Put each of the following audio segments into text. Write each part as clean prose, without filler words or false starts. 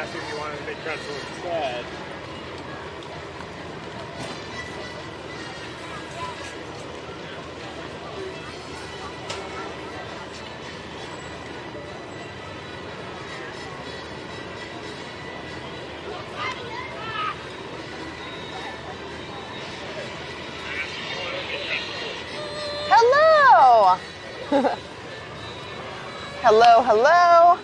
asked you if you wanted to make pretzel instead. Hello. Hello, hello.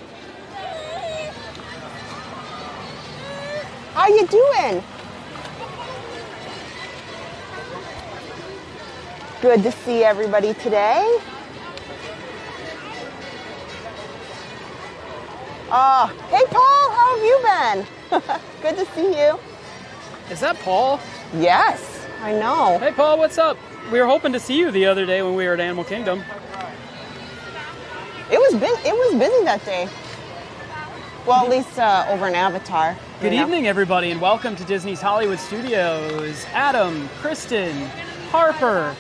How you doing? Good to see everybody today. Hey Paul, how have you been? Good to see you. Is that Paul? Yes, I know. Hey Paul, what's up? We were hoping to see you the other day when we were at Animal Kingdom. It was busy that day. Well, at least over in Avatar. Good evening, everybody, and welcome to Disney's Hollywood Studios. Adam, Kristen, Harper,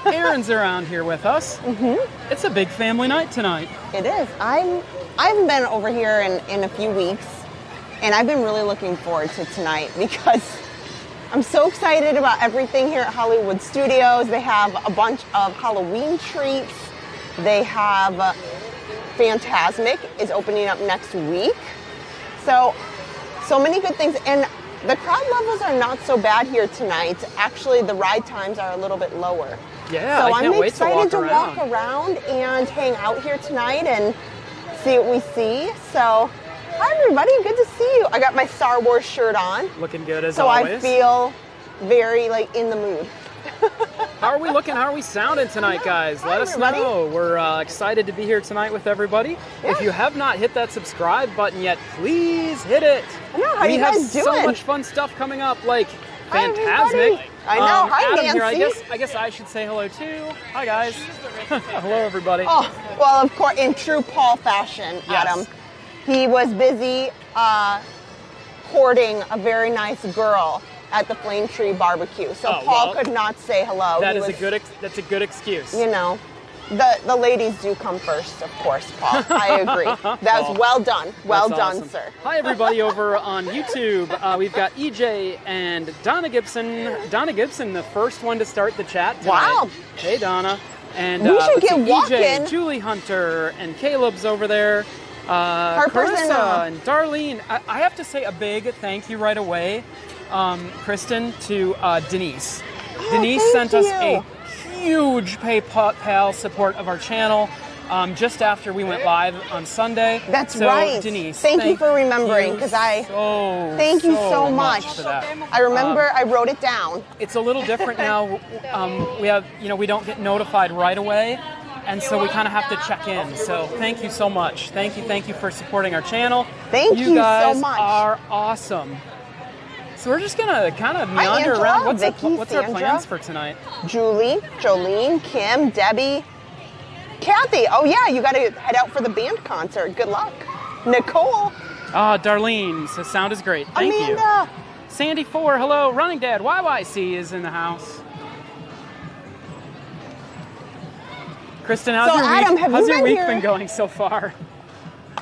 Aaron's around here with us. Mm-hmm. It's a big family night tonight. It is. I haven't been over here in a few weeks, and I've been really looking forward to tonight because I'm so excited about everything here at Hollywood Studios. They have a bunch of Halloween treats. They have Fantasmic is opening up next week. So many good things. And the crowd levels are not so bad here tonight. Actually, the ride times are a little bit lower. Yeah, so I can't I'm wait excited to walk around and hang out here tonight and see what we see. So, hi everybody, good to see you. I got my Star Wars shirt on. Looking good as always. always. So I feel very in the mood. How are we looking? How are we sounding tonight, guys? Let us know. We're excited to be here tonight with everybody. Yeah. If you have not hit that subscribe button yet, please hit it. I know, how we you guys doing? So much fun stuff coming up, like Fantasmic. I know. Hi, Adam Nancy. here. I guess I should say hello too. Hi, guys. Hello, everybody. Oh, well, of course, in true Paul fashion, Adam. Yes. He was busy courting a very nice girl at the Flame Tree Barbecue, so Paul could not say hello. That's a good excuse. You know, the ladies do come first, of course, Paul. I agree. That was well done. Well done, awesome. sir. Hi, everybody over on YouTube. We've got EJ and Donna Gibson. Donna Gibson, the first one to start the chat tonight. Wow. Hey, Donna. And we should get walking. EJ, Julie Hunter, and Caleb's over there. Carissa and Darlene. I have to say a big thank you right away, Kristen, to Denise. Denise sent us a huge PayPal support of our channel just after we went live on Sunday. That's right. Denise, thank you for remembering, because thank you so much for that. I remember I wrote it down. It's a little different now. We don't get notified right away. And so we kind of have to check in. So thank you so much. Thank you for supporting our channel. Thank you guys so much. Are awesome. So we're just gonna kind of meander around. What's our plans for tonight? Julie, Jolene, Kim, Debbie, Kathy. Oh yeah, you got to head out for the band concert. Good luck. Nicole. Darlene. So sound is great. Thank Amanda. you. Sandy 4. Hello. Running Dad. YYC is in the house. Kristen, how's your week been going so far?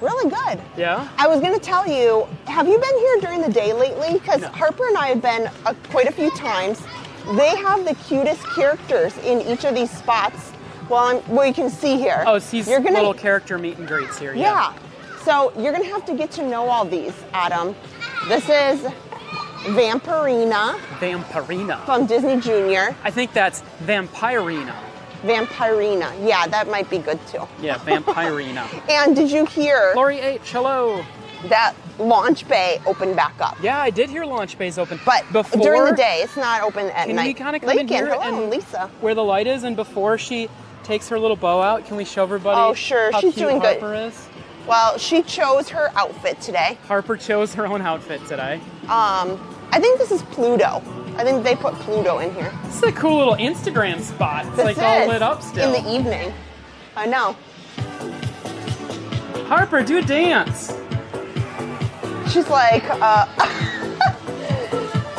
Really good. Yeah? I was going to tell you, have you been here during the day lately? Because Harper and I have been quite a few times. They have the cutest characters in each of these spots. Well, you can see here. Oh, it's these little character meet and greets here. Yeah. So you're going to have to get to know all these, Adam. This is Vampirina. Vampirina. From Disney Junior. I think that's Vampirina. Vampirina. Yeah, that might be good too. Yeah, Vampirina. And did you hear... Lori H., hello. That Launch Bay opened back up. Yeah, I did hear Launch Bay's open. But during the day, it's not open at night. Can we kind of come in here and Lisa. Where the light is, and before she takes her little bow out, can we show everybody how she's doing Harper good. Is? Well, she chose her outfit today. Harper chose her own outfit today. I think this is Pluto. I think they put Pluto in here. This is a cool little Instagram spot. It's all lit up still. In the evening. I know. Harper, do a dance. She's like,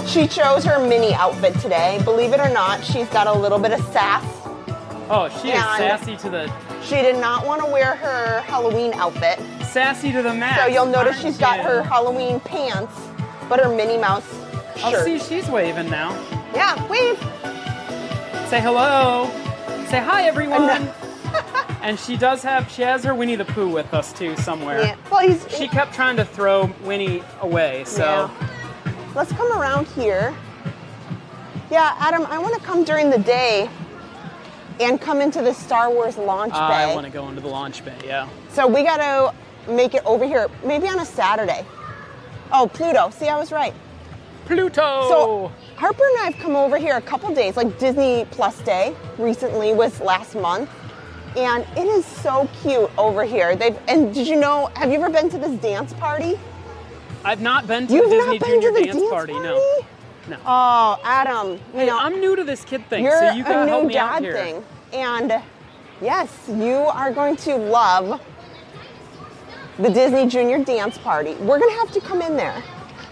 she chose her mini outfit today. Believe it or not, she's got a little bit of sass. Oh, she is sassy to the... She did not want to wear her Halloween outfit. sassy to the max. So you'll notice she's got aren't her you? Halloween pants, but her Minnie Mouse Oh, shirt. see, she's waving now. Yeah, wave. Say hello. Say hi, everyone. I know. And she has her Winnie the Pooh with us too somewhere. Yeah. Well, She kept trying to throw Winnie away, so. Yeah. Let's come around here. Yeah, Adam, I want to come during the day and come into the Star Wars launch bay. I want to go into the launch bay, yeah. So we got to make it over here, maybe on a Saturday. Oh, Pluto. See, I was right. Pluto! So Harper and I have come over here a couple days, like Disney Plus Day recently was last month. And it is so cute over here. And did you know, have you ever been to this dance party? I've not been to You've the not Disney been Junior to the Dance Party, no. No. Oh, Adam, Hey, I'm new to this kid thing, you're so you a gotta help new me out dad here. thing. And yes, you are going to love the Disney Junior Dance Party. We're going to have to come in there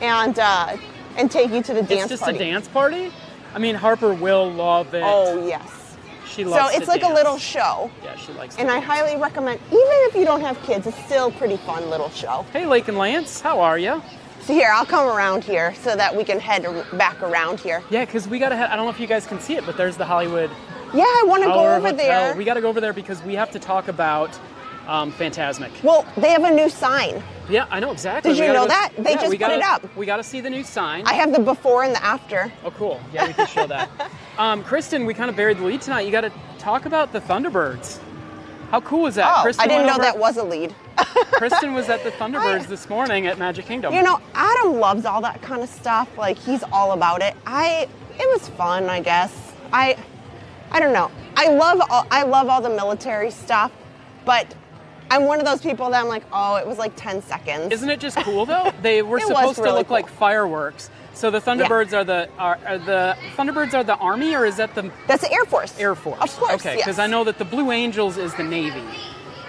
and take you to the dance It's just party. a dance party? I mean, Harper will love it. Oh, yes. She loves So it's to like dance. a little show. Yeah, she likes to And I dance. highly recommend, even if you don't have kids, it's still a pretty fun little show. Hey, Lake and Lance, how are you? So here, I'll come around here so that we can head back around here. Yeah, because we gotta I don't know if you guys can see it, but there's the Hollywood Yeah, I want to go Tower over Hotel. there. We gotta go over there because we have to talk about Fantasmic. Well, they have a new sign. Yeah, I know exactly. Did We you gotta know go- that? They yeah, just we put it gotta- up. We gotta see the new sign. I have the before and the after. Oh, cool. Yeah, we can show that. Kristen, we kind of buried the lead tonight. You got to talk about the Thunderbirds. How cool is that? Oh, Kristen I didn't went know over- that was a lead. Kristen was at the Thunderbirds this morning at Magic Kingdom. You know, Adam loves all that kind of stuff. Like, he's all about it. It was fun, I guess. I don't know. I love all the military stuff, but I'm one of those people that I'm like, oh, it was like 10 seconds. Isn't it just cool though? They were It supposed was to really look cool. like fireworks. So the Thunderbirds are the Thunderbirds are the Army, or is that the That's the Air Force. Air Force? Of course, Okay, yes. because I know that the Blue Angels is the Navy.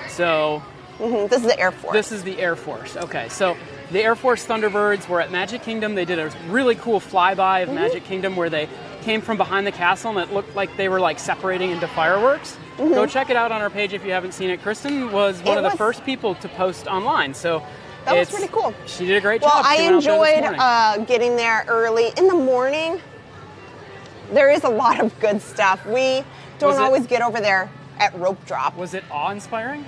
So This is the Air Force. this is the Air Force. Okay, so the Air Force Thunderbirds were at Magic Kingdom. They did a really cool flyby of Magic Kingdom where they came from behind the castle and it looked like they were like separating into fireworks. Go check it out on our page if you haven't seen it. Kristen was one of the first people to post online, so That was pretty cool. She did a great Well, job. I She went out there this enjoyed morning. getting there early. In the morning, there is a lot of good stuff. We don't Was it- always get over there at rope drop. Was it awe-inspiring?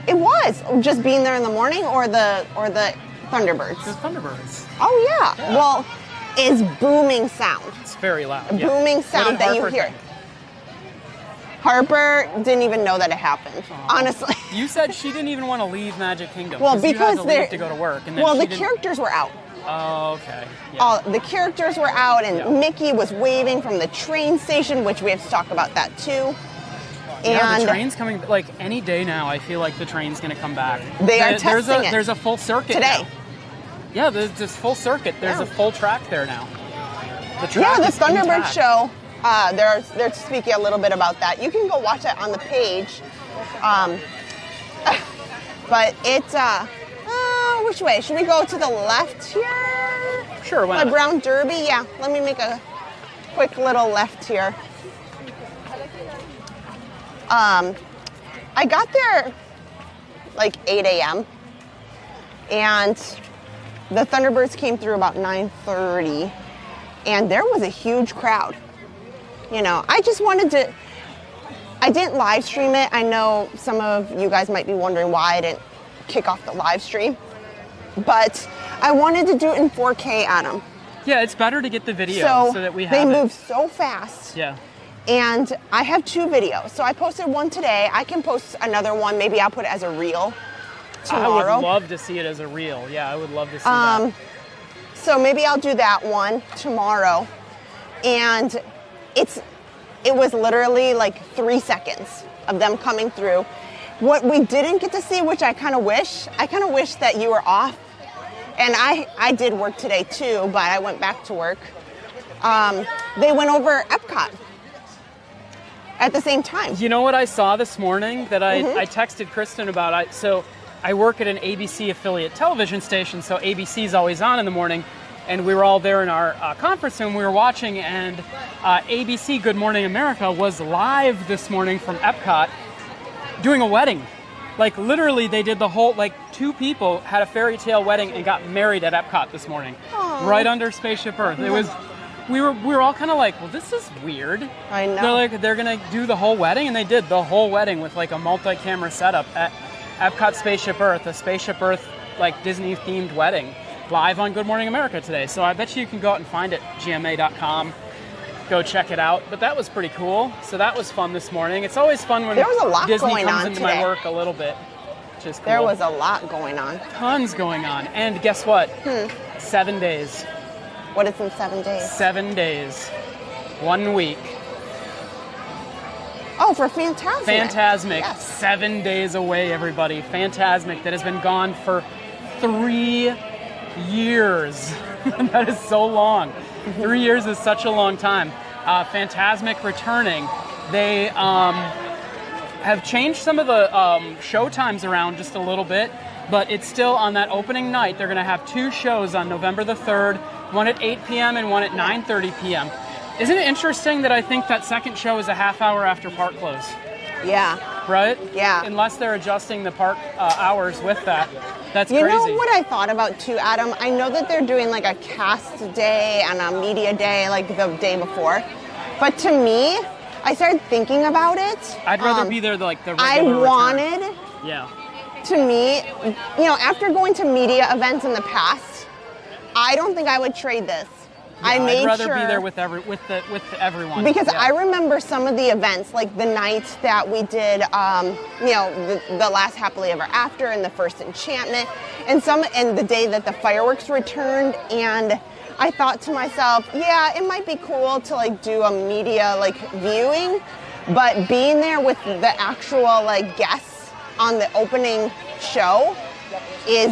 It was just being there in the morning, or the Thunderbirds. The Thunderbirds. Oh yeah. Well, it's booming sound. It's very loud. A yeah. booming What sound did that you Harper hear. think? Harper didn't even know that it happened. Honestly. You said she didn't even want to leave Magic Kingdom. Well, you because had to they're leave to go to work. And then well, she the didn't- characters were out. Oh, okay. Yeah. All the characters were out, and Yeah. Mickey was waving from the train station, which we have to talk about that too. Yeah, And the train's coming. Like any day now, I feel like the train's going to come back. They are There's testing it. There's a full circuit today. now. Yeah, there's this full circuit. There's Yeah. a full track there now. The Yeah, track the is Thunderbird intact. show. They're speaking a little bit about that. You can go watch it on the page. But it's which way? Should we go to the left here? Sure, why My not? brown derby. Yeah. Let me make a quick little left here. I got there like 8 a.m. and the Thunderbirds came through about 9:30, and there was a huge crowd. You know, I just wanted to. I didn't live stream it. I know some of you guys might be wondering why I didn't kick off the live stream, but I wanted to do it in 4K, Adam. Yeah, it's better to get the video so that we have they it. move so fast. Yeah. And I have 2 videos. So I posted one today. I can post another one. Maybe I'll put it as a reel tomorrow. I would love to see it as a reel. Yeah, I would love to see that. So maybe I'll do that one tomorrow. And it was literally like 3 seconds of them coming through. What we didn't get to see, which I kind of wish that you were off. And I did work today too, but I went back to work. They went over Epcot at the same time. You know what I saw this morning that I Mm-hmm. texted Kristen about? So I work at an ABC affiliate television station, so ABC is always on in the morning. And we were all there in our conference room. We were watching, and ABC Good Morning America was live this morning from Epcot doing a wedding. Like literally, they did the whole, like 2 people had a fairy tale wedding and got married at Epcot this morning, right under Spaceship Earth. It was, we were all kind of like, well, this is weird. I know. They're like, they're gonna do the whole wedding, and they did the whole wedding with like a multi-camera setup at Epcot Spaceship Earth, a Spaceship Earth like Disney themed wedding, live on Good Morning America today. So I bet you can go out and find it, gma.com. Go check it out. But that was pretty cool. So that was fun this morning. It's always fun when there was a lot Disney going comes on into today. my work a little bit, which is cool. There was a lot going on. Tons going on. And guess what? 7 days. What is in 7 days? 7 days. 1 week. Oh, for Fantasmic. Fantasmic. Yes. 7 days away, everybody. Fantasmic that has been gone for 3 years. That is so long. 3 years is such a long time. Fantasmic returning. They have changed some of the show times around just a little bit, but it's still on that opening night. They're going to have 2 shows on November the 3rd, one at 8 p.m. and one at 9:30 p.m. Isn't it interesting that I think that second show is a half hour after park close? Yeah. Right? Yeah. Unless they're adjusting the park hours with that. That's You crazy. know what I thought about too, Adam? I know that they're doing like a cast day and a media day like the day before. But to me, I started thinking about it. I'd rather be there like the I regular wanted, return. Yeah. to me, you know, after going to media events in the past, I don't think I would trade this. I made I'd rather sure, be there with everyone. because Yeah. I remember some of the events, like the night that we did, you know, the last Happily Ever After and the first Enchantment, and the day that the fireworks returned, and I thought to myself, yeah, it might be cool to like do a media like viewing, but being there with the actual like guests on the opening show is,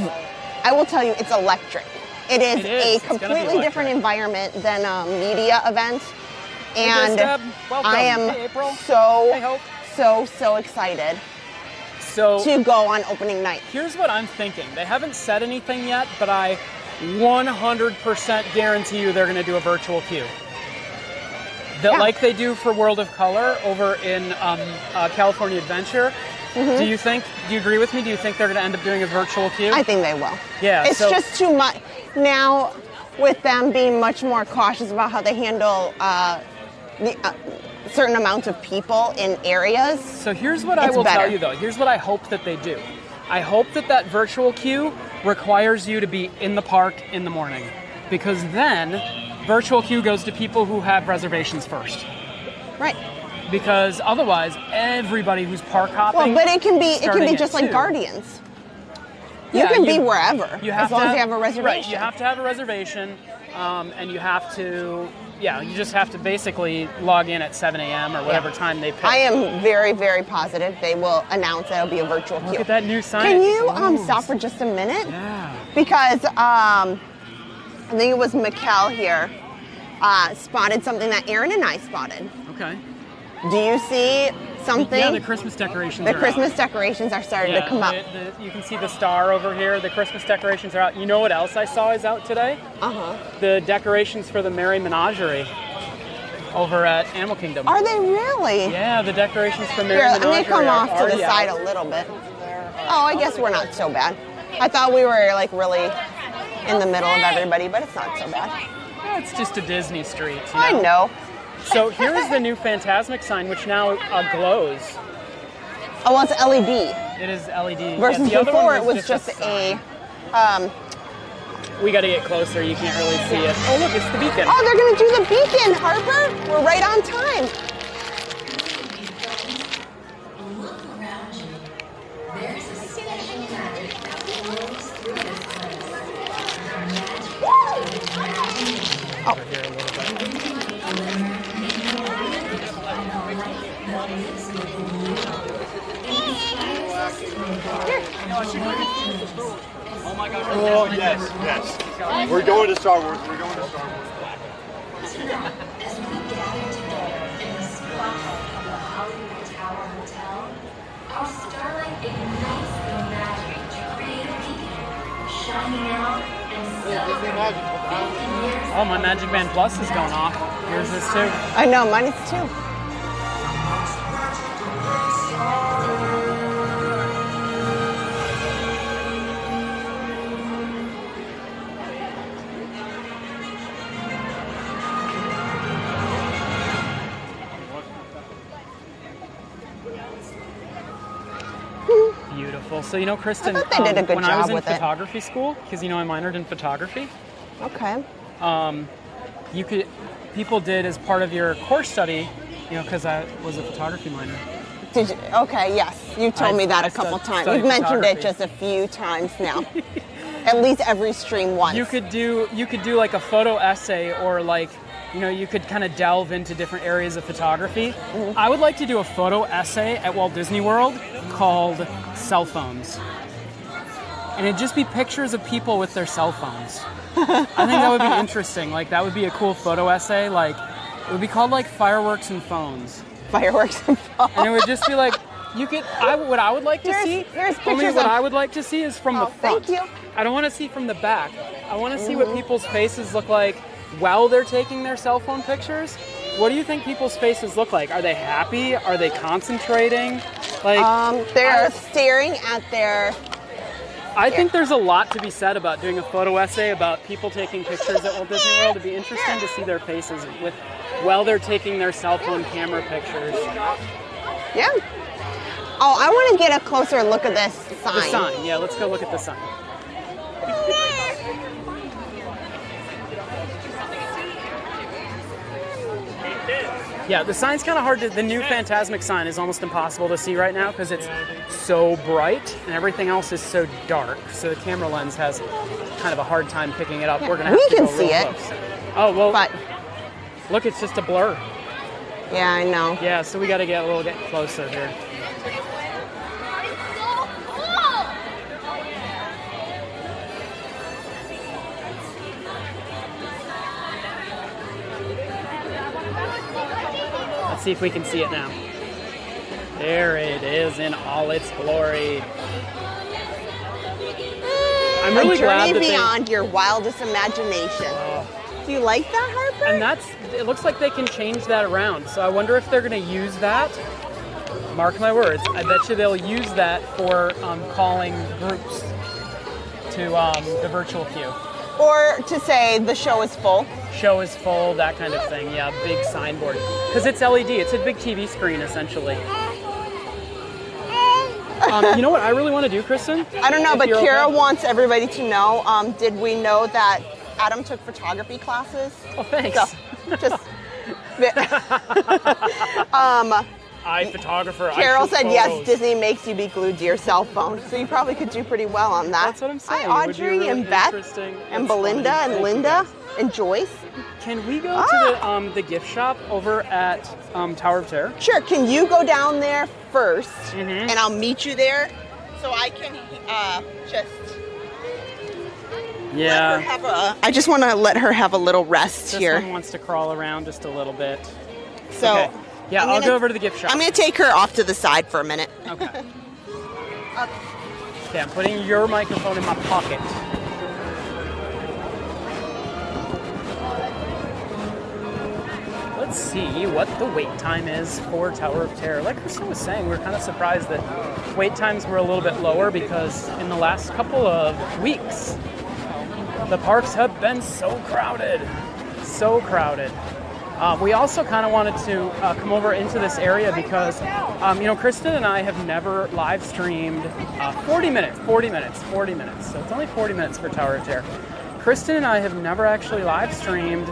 I will tell you, it's electric. It is a completely different environment than a media event, and I am so excited to go on opening night. Here's what I'm thinking. They haven't said anything yet, but I 100% guarantee you they're going to do a virtual queue. Like they do for World of Color over in California Adventure. Do you agree with me? Do you think they're going to end up doing a virtual queue? I think they will. Yeah. It's just too much. Now, with them being much more cautious about how they handle the certain amounts of people in areas. So here's what I will tell you, though. Here's what I hope that they do. I hope that virtual queue requires you to be in the park in the morning, because then virtual queue goes to people who have reservations first. Right. Because otherwise, everybody who's park hopping. Well, but it can be just like Guardians. You can be wherever, as long as you have a reservation. Right, you have to have a reservation, and you have to, you just have to basically log in at 7 a.m. or whatever time they pick. I am very, very positive they will announce that it'll be a virtual queue. Look at that new sign. Can you stop for just a minute? Yeah. Because I think it was Mikkel here spotted something that Aaron and I spotted. Okay. Do you see something? Yeah, the Christmas decorations decorations are starting to come up. You can see the star over here. The Christmas decorations are out. You know what else I saw is out today? The decorations for the Merry Menagerie over at Animal Kingdom. Are they really? Yeah, the decorations for Merry Menagerie. Let me come off to the side a little bit. Oh, I guess we're not so bad. I thought we were like really in the middle of everybody, but it's not so bad. Yeah, it's just a Disney street. I know. So here's the new Fantasmic sign, which now glows. Oh, well, it's LED. It is LED. Versus the other before, one it was just a... we got to get closer. You can't really see it. Oh, look, it's the beacon. Oh, they're going to do the beacon, Harper. We're right on time. Over here a little bit. Oh my gosh. Oh, yes. We're going to Star Wars. Our starlight ignites the magic to create a beacon, shining out and celebrating 50 years. Oh, my Magic Band Plus is going off. Here's this too. I know, mine is too. beautiful. So, you know, Kristen, I thought they did a good when I was job in with it. photography school, because, you know, I minored in photography, Okay. people did as part of your course study, you know, because I was a photography minor. Did you? Okay, yes. You told me that a couple times. studied You've mentioned it photography. just a few times now. At least every stream once. You could do like a photo essay, or like, you know, you could kind of delve into different areas of photography. Mm-hmm. I would like to do a photo essay at Walt Disney World called Cell Phones. And it'd just be pictures of people with their cell phones. I think that would be interesting. Like, that would be a cool photo essay. Like, it would be called like Fireworks and Phones. Fireworks and phones. And it would just be like, what I would like to see, here's only pictures what of- I would like to see is from the front. Thank you. I don't want to see from the back. I want to see what people's faces look like while they're taking their cell phone pictures. What do you think people's faces look like? Are they happy? Are they concentrating? Like, They're staring at their... I think there's a lot to be said about doing a photo essay about people taking pictures at Walt Disney World. It'd be interesting to see their faces while they're taking their cell phone camera pictures. Yeah. Oh, I want to get a closer look at this sign. The sign, yeah, let's go look at the sign. Yeah, the sign's kind of hard to, the new Fantasmic sign is almost impossible to see right now because it's so bright and everything else is so dark. So the camera lens has kind of a hard time picking it up. We're gonna have We to can go see real it. close. Oh, well, But, look, it's just a blur. yeah, I know. Yeah, so we gotta get a little bit closer here. Let's see if we can see it now. There it is in all its glory. I'm really a glad journey that beyond your wildest imagination. Do you like that, Harper? and it looks like they can change that around. So I wonder if they're going to use that. Mark my words. I bet you they'll use that for calling groups to the virtual queue. Or to say the show is full. Show is full, that kind of thing. Yeah, big signboard. Because it's LED. It's a big TV screen, essentially. You know what I really want to do, Kristen? I don't know, If but you're Kira okay? wants everybody to know, did we know that Adam took photography classes? Oh, thanks. So, just... Photographer. Carol said, yes, Disney makes you be glued to your cell phone. So you probably could do pretty well on that. That's what I'm saying. Hi, It would be Audrey really and Beth interesting. and That's Belinda funny. and Thank you, Linda guys. and Joyce. Can we go to the gift shop over at Tower of Terror? Sure, can you go down there first Mhm. and I'll meet you there so I can just let her Yeah. have I just want to let her have a little rest This here. one wants to crawl around just a little bit. So Okay. Yeah, I'm I'll gonna- go over to the gift shop. I'm going to take her off to the side for a minute. Okay. Okay, I'm putting your microphone in my pocket. Let's see what the wait time is for Tower of Terror. Like Kristen was saying, we're kind of surprised that wait times were a little bit lower because in the last couple of weeks, the parks have been so crowded. So crowded. We also kind of wanted to come over into this area because, Kristen and I have never live streamed 40 minutes. So it's only 40 minutes for Tower of Terror. Kristen and I have never actually live streamed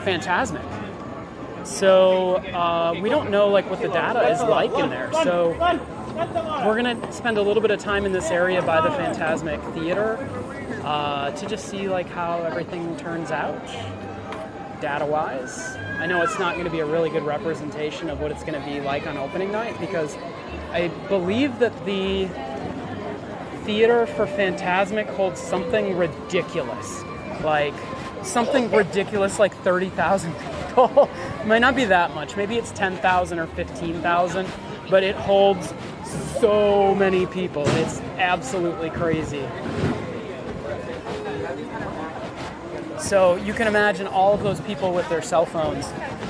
Fantasmic. So we don't know what the data is like in there. So we're gonna spend a little bit of time in this area by the Fantasmic Theater to just see how everything turns out data-wise. I know it's not going to be a really good representation of what it's going to be like on opening night because I believe that the theater for Fantasmic holds something ridiculous, like 30,000 people. It might not be that much. Maybe it's 10,000 or 15,000, but it holds so many people. It's absolutely crazy. So you can imagine all of those people with their cell phones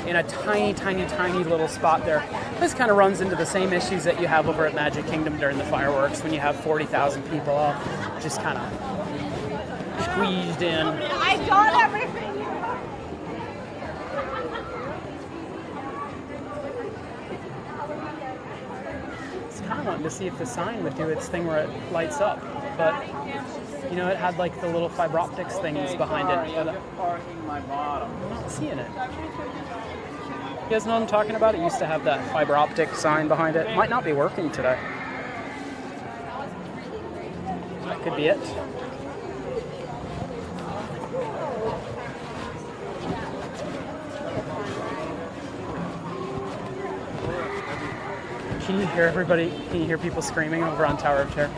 in a tiny, tiny, tiny little spot there. This kind of runs into the same issues that you have over at Magic Kingdom during the fireworks when you have 40,000 people all just kind of squeezed in. I got everything. kind of wanting to see if the sign would do its thing where it lights up, but you know, it had like the little fiber optics things behind it. But I'm not seeing it. You guys know what I'm talking about? It used to have that fiber optic sign behind it. Might not be working today. That could be it. Can you hear everybody? Can you hear people screaming over on Tower of Terror?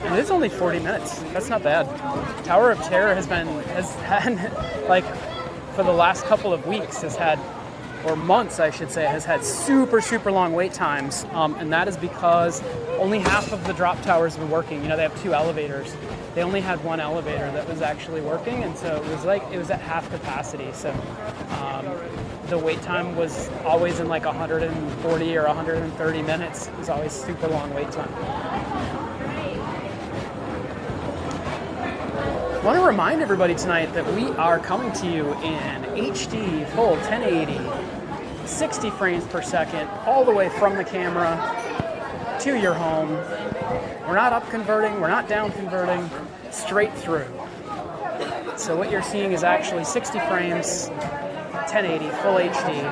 And it's only 40 minutes. That's not bad. Tower of Terror has had like for the last couple of weeks or months I should say, has had super long wait times, and that is because only half of the drop towers were working. You know, they have 2 elevators. They only had 1 elevator that was actually working, and so it was at half capacity. So the wait time was always in like 140 or 130 minutes. It was always super long wait time. I want to remind everybody tonight that we are coming to you in HD, full 1080, 60 frames per second, all the way from the camera to your home. We're not up converting, we're not down converting, straight through. So what you're seeing is actually 60 frames, 1080, full HD.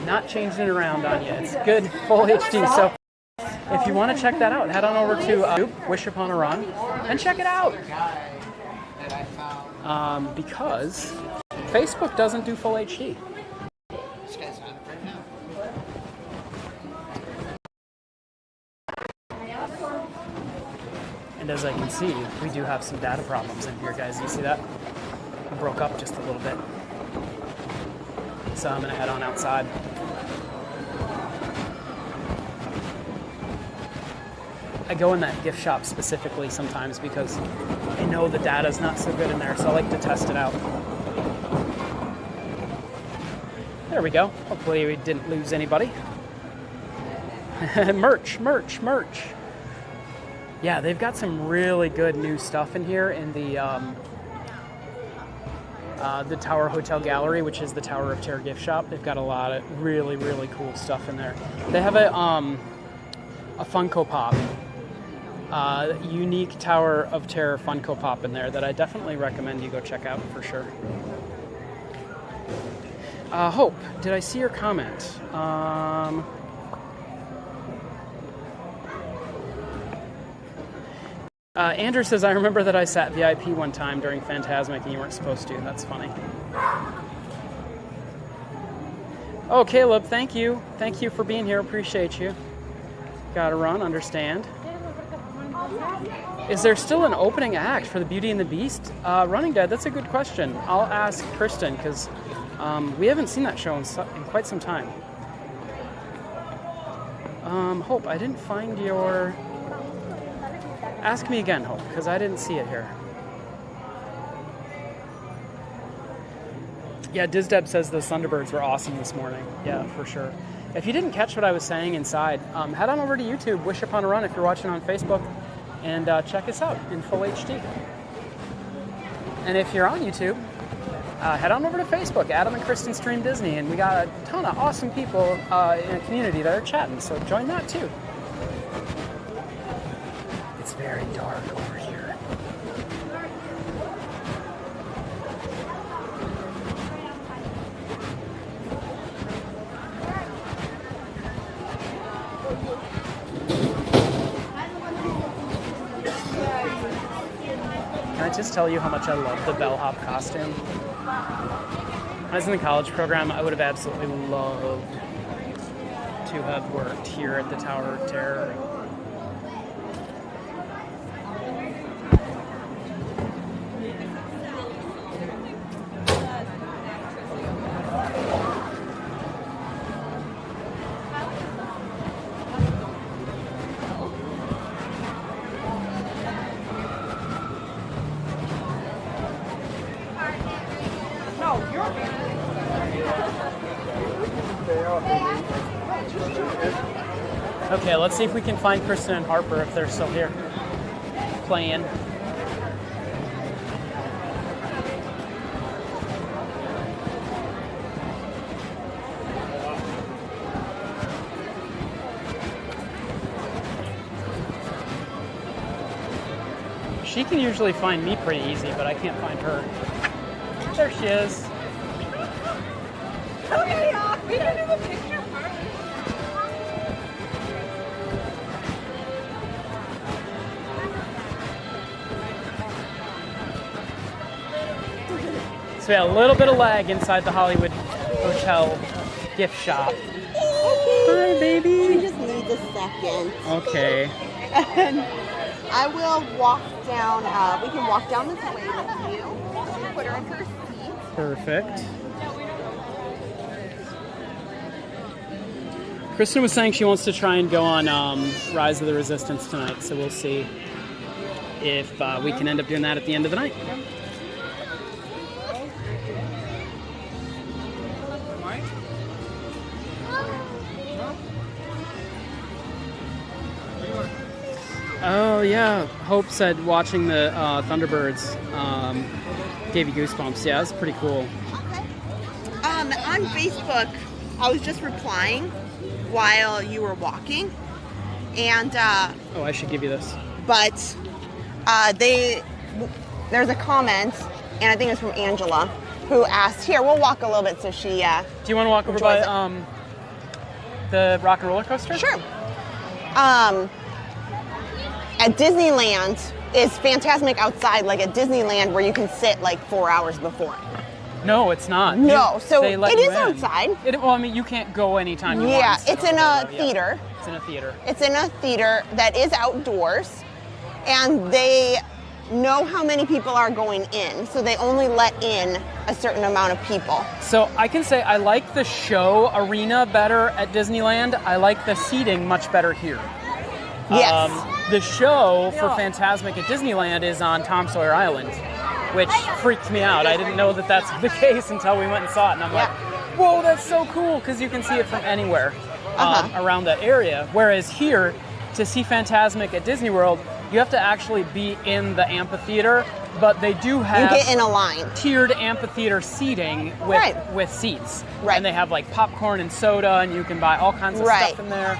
Not changing it around on you. It's good, full HD. So if you want to check that out, head on over to Wish Upon a Run and check it out. Because Facebook doesn't do full HD. And as I can see, we do have some data problems in here, guys. You see that? It broke up just a little bit. So I'm going to head on outside. I go in that gift shop specifically sometimes because I know the data's not so good in there, so I like to test it out. There we go. Hopefully we didn't lose anybody. Merch. Yeah, they've got some really good new stuff in here in the Tower Hotel Gallery, which is the Tower of Terror gift shop. They've got a lot of really cool stuff in there. They have a Funko Pop, unique Tower of Terror Funko Pop in there that I definitely recommend you go check out for sure. Hope, did I see your comment? Andrew says, I remember that I sat VIP one time during Fantasmic and you weren't supposed to. That's funny. Oh, Caleb, thank you. Thank you for being here. Appreciate you. Gotta run, understand. Is there still an opening act for the Beauty and the Beast? Running Dead, that's a good question. I'll ask Kristen because we haven't seen that show in quite some time. Hope, I didn't find your... Ask me again, Hope, because I didn't see it here. Yeah, Dizdeb says the Thunderbirds were awesome this morning. Yeah, for sure. If you didn't catch what I was saying inside, head on over to YouTube, Wish Upon a Run, if you're watching on Facebook, and check us out in full HD. And if you're on YouTube, head on over to Facebook, Adam and Kristen Stream Disney, and we got a ton of awesome people in a community that are chatting, so join that too. It's very dark over here. Can I just tell you how much I love the bellhop costume? When I was in the college program, I would have absolutely loved to have worked here at the Tower of Terror. Okay, let's see if we can find Kristen and Harper if they're still here playing. She can usually find me pretty easy, but I can't find her. There she is. Okay, we can do the picture first. So we had a little bit of lag inside the Hollywood Hotel gift shop. Hi, baby. She just needs a second. Okay. And I will walk down, we can walk down this way with you. Put her in her seat. Perfect. Kristen was saying she wants to try and go on Rise of the Resistance tonight, so we'll see if we can end up doing that at the end of the night. Oh yeah, Hope said watching the Thunderbirds gave you goosebumps. Yeah, that's pretty cool. Okay. On Facebook, I was just replying while you were walking, and Oh, I should give you this. but there's a comment, and I think it's from Angela, who asked, here, we'll walk a little bit so she, Do you want to walk over by the rock and roller coaster? Sure. At Disneyland, is Fantasmic outside, like at Disneyland, where you can sit like 4 hours before? No, it's not. No, so they let it you is in. outside. Well, I mean, you can't go anytime you want. Yeah, so it's in a yeah. theater. It's in a theater. It's in a theater that is outdoors, and they know how many people are going in, so they only let in a certain amount of people. So I can say I like the show arena better at Disneyland. I like the seating much better here. Yes. The show for Fantasmic at Disneyland is on Tom Sawyer Island, which freaked me out. I didn't know that that's the case until we went and saw it, and I'm like, whoa, that's so cool, because you can see it from anywhere around that area. Whereas here, to see Fantasmic at Disney World, you have to actually be in the amphitheater, but they do have You get in a line. tiered amphitheater seating with seats. Right. And they have like popcorn and soda, and you can buy all kinds of Right. stuff in there.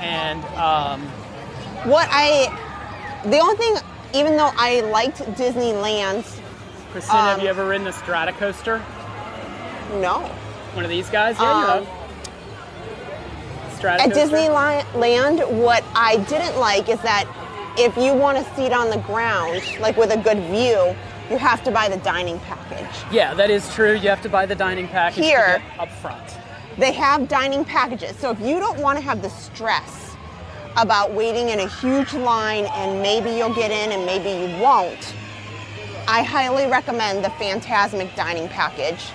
And The only thing, even though I liked Disneyland's, Kristen, have you ever ridden a Strata coaster? no. One of these guys? Yeah, you have. Strata At coaster? Disneyland, what I didn't like is that if you want a seat on the ground, like with a good view, you have to buy the dining package. Yeah, that is true. You have to buy the dining package Here. to get up front. They have dining packages, so if you don't want to have the stress about waiting in a huge line and maybe you'll get in and maybe you won't, I highly recommend the Fantasmic dining package.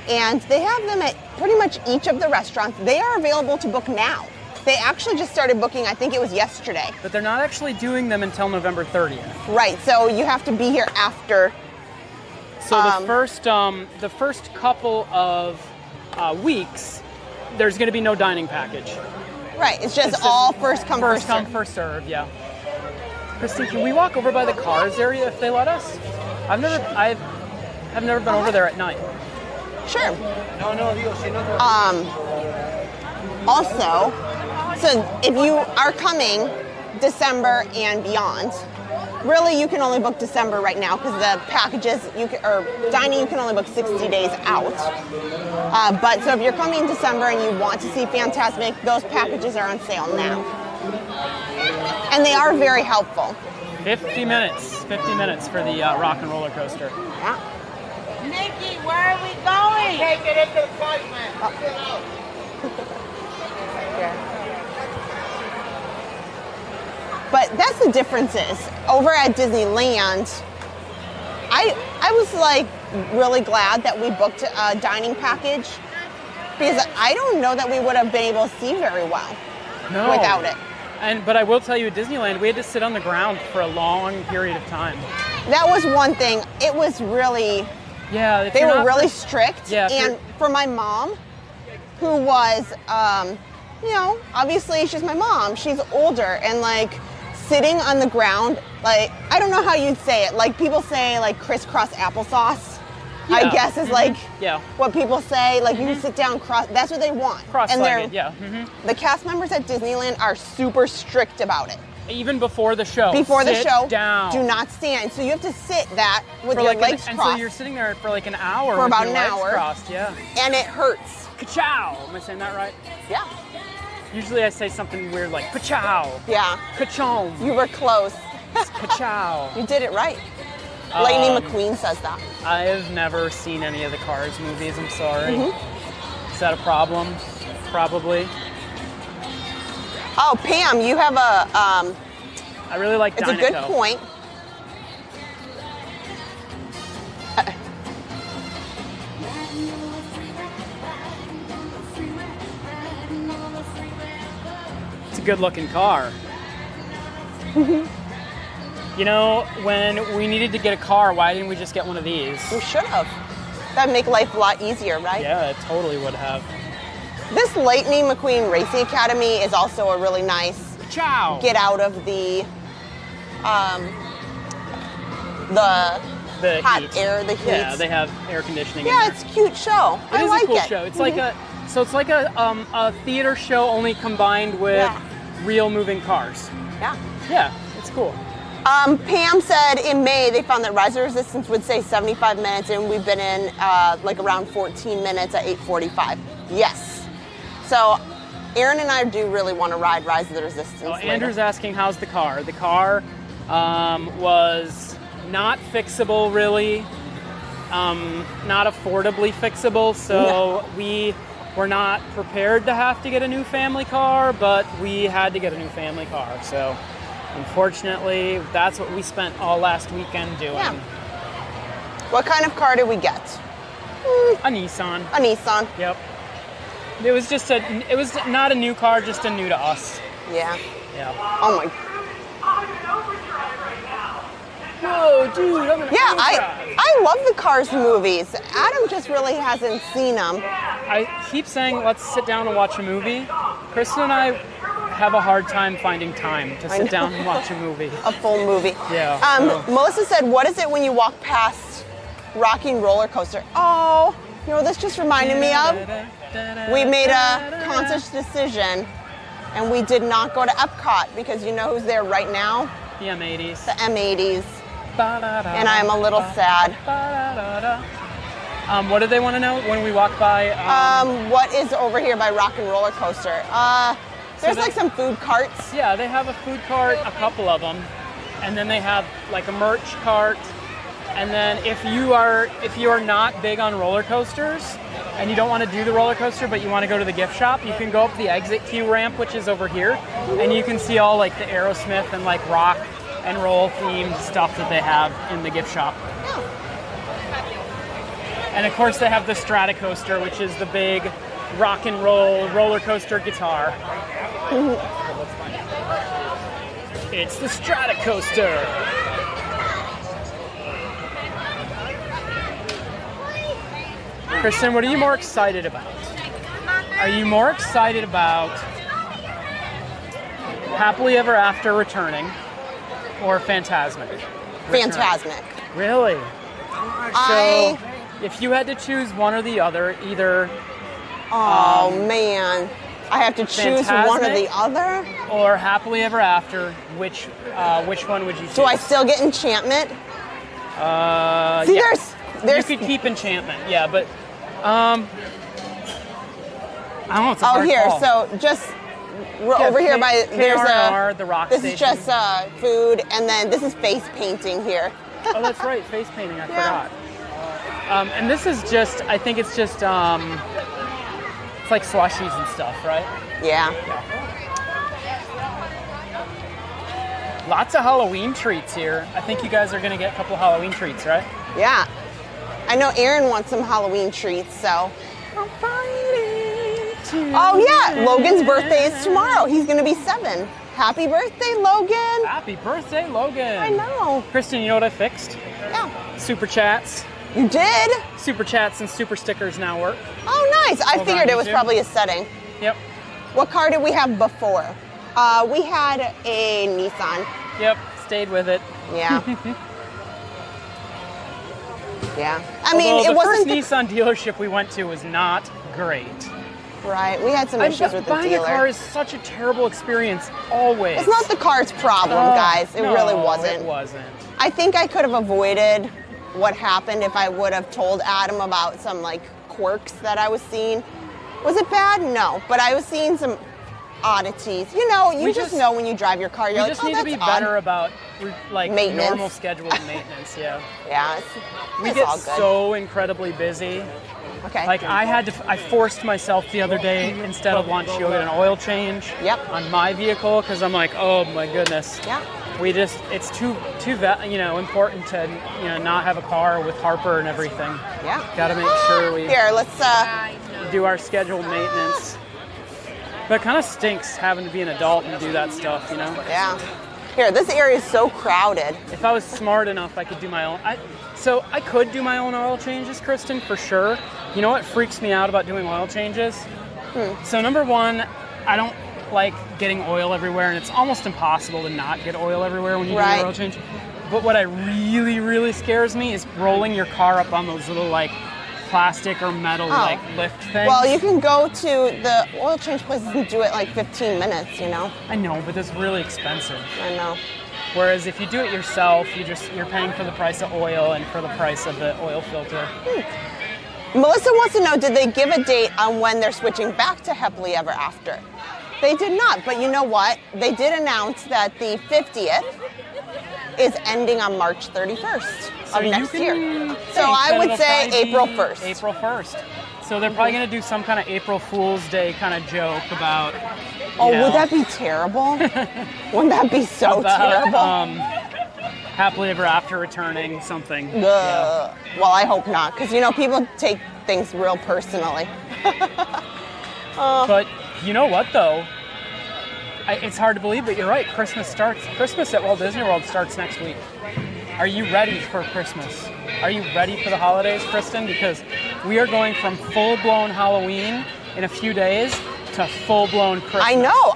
And they have them at pretty much each of the restaurants. They are available to book now. They actually just started booking, I think it was yesterday. But they're not actually doing them until November 30th. Right, so you have to be here after. So the first couple of weeks, there's going to be no dining package. Right, it's just all first come, First first come, serve. first serve, yeah. Christine, can we walk over by the cars area if they let us? I've never been over there at night. Sure. Also, so if you are coming December and beyond, really you can only book December right now because the packages, dining you can only book 60 days out. But so if you're coming December and you want to see Fantasmic, those packages are on sale now. And they are very helpful. 50 minutes for the rock and roller coaster. Yeah. Nikki, where are we going? Can't get into the fight, man. But that's the differences. Over at Disneyland, I was like really glad that we booked a dining package because I don't know that we would have been able to see very well without it. But I will tell you, at Disneyland, we had to sit on the ground for a long period of time. That was one thing. It was really, Yeah, they were really strict. Yeah, and for my mom, who was, obviously she's my mom. She's older and like sitting on the ground, like, I don't know how you'd say it. Like people say like crisscross applesauce. I guess is like what people say. Like you can sit down cross. That's what they want. Cross-legged, and the cast members at Disneyland are super strict about it. even before the show. Before the Sit show, down. do not stand. So you have to sit that with For your like legs and crossed. so you're sitting there for like an hour For with about your an legs hour. crossed, yeah. And it hurts. Ka-chow! Am I saying that right? Yeah. Usually I say something weird like ka-chow, Yeah. ka-chom, You were close. ka-chow. You did it right. Lightning Um, McQueen says that. I have never seen any of the Cars movies, I'm sorry. Mm-hmm. Is that a problem? Probably. Oh, Pam, you have a, I really like it's a good Dinoco. point. It's a good looking car. You know, when we needed to get a car, why didn't we just get one of these? You should have. That'd make life a lot easier, right? Yeah, it totally would have. This Lightning McQueen Racing Academy is also a really nice Ciao! get out of the hot heat. air, the heat. Yeah, they have air conditioning in Yeah, there. it's a cute show. It I is like a cool it. show. It's like a theater show only combined with Yeah. real moving cars. Yeah. Yeah, it's cool. Pam said in May they found that Rise of Resistance would say 75 minutes, and we've been in like around 14 minutes at 8:45. Yes. So Aaron and I do really want to ride Rise of the Resistance. Oh, later. Andrew's asking how's the car. The car was not fixable really, not affordably fixable, so we were not prepared to have to get a new family car, but we had to get a new family car. So unfortunately, that's what we spent all last weekend doing. Yeah. What kind of car did we get? A Nissan. A Nissan. Yep. It was not a new car, just a new to us. Yeah. Yeah. Oh my. Whoa, dude, I'm in Yeah, overdrive. I love the Cars movies. Adam just really hasn't seen them. I keep saying let's sit down and watch a movie. Kristen and I have a hard time finding time to sit down and watch a movie. A full movie. Yeah. Melissa said, "What is it when you walk past rocking roller coaster?" Oh, you know, this just reminded me of. We made a conscious decision, and we did not go to Epcot because you know who's there right now? The M80s. The M80s. And I am a little sad. What do they want to know when we walk by? What is over here by Rock and Roller Coaster? There's like some food carts. Yeah, they have a food cart, a couple of them, and then they have like a merch cart. And then if you are not big on roller coasters and you don't want to do the roller coaster but you want to go to the gift shop, you can go up the exit queue ramp, which is over here, and you can see all like the Aerosmith and like rock and roll themed stuff that they have in the gift shop. And of course they have the Stratocoaster, which is the big rock and roll roller coaster guitar. It's the Stratocoaster. Kristen, what are you more excited about? Are you more excited about Happily Ever After returning or Fantasmic? Fantasmic. Really? I. So, if you had to choose one or the other, either Oh man, I have to choose one or the other. or Happily Ever After, which one would you choose? Do I still get enchantment? See, yeah. there's. You could keep enchantment, yeah, but I don't know. It's a Oh, hard here. call. So just over here by there's KRNR, the rock This station. is just food, and then this is face painting here. Oh, that's right, face painting. I forgot. And this is just. I think it's just. It's like slushies and stuff, right? Yeah. Lots of Halloween treats here. I think you guys are gonna get a couple Halloween treats, right? Yeah. I know Aaron wants some Halloween treats, so. Oh yeah, Logan's birthday is tomorrow. He's gonna be 7. Happy birthday, Logan. Happy birthday, Logan. I know. Kristen, you know what I fixed? Yeah. Super chats. You did? Super chats and super stickers now work. Oh, nice. I Hold figured on, it was YouTube. probably a setting. Yep. What car did we have before? We had a Nissan. Yep. Stayed with it. Yeah. Yeah. I mean, Although it the wasn't first Nissan dealership we went to was not great. Right. We had some issues with the buying dealer. a car is such a terrible experience, always. It's not the car's problem, guys. It really wasn't. It wasn't. I think I could have avoided what happened if I would have told Adam about some like quirks that I was seeing. Was it bad? No, but I was seeing some oddities. You know, you just know when you drive your car. You're like, just need to be better about like maintenance. normal scheduled maintenance. Yeah. Yeah. We it's get all good. so incredibly busy. Okay. Like I forced myself the other day, instead of lunch, you'll get an oil change on my vehicle, because I'm like, oh my goodness. Yeah. It's too important to not have a car with Harper and everything. Yeah. Got to make sure we Here, let's do our scheduled maintenance. But it kind of stinks having to be an adult and do that stuff, Yeah. Here, this area is so crowded. If I was smart enough, I could do my own. So I could do my own oil changes, Kristen, for sure. You know what freaks me out about doing oil changes? So number one, I don't like getting oil everywhere, and it's almost impossible to not get oil everywhere when you do an oil change. But what really, really scares me is rolling your car up on those little like plastic or metal like lift things. Well, you can go to the oil change places and do it like 15 minutes, I know, but that's really expensive. I know. Whereas if you do it yourself, you're paying for the price of oil and for the price of the oil filter. Melissa wants to know, did they give a date on when they're switching back to Happily Ever After? They did not, but you know what? They did announce that the 50th is ending on March 31st of next year. So I would say April 1st. April 1st. So they're probably going to do some kind of April Fool's Day kind of joke about... would that be terrible? Wouldn't that be so terrible? Happily Ever After returning something. Yeah. Well, I hope not, because people take things real personally. But you know what, though? It's hard to believe, but you're right. Christmas at Walt Disney World starts next week. Are you ready for Christmas? Are you ready for the holidays, Kristen? Because we are going from full-blown Halloween in a few days to full-blown Christmas. I know.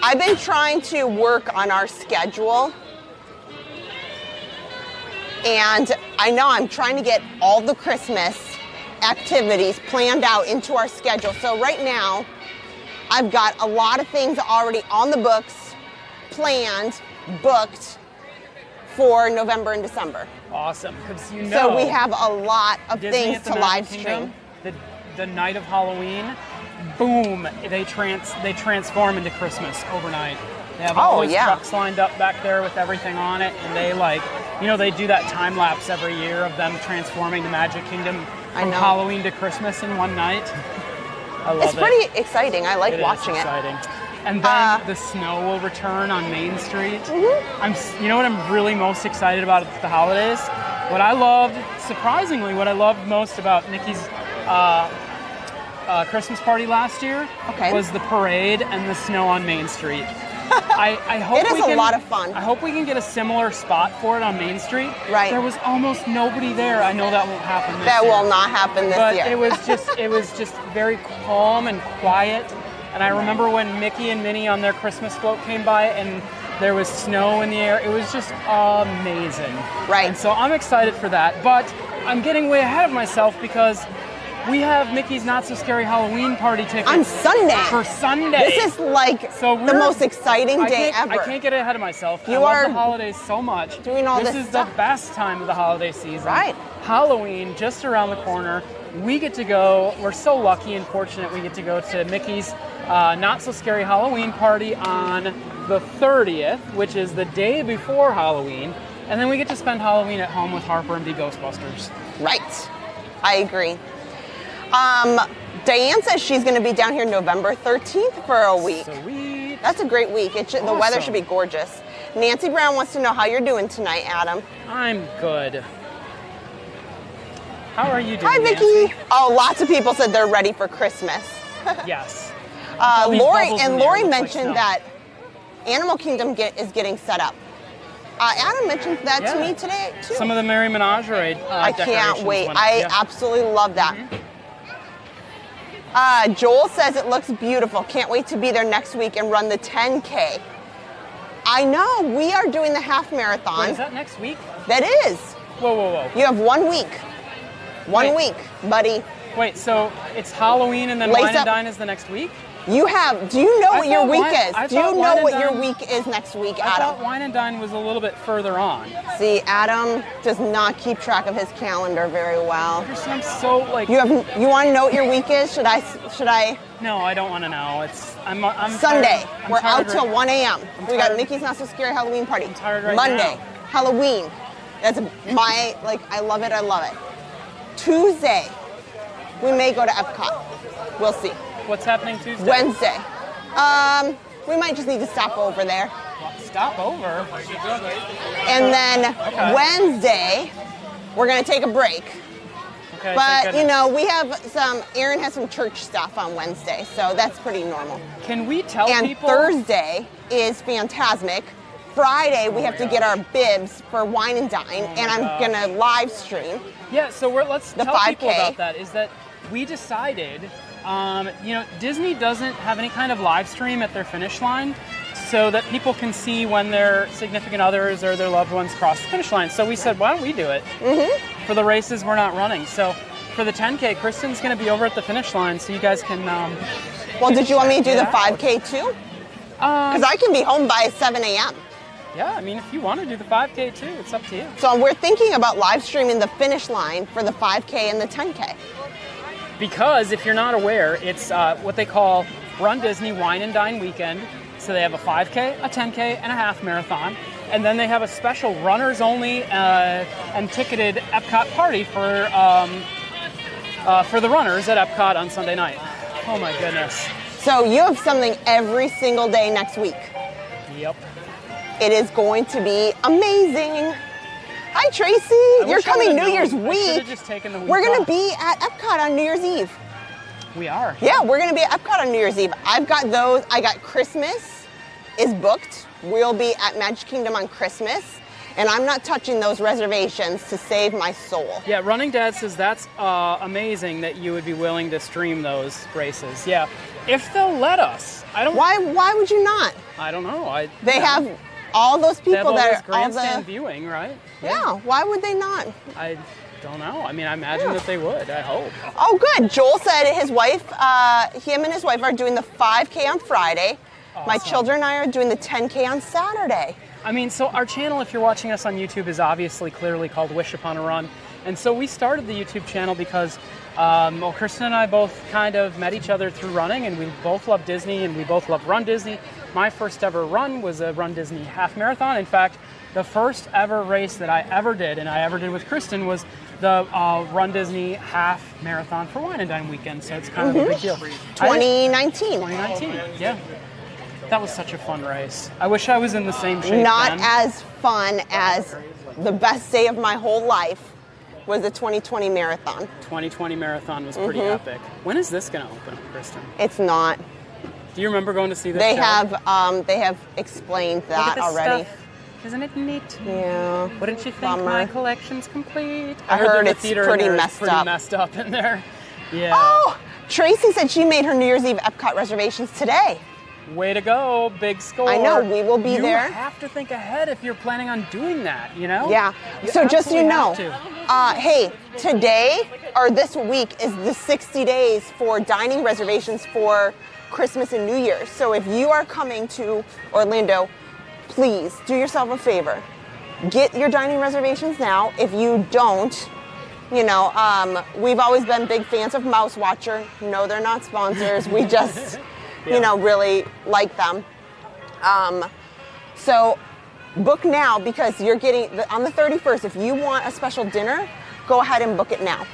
I've been trying to work on our schedule. And I know I'm trying to get all the Christmas activities planned out into our schedule. So right now, I've got a lot of things already on the books, planned, booked for November and December. Awesome, because So we have a lot of Disney things to live stream. The night of Halloween, boom, they transform into Christmas overnight. They have all those trucks lined up back there with everything on it, and they they do that time lapse every year of them transforming the Magic Kingdom from Halloween to Christmas in one night. I love it. It's pretty exciting. I like watching it. And then the snow will return on Main Street. You know what I'm really most excited about at the holidays? Surprisingly, what I loved most about Nikki's Christmas party last year was the parade and the snow on Main Street. I hope it is a lot of fun. I hope we can get a similar spot for it on Main Street. Right. There was almost nobody there. I know that won't happen this year. That will not happen this year. But it was just very calm and quiet. And I remember when Mickey and Minnie on their Christmas float came by and there was snow in the air. It was just amazing. Right. And so I'm excited for that. But I'm getting way ahead of myself because we have Mickey's Not So Scary Halloween party tickets on Sunday. For Sunday. This is like the most exciting day ever. I can't get ahead of myself. I love the holidays so much. Doing all this is stuff. The best time of the holiday season. Right. Halloween just around the corner. We get to go. We're so lucky and fortunate. We get to go to Mickey's Not So Scary Halloween party on the 30th, which is the day before Halloween, and then we get to spend Halloween at home with Harper and be Ghostbusters. Right. I agree. Diane says she's going to be down here November 13th for a week. Sweet. That's a great week. The weather should be gorgeous. Nancy Brown wants to know how you're doing tonight, Adam. I'm good. How are you doing, Hi, Vicky. Nancy? Oh, lots of people said they're ready for Christmas. Yes. Lori mentioned that Animal Kingdom is getting set up. Adam mentioned that to me today, too. Some of the Merry Menagerie I can't wait. I absolutely love that. Joel says it looks beautiful. Can't wait to be there next week and run the 10K. I know. We are doing the half marathon. Wait, is that next week? That is. Whoa. You have 1 week. One week, buddy. Wait, so it's Halloween and then Lace Wine and up. Dine is the next week? Do you know what your thought week Wine- is? I Do you thought know Wine what and your Dine- week is next week, I thought Adam? Wine and Dine was a little bit further on. See, Adam does not keep track of his calendar very well. Kristen, I'm so like. You want to know what your week is? Should I? No, I don't want to know. I'm Sunday. tired. I'm We're out tired till right- 1 a.m. We got tired. Mickey's Not So Scary Halloween party. tired right Monday, now. Halloween. That's I love it. I love it. Tuesday, we may go to Epcot. We'll see. What's happening Tuesday? Wednesday, we might just need to stop over there. Stop over. And then Wednesday, we're gonna take a break. Okay. But thank goodness. we have Aaron has some church stuff on Wednesday, so that's pretty normal. Can we tell And people? Thursday is Fantasmic. Friday, we have to get our bibs for Wine and Dine, and I'm gonna live stream. Yeah. So let's The tell 5K. people about that. Is that we decided, Disney doesn't have any kind of live stream at their finish line, so that people can see when their significant others or their loved ones cross the finish line. So we said, why don't we do it? For the races we're not running. So for the 10K, Kristen's going to be over at the finish line, so you guys can. Well, did you want me to do the Yeah. 5K too? Because I can be home by 7 a.m. Yeah, I mean, if you want to do the 5K too, it's up to you. So we're thinking about live streaming the finish line for the 5K and the 10K. Because if you're not aware, it's what they call Run Disney Wine and Dine Weekend. So they have a 5K, a 10K, and a half marathon. And then they have a special runners only and ticketed Epcot party for the runners at Epcot on Sunday night. Oh my goodness. So you have something every single day next week. Yep. It is going to be amazing. Hi, Tracy. You're wish I coming would've New known. Year's I should've week. just taken the week We're going off. to be at Epcot on New Year's Eve. We are. Yeah, we're going to be at Epcot on New Year's Eve. I've got those. I got Christmas is booked. We'll be at Magic Kingdom on Christmas. And I'm not touching those reservations to save my soul. Yeah, Running Dad says that's amazing that you would be willing to stream those races. Yeah, if they'll let us. Why would you not? I don't know. They have all those They have people all that this are all grandstand the. viewing, right? Yeah, why would they not? I don't know. I mean, I imagine that they would. I hope. Oh, good. Joel said his wife, him and his wife are doing the 5K on Friday. My Awesome. children and I are doing the 10K on Saturday. I mean, so our channel, if you're watching us on YouTube, is obviously clearly called Wish Upon a Run. And so we started the YouTube channel because, Kristen and I both kind of met each other through running, and we both love Disney, and we both love Run Disney. My first ever run was a Run Disney half marathon. In fact, the first ever race that I ever did, and I ever did with Kristen, was the Run Disney half marathon for Wine and Dine weekend. So it's kind of a big deal. 2019. 2019, yeah. That was such a fun race. I wish I was in the same shape Not then. as fun as the best day of my whole life was the 2020 marathon. 2020 marathon was pretty epic. When is this going to open up, Kristen? It's not. Do you remember going to see this They show? have explained Look at that this already. stuff. Isn't it neat? Yeah. Wouldn't you think Bummer. my collection's complete? I heard the it's theater in pretty there is messed pretty up. messed up in there. Yeah. Oh, Tracy said she made her New Year's Eve Epcot reservations today. Way to go, big score. I know, we will be there. You have to think ahead if you're planning on doing that, you know? Yeah. You So just so you know, absolutely hey, today or this week is the 60 days for dining reservations for Christmas and New Year's. So if you are coming to Orlando, please do yourself a favor. Get your dining reservations now. If you don't, we've always been big fans of Mouse Watcher. No, they're not sponsors. We just, really like them. So book now because you're getting, on the 31st, if you want a special dinner, go ahead and book it now.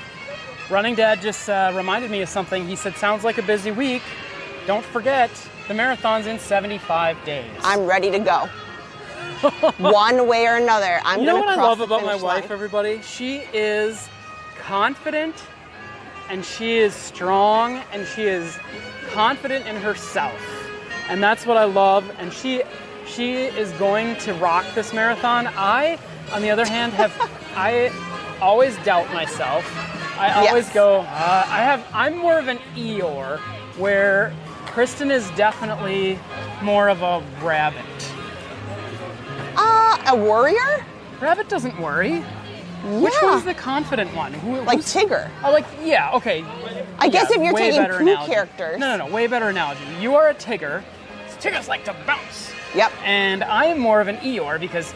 Running Dad just reminded me of something. He said, sounds like a busy week. Don't forget, the marathon's in 75 days. I'm ready to go. One way or another. You know what I love about my finish wife, line. everybody? She is confident, and she is strong, and she is confident in herself. And that's what I love. And she is going to rock this marathon. I, on the other hand, I always doubt myself. I always go, I'm more of an Eeyore, where Kristen is definitely more of a rabbit. A warrior? Rabbit doesn't worry. Which one's the confident one? Like Tigger. Oh, like, yeah, okay. I guess if you're way taking better Pooh analogy. characters. No, way better analogy. You are a Tigger. Tigers like to bounce. Yep. And I am more of an Eeyore because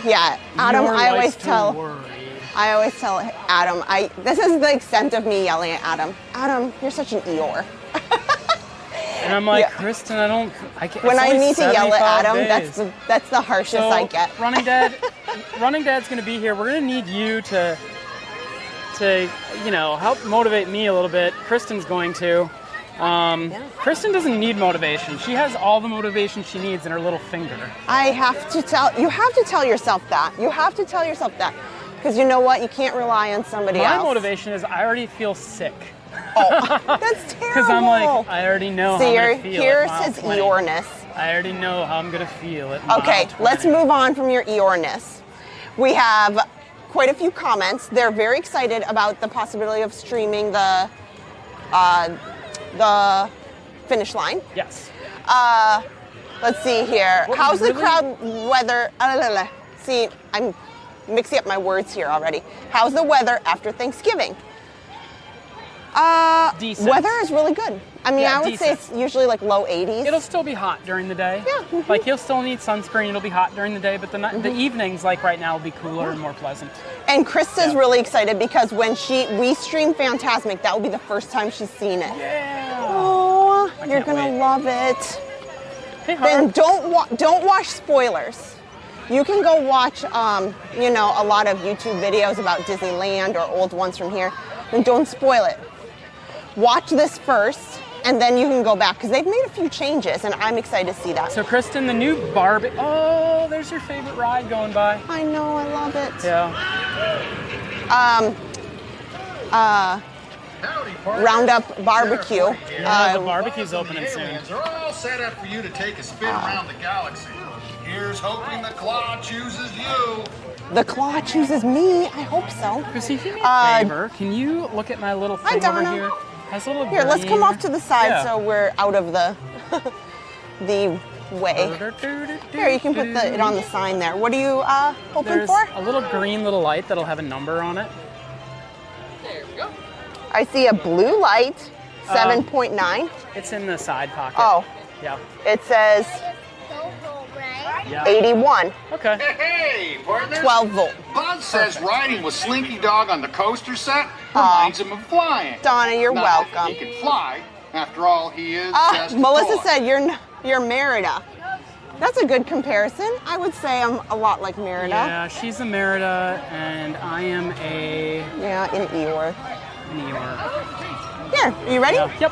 Yeah, Adam, Eeyore I likes always tell Adam, this is the extent of me yelling at Adam. Adam, you're such an Eeyore. And I'm like, Yeah. Kristen, I can't. When it's I only need to yell at 75 Adam, days. that's the harshest So, I get. Running Dad's going to be here. We're going to need you to help motivate me a little bit. Kristen's going to. Kristen doesn't need motivation. She has all the motivation she needs in her little finger. You have to tell yourself that. You have to tell yourself that. Because you know what? You can't rely on somebody else. My motivation is I already feel sick. Oh, that's terrible. Because I'm like, I already know how I'm going to feel. Here's at mile his 20. Eeyoreness. I already know how I'm going to feel at mile Okay, 20. let's move on from your Eeyoreness. We have quite a few comments. They're very excited about the possibility of streaming the finish line. Yes. Let's see here. What How's was the really- crowd weather? See, I'm mixing up my words here already. How's the weather after Thanksgiving? Decent. Weather is really good. I mean, Yeah, I would say it's decent. usually like low 80s. It'll still be hot during the day. Yeah, mhm. Like he'll still need sunscreen. It'll be hot during the day, but the evenings, like right now, will be cooler and more pleasant. And Krista's Yeah. really excited because when we stream Fantasmic, that will be the first time she's seen it. Yeah. Oh, you're can't gonna wait. love it. Hey, Then Harp. don't watch spoilers. You can go watch, a lot of YouTube videos about Disneyland or old ones from here. Then don't spoil it. Watch this first, and then you can go back because they've made a few changes, and I'm excited to see that. So Kristen, the new Barbie. Oh, there's your favorite ride going by. I know, I love it. Yeah. Howdy, partner. Roundup Barbecue. Yeah, the barbecue's opening soon. Aliens are all set up for you to take a spin around the galaxy. Here's hoping the Claw chooses you. The Claw chooses me. I hope so. Chrissy, do me a favor. Can you look at my little Hi, thing over Donna. here? Has a little Here, let's come green- off to the side Yeah. so we're out of the way. Here, you can put it on the sign there. What are you hoping There's for? a little green little light that'll have a number on it. I see a blue light, 7.9. It's in the side pocket. Oh, Yeah. it says Yeah. 81, Okay. Hey, partner. 12 volt. Buzz says riding with Slinky Dog on the coaster set reminds him of flying. Donna, you're Now, welcome. He can fly. After all, he is just a Melissa toy. said you're Merida. That's a good comparison. I would say I'm a lot like Merida. Yeah, she's a Merida, and I am a Yeah, in Eeyore. Eeyore. Here, are you ready? Yeah. Yep.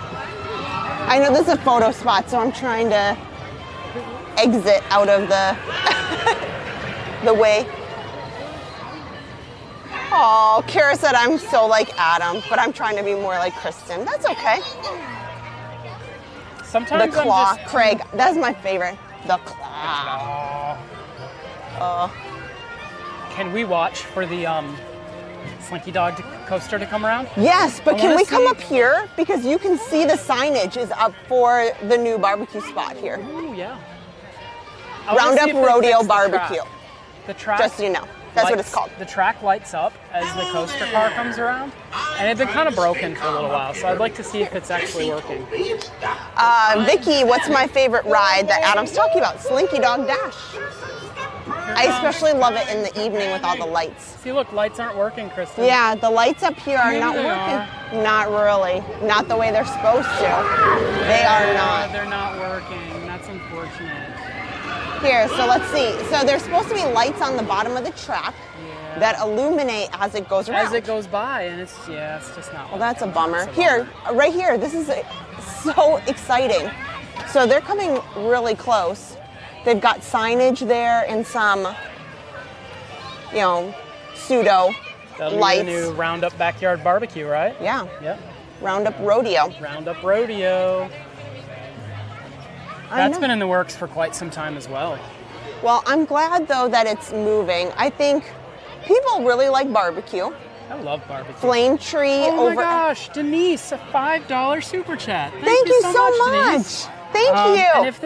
I know this is a photo spot, so I'm trying to exit out of the the way. Oh, Kara said I'm so like Adam, but I'm trying to be more like Kristen. That's okay. Sometimes The claw, I'm just Craig. That's my favorite. The claw. Oh, Can we watch for the Slinky Dog coaster to come around? yes, but I can wanna we come see- up here because you can see the signage is up for the new barbecue spot here. Ooh, yeah. I wanna Roundup see if they Rodeo fix the Barbecue. track. The track. Just so you know, that's what it's lights- called. The track lights up as the coaster car comes around, and it's been kind of broken for a little while, so I'd like to see if it's actually working. Vicky, what's my favorite ride that Adam's talking about? Slinky Dog Dash. I especially love it in the evening with all the lights. See, look, lights aren't working, Kristen. Yeah, the lights up here are Maybe not they working. Not really. Not the way they're supposed to. They are not. They're not working. That's unfortunate. Here, so let's see. So there's supposed to be lights on the bottom of the track Yeah. that illuminate as it goes around. As it goes by, and it's just not. Well, that's a working. bummer. It's a Here, bummer. right here, this is so exciting. So they're coming really close. They've got signage there and some, pseudo That'll be lights. the new Roundup Backyard Barbecue, right? Yeah, Yep. Roundup Rodeo. Roundup Rodeo. I That's know. been in the works for quite some time as well. Well, I'm glad though that it's moving. I think people really like barbecue. I love barbecue. Flame Tree Oh over. my gosh, Denise, a $5 super chat. Thank you so Denise. much. Thank you. And if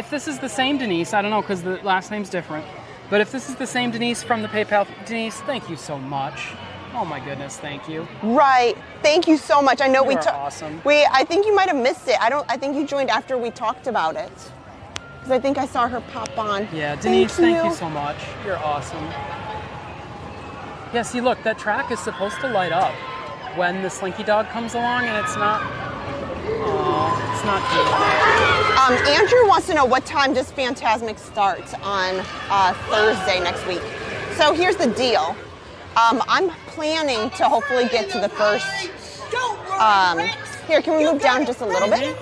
this is the same Denise, I don't know because the last name's different. But if this is the same Denise from the PayPal, Denise, thank you so much. Oh my goodness, thank you. Right. Thank you so much. I know You are awesome. I think you might have missed it. I think you joined after we talked about it. Because I think I saw her pop on. Yeah, Denise, thank you so much. You're awesome. Yeah, see, look, that track is supposed to light up when the Slinky Dog comes along, and it's not. Oh, it's not doing it. Andrew wants to know what time does Fantasmic start on Thursday next week. So here's the deal. I'm planning to hopefully get to the first. Here, can we move down just a little bit?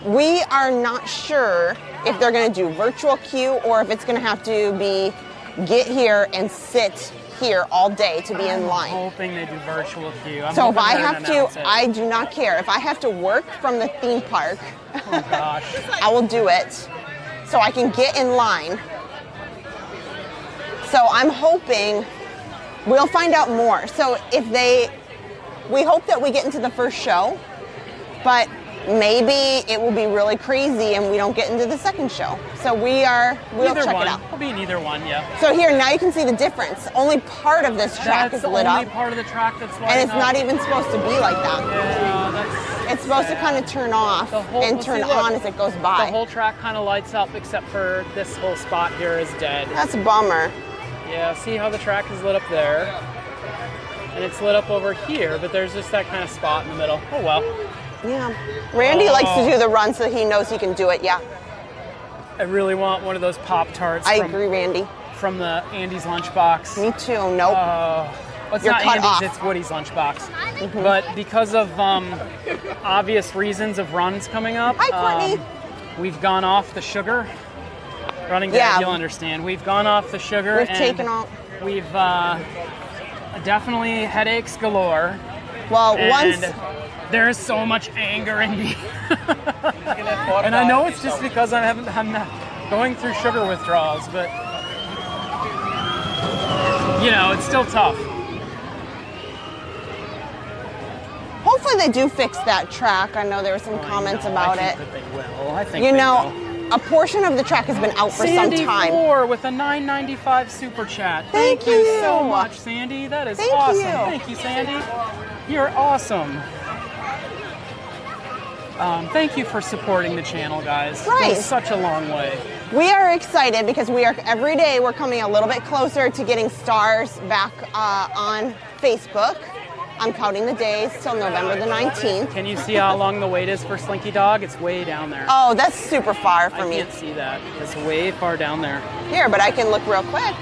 We are not sure if they're going to do virtual queue or if it's going to have to be get here and sit here all day to be in line. I'm hoping they do virtual queue. So if I have to, I do not care. If I have to work from the theme park, oh gosh, I will do it so I can get in line. So I'm hoping we'll find out more. So we hope that we get into the first show, but maybe it will be really crazy and we don't get into the second show. So we'll check it out. We'll be in either one, yeah. So here, now you can see the difference. Only part of this track is lit up. That's the only part of the track that's lighting up. And it's not even supposed to be like that. Yeah, it's supposed to kind of turn off and turn on as it goes by. The whole track kind of lights up except for this whole spot here is dead. That's a bummer. Yeah, see how the track is lit up there? And it's lit up over here, but there's just that kind of spot in the middle. Oh well. Yeah. Randy likes to do the run so he knows he can do it, yeah. I really want one of those Pop-Tarts. I agree, Randy. From the Andy's lunchbox. Me too, nope. It's You're not cut Andy's, off. it's Woody's lunchbox. Mm-hmm. But because of obvious reasons of runs coming up, hi, Courtney. We've gone off the sugar. Running Dad, you'll understand. We've gone off the sugar. We've taken off. We've definitely headaches galore. Well, once there's so much anger in me. And I know it's just because I'm not going through sugar withdrawals, but you know, it's still tough. Hopefully they do fix that track. I know there were some comments about I it. think that they will. I think you they know, will. a portion of the track has been out for some time. Sandy4 with a $9.95 super chat. Thank you you so much, Sandy. That is Thank awesome. you. Thank you, Sandy. You're awesome. Thank you for supporting the channel, guys. Right. It goes such a long way. We are excited because every day we're coming a little bit closer to getting stars back on Facebook. I'm counting the days till November the 19th. Can you see how long the wait is for Slinky Dog? It's way down there. Oh, that's super far for me. I can't see that. It's way far down there. Here, but I can look real quick.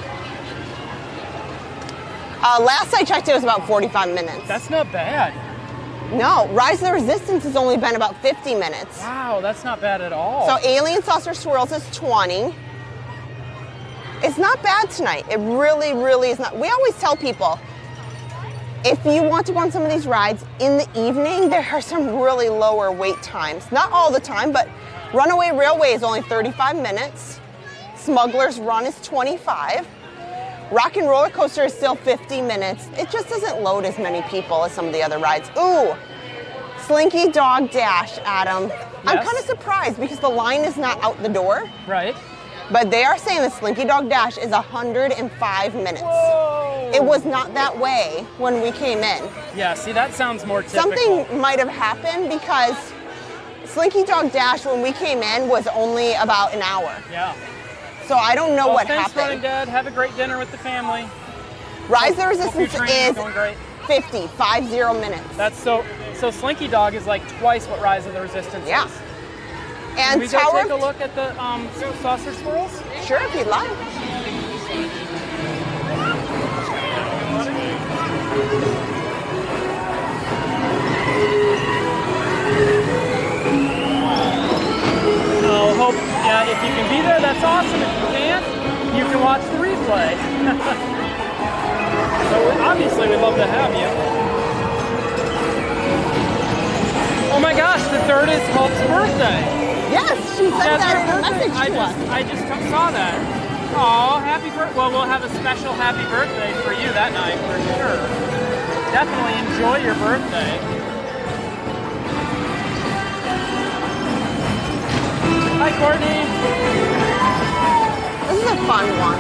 Last I checked, it was about 45 minutes. That's not bad. No, Rise of the Resistance has only been about 50 minutes. Wow, that's not bad at all. So Alien Saucer Swirls is 20. It's not bad tonight. It really, really is not. We always tell people, if you want to go on some of these rides in the evening, there are some really lower wait times. Not all the time, but Runaway Railway is only 35 minutes. Smuggler's Run is 25. Rock and Roller Coaster is still 50 minutes. It just doesn't load as many people as some of the other rides. Ooh, Slinky Dog Dash, Adam. Yes. I'm kind of surprised because the line is not out the door. Right. But they are saying the Slinky Dog Dash is 105 minutes. Whoa. It was not that way when we came in. Yeah, see, that sounds more typical. Something might have happened because Slinky Dog Dash, when we came in, was only about an hour. Yeah. So I don't know what thanks, happened. Running Dad. Have a great dinner with the family. Rise of the Resistance is going great. 50 minutes. That's so Slinky Dog is like twice what Rise of the Resistance is. And Can we go take a look at the saucer swirls? Sure, if you'd like. Hope, if you can be there, that's awesome. If you can't, you can watch the replay. So obviously we'd love to have you. Oh my gosh, the 3rd is Hope's birthday. Yes, she sent that in a message to us. I just saw that. Oh, happy birthday. Well, we'll have a special happy birthday for you that night for sure. Definitely enjoy your birthday. Hi, Courtney. a fun one.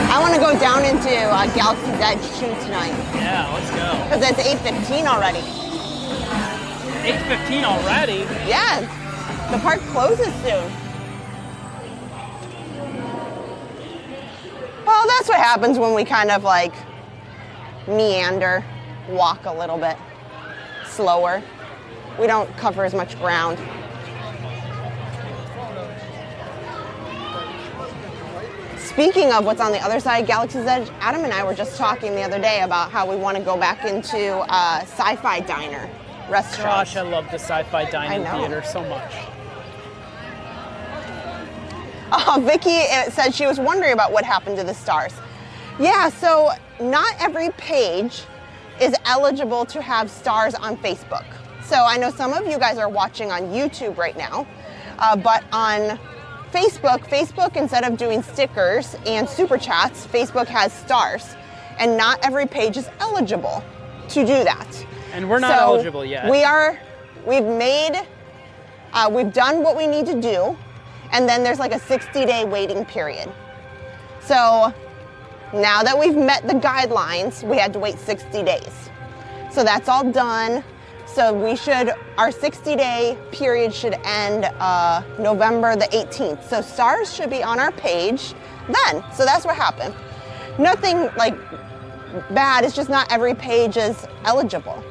I want to go down into Galaxy's Edge too tonight. Yeah, let's go. Because it's 8:15 already. 8:15 already? Yeah, the park closes soon. Well, that's what happens when we kind of like meander, walk a little bit slower. We don't cover as much ground. Speaking of what's on the other side of Galaxy's Edge, Adam and I were just talking the other day about how we want to go back into a sci-fi diner restaurant. Gosh, I love the sci-fi dining theater so much. Vicky said she was wondering about what happened to the stars. Yeah, so not every page is eligible to have stars on Facebook. So I know some of you guys are watching on YouTube right now, but on Facebook, instead of doing stickers and super chats, Facebook has stars, and not every page is eligible to do that. And we're not eligible yet. We've done what we need to do, and then there's like a 60-day waiting period. So now that we've met the guidelines, we had to wait 60 days. So that's all done. So our 60-day period should end November the 18th. So stars should be on our page then. So that's what happened. Nothing like bad, it's just not every page is eligible.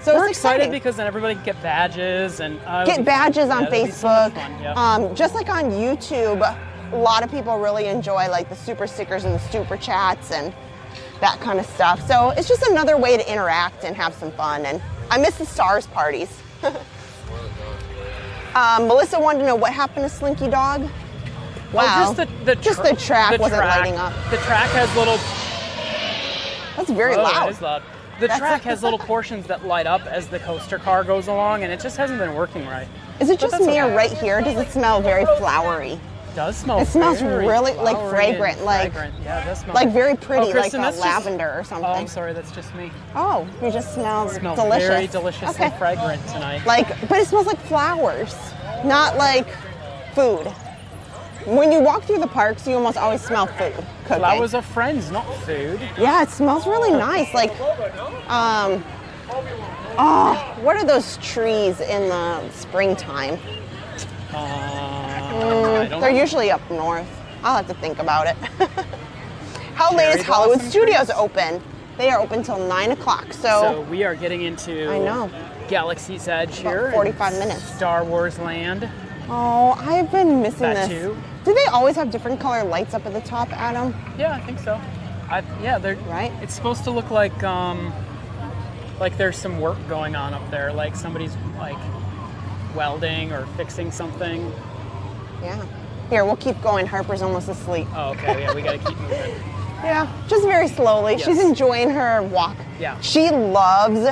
So we're it's excited exciting. because then everybody can get badges and Get badges on that'll be so much Facebook. fun, yeah. Just like on YouTube, a lot of people really enjoy like the super stickers and the super chats and that kind of stuff. So it's just another way to interact and have some fun. And I miss the stars parties. Melissa wanted to know what happened to Slinky Dog. Wow. Oh, just the track wasn't lighting up. The track has little. That's very Oh, loud. that is loud. The track has little portions that light up as the coaster car goes along, and it just hasn't been working right. Is it But just that's me or okay. right here? Does it smell very flowery? It does smell. It smells very really like flowery and fragrant, like fragrant. Yeah, it does smell like very pretty, Kristen, like that's just- lavender or something. Oh, I'm sorry, that's just me. Oh, you just smell It smells delicious. very deliciously Okay. fragrant tonight. But it smells like flowers, not like food. When you walk through the parks, you almost always smell food cooking. Flowers are friends, not food. Yeah, it smells really nice. Like, what are those trees in the springtime? I don't They're know. usually up north. I'll have to think about it. How late Cherry is Hollywood blossom Studios trees? open? They are open till 9 o'clock. So we are getting into I know. Galaxy's Edge About here. 45 in minutes. Star Wars Land. Oh, I've been missing That this. too? Do they always have different color lights up at the top, Adam? Yeah, I think so. They're Right? It's supposed to look like there's some work going on up there, like somebody's like welding or fixing something. Yeah. Here, we'll keep going. Harper's almost asleep. Oh, okay. Yeah, we gotta keep moving. Yeah, just very slowly. Yes. She's enjoying her walk. Yeah. She loves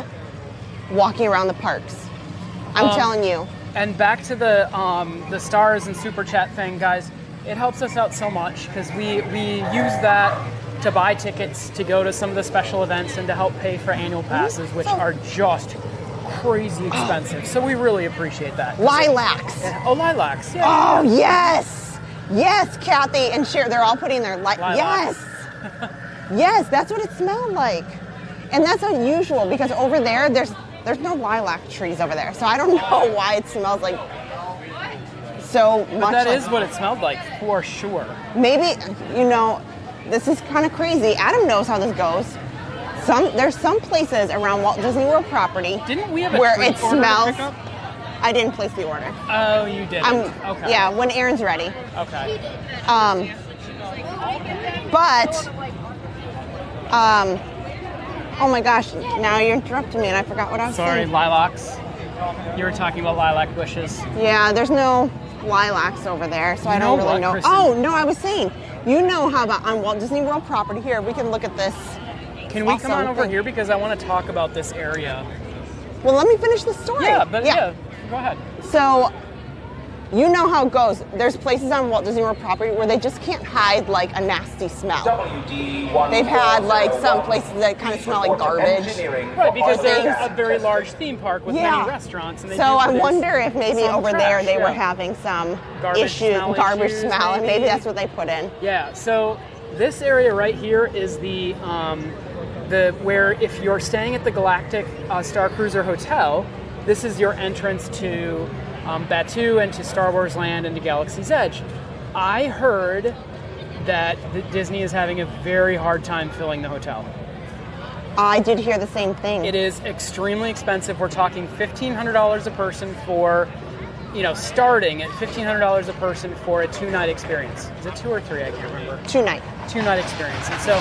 walking around the parks. I'm telling you. And back to the stars and super chat thing, guys. It helps us out so much because we use that to buy tickets to go to some of the special events and to help pay for annual passes, which are just crazy expensive. So we really appreciate that. Lilacs. Oh, lilacs. Yeah. Oh, yes. Yes, Kathy and Cher, they're all putting their Lilacs. Yes. Yes, that's what it smelled like. And that's unusual because over there, there's no lilac trees over there. So I don't know why it smells like so much. But that like, is what it smelled like for sure. Maybe, this is kind of crazy. Adam knows how this goes. There's some places around Walt Disney World property Didn't we have a where treat it order to smells. pick up? I didn't place the order. Oh, you didn't. Okay. Yeah, when Aaron's ready. Okay. But, oh my gosh, now you're interrupting me and I forgot what I was Sorry, saying. lilacs. You were talking about lilac bushes. Yeah, there's no lilacs over there, so I know don't really what, know. Kristen? Oh, no, I was saying, how about on Walt Disney World property here, we can look at this. Can we come on awesome over thing. here because I want to talk about this area? Well, let me finish the story. Yeah, but yeah, go ahead. So, you know how it goes. There's places on Walt Disney World property where they just can't hide like a nasty smell. They've had like some places that kind of smell like garbage. Right, because they're a very large theme park with many restaurants. And they so I wonder if maybe over there they were having some garbage smell, and maybe that's what they put in. Yeah. So this area right here is the where if you're staying at the Galactic Star Cruiser Hotel, this is your entrance to Batuu and to Star Wars Land and to Galaxy's Edge. I heard that Disney is having a very hard time filling the hotel. I did hear the same thing. It is extremely expensive. We're talking $1,500 a person for, starting at $1,500 a person for a 2-night experience. Is it 2 or 3? I can't remember. 2-night. 2-night experience. And so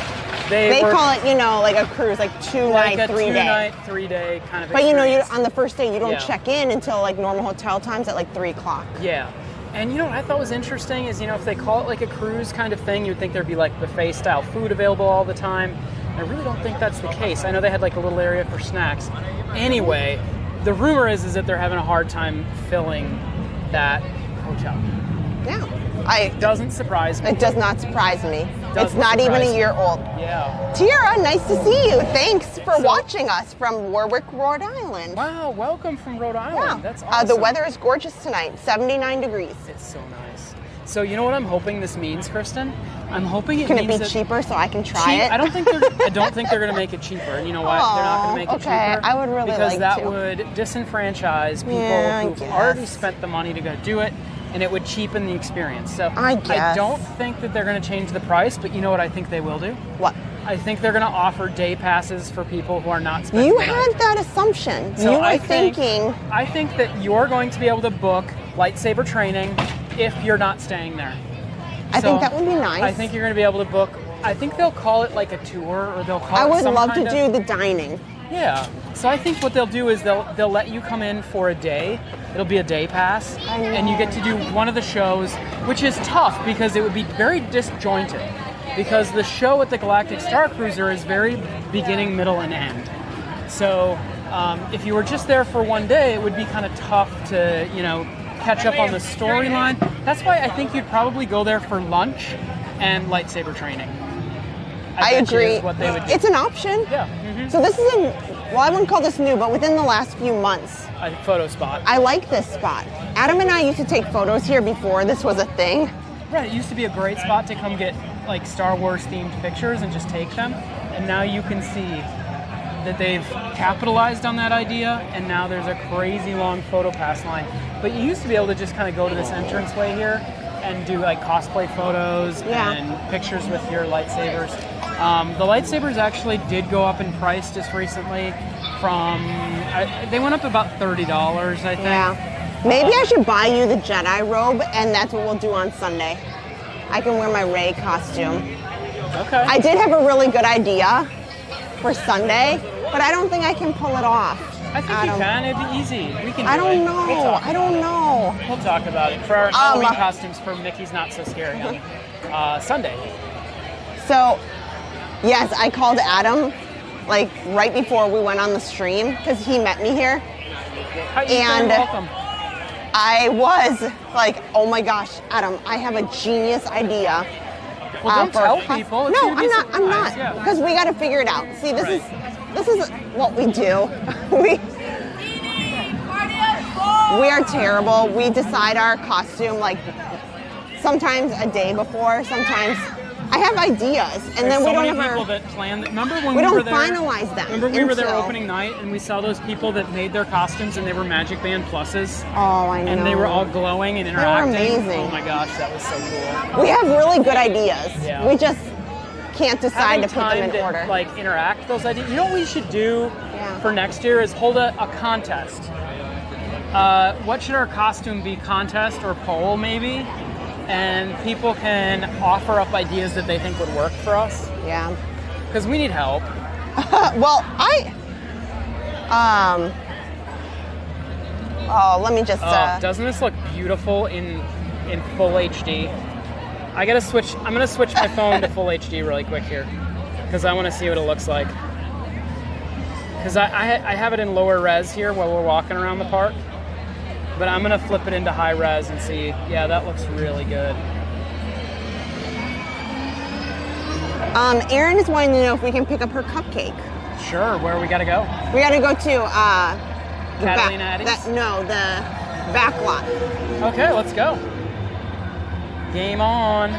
they call it, like a cruise, like 2-night, 3-day. 2-night, 3-day kind of But experience. on the first day, you don't check in until like normal hotel times at like 3 o'clock. Yeah. And what I thought was interesting is, if they call it like a cruise kind of thing, you'd think there'd be like buffet style food available all the time. I really don't think that's the case. I know they had like a little area for snacks. Anyway, the rumor is that they're having a hard time filling that hotel. Yeah. It doesn't surprise me. It does not surprise me. It's not even a year old. Yeah. Tiara, nice to see you. Thanks for watching us from Warwick, Rhode Island. Wow, welcome from Rhode Island. Yeah. That's awesome. The weather is gorgeous tonight, 79 degrees. It's so nice. So you know what I'm hoping this means, Kristen? I'm hoping it Can means it be cheaper so I can try it? I don't think they're going to make it cheaper. And you know why they're not going to make it cheaper? I would really because like that to. would disenfranchise people who've already spent the money to go do it, and it would cheapen the experience. So I don't think that they're going to change the price, but you know what I think they will do? What? I think they're going to offer day passes for people who are not spending You the had night. that assumption. So you were I think that you're going to be able to book lightsaber training if you're not staying there. I think that would be nice. I think you're going to be able to book. I think they'll call it like a tour, or they'll call it I would some love kind to do the dining. Yeah. So I think what they'll do is they'll let you come in for a day. It'll be a day pass, and you get to do one of the shows, which is tough because it would be very disjointed. Because the show at the Galactic Star Cruiser is very beginning, middle, and end. So if you were just there for one day, it would be kind of tough to catch up on the storyline. That's why I think you'd probably go there for lunch and lightsaber training. I agree. Is what they would do. It's an option. Yeah. Mm-hmm. So this is I wouldn't call this new, but within the last few months. A photo spot. I like this spot. Adam and I used to take photos here before this was a thing. Right, it used to be a great spot to come get like Star Wars themed pictures and just take them. And now you can see that they've capitalized on that idea, and now there's a crazy long photo pass line. But you used to be able to just kind of go to this entranceway here and do like cosplay photos and pictures with your lightsabers. The lightsabers actually did go up in price just recently. They went up about $30, I think. Yeah. Maybe I should buy you the Jedi robe, and that's what we'll do on Sunday. I can wear my Rey costume. Okay. I did have a really good idea for Sunday, but I don't think I can pull it off. I think you can. It'd be easy. We can. I don't know. I don't know. We'll talk about it for our Halloween costumes for Mickey's Not So Scary on Sunday. So, yes, I called Adam like right before we went on the stream because he met me here, and welcome. I was like, "Oh my gosh, Adam, I have a genius idea." Well, don't tell people. No, I'm not. Because we got to figure it out. See, this is what we do. We are terrible. We decide our costume like sometimes a day before. Sometimes I have ideas, and then we don't ever. People that plan. Remember when we were don't there? Finalize them. Remember we were there opening night, and we saw those people that made their costumes, and they were Magic Band pluses. Oh, I know. And they were all glowing and interacting. They were amazing. Oh my gosh, that was so cool. We have really good ideas. Yeah. We just can't decide to put them in order. Like interact those ideas. You know what we should do for next year is hold a contest. What should our costume be? Contest or poll maybe? And people can offer up ideas that they think would work for us. Yeah. Because we need help. Well, let me just. Doesn't this look beautiful in full HD? I'm gonna switch my phone to full HD really quick here, because I want to see what it looks like. Because I have it in lower res here while we're walking around the park. But I'm gonna flip it into high res and see. Yeah, that looks really good. Erin is wanting to know if we can pick up her cupcake. Sure, where we gotta go? We gotta go to the Catalina Addie's? the back lot. Okay, let's go. Game on.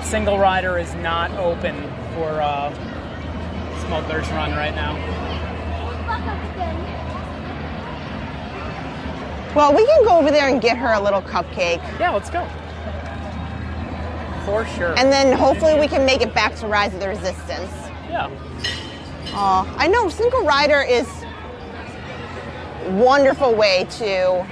Single rider is not open for Smuggler's Run right now. Well, we can go over there and get her a little cupcake. Yeah, let's go. For sure. And then hopefully we can make it back to Rise of the Resistance. Yeah. I know single rider is a wonderful way to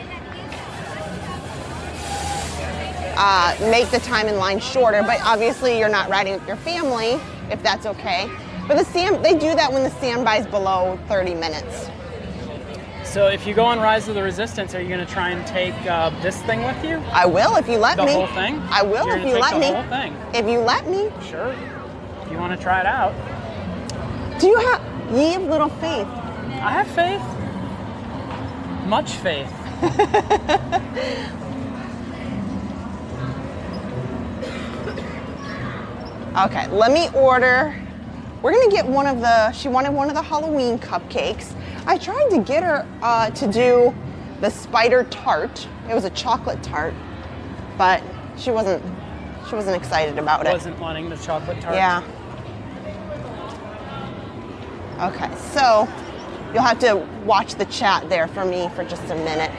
make the time in line shorter, but obviously you're not riding with your family, if that's okay. But they do that when the standby is below 30 minutes. So if you go on Rise of the Resistance, are you going to try and take this thing with you? I will if you let me. The whole thing? I will if you let me. The whole thing? If you let me. Sure. If you want to try it out. Do you have ye of little faith? I have faith. Much faith. Okay, let me order. We're gonna get she wanted one of the Halloween cupcakes. I tried to get her to do the spider tart. It was a chocolate tart, but she wasn't excited about it. Wasn't wanting the chocolate tart. Yeah. Okay, so you'll have to watch the chat there for me for just a minute.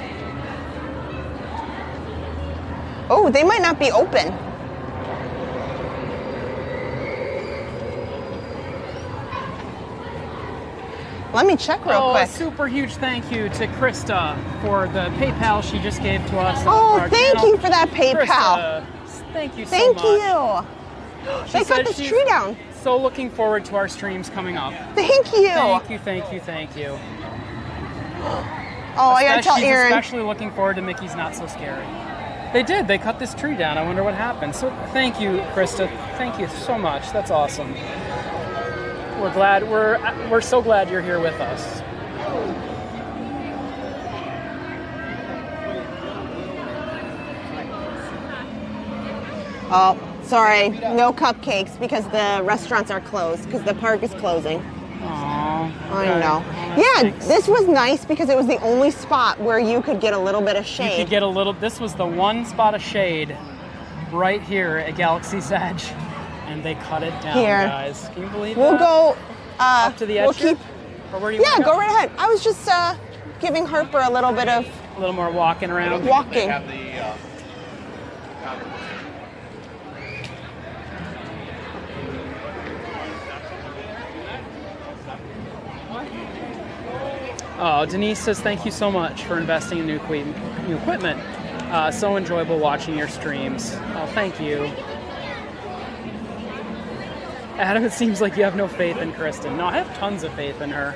Oh, they might not be open. Let me check real quick. A super huge thank you to Krista for the PayPal she just gave to us. Oh, thank you for that PayPal. Krista, thank you so thank much. you. They cut this tree down. So looking forward to our streams coming up. Thank you. Thank you, thank you, thank you. Oh, I gotta tell Erin. She's especially looking forward to Mickey's Not So Scary. They did. They cut this tree down. I wonder what happened. So thank you, Krista. Thank you so much. That's awesome. We're so glad you're here with us. Oh, sorry, no cupcakes because the restaurants are closed because the park is closing. Aww. I know. Yeah, this was nice because it was the only spot where you could get a little bit of shade. You could get a little. This was the one spot of shade right here at Galaxy's Edge, and they cut it down, guys. Can you believe we'll that? Go up to the edge. Or where do you go right ahead. I was just giving Harper a little bit of a little more walking around. Walking. Oh, Denise says thank you so much for investing in new equipment. So enjoyable watching your streams. Oh, thank you. Adam, it seems like you have no faith in Kristen. No, I have tons of faith in her.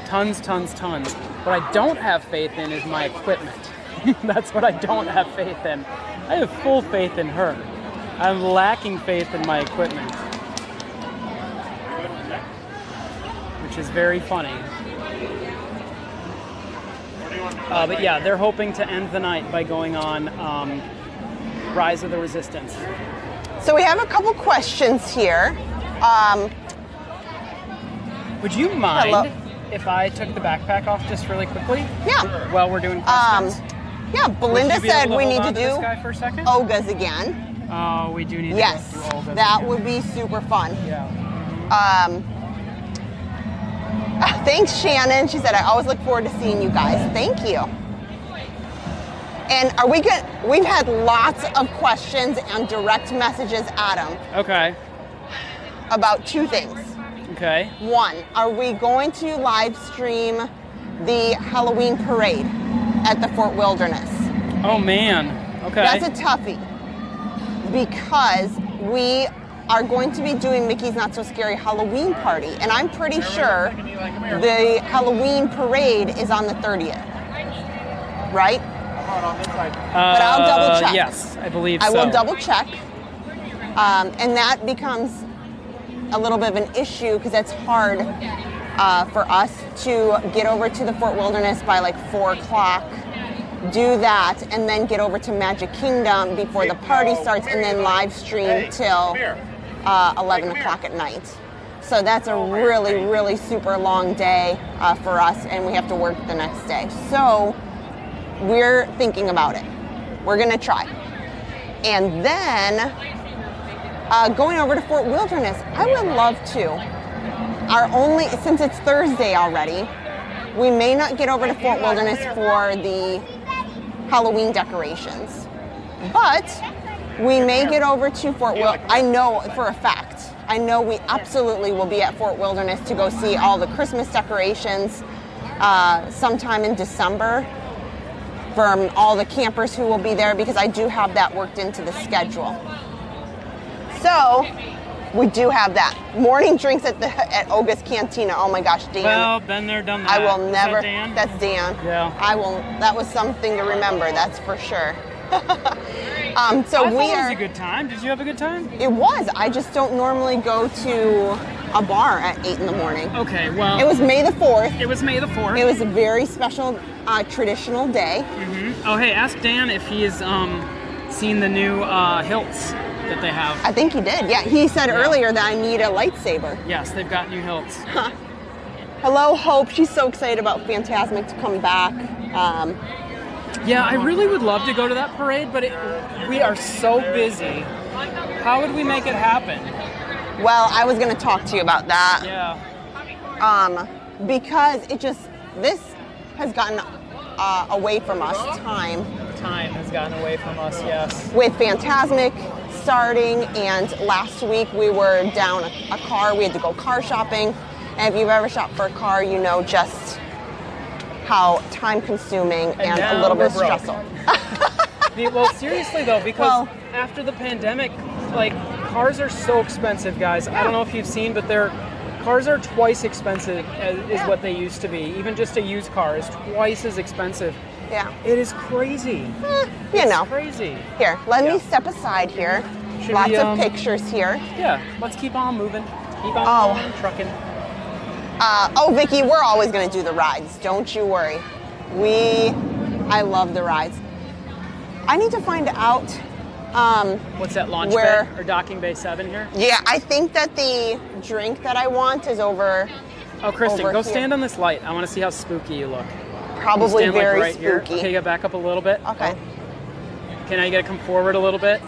Tons. What I don't have faith in is my equipment. That's what I don't have faith in. I have full faith in her. I'm lacking faith in my equipment. Which is very funny. But yeah, they're hoping to end the night by going on Rise of the Resistance. So we have a couple questions here. Would you mind if I took the backpack off just really quickly? Yeah. While we're doing questions? Yeah, Belinda said we need to do this guy for a second? Ogas again. Oh, we do need to go through Ogas. That again. would be super fun. Yeah. Thanks, Shannon. She said, I always look forward to seeing you guys. Thank you. And are we good? We've had lots of questions and direct messages, Adam. Okay. About two things. Okay. One, are we going to live stream the Halloween parade at the Fort Wilderness? Oh, man. Okay. That's a toughie. because we are going to be doing Mickey's Not So Scary Halloween party, and I'm pretty sure the Halloween parade is on the 30th, right? But I'll double check. Yes, I believe I so. will double check, and that becomes a little bit of an issue because it's hard for us to get over to the Fort Wilderness by like 4 o'clock, do that, and then get over to Magic Kingdom before the party starts, and then live stream till 11 o'clock at night. So that's a really, really super long day for us, and we have to work the next day. So we're thinking about it. We're gonna try. And then going over to Fort Wilderness, I would love to. Since it's Thursday already, we may not get over to Fort Wilderness for the Halloween decorations, but we may get over to Fort Wilderness. I know for a fact, we absolutely will be at Fort Wilderness to go see all the Christmas decorations sometime in December from all the campers who will be there, because I do have that worked into the schedule. So we do have that. Morning drinks at Oga's Cantina. Oh my gosh, Dan. Well, been there, done that. I will Is never. that Dan? That's Dan. Yeah. That was something to remember. That's for sure. So I thought it was a good time. Did you have a good time? It was. I just don't normally go to a bar at 8 in the morning. Okay, well. It was May the 4th. It was May the 4th. It was a very special, traditional day. Mm-hmm. Oh, hey, ask Dan if he's seen the new hilts that they have. I think he did. Yeah, he said earlier that I need a lightsaber. Yes, they've got new hilts. Hello, Hope. She's so excited about Fantasmic to come back. Yeah, I really would love to go to that parade, but we are so busy. How would we make it happen? Well, I was going to talk to you about that. Yeah. Because this has gotten away from us. Time has gotten away from us, yes. With Fantasmic starting, and last week we were down a car. We had to go car shopping. And if you've ever shopped for a car, you know just how time-consuming and a little bit stressful. Well, seriously though, because after the pandemic, like, cars are so expensive, guys. I don't know if you've seen, but cars are twice expensive is what they used to be. Even just a used car is twice as expensive. Yeah. It is crazy. It's crazy. Here, let me step aside here. Lots of pictures here. Yeah, let's keep on moving. Keep on trucking. Vicky, we're always going to do the rides. Don't you worry. I love the rides. I need to find out. What's that, launch bay or docking bay 7 here? Yeah, I think that the drink that I want is over. Oh, Kristen, go here. Stand on this light. I want to see how spooky you look. Probably stand, very right spooky. Here. Okay, get back up a little bit. Okay. Okay, now you got to come forward a little bit.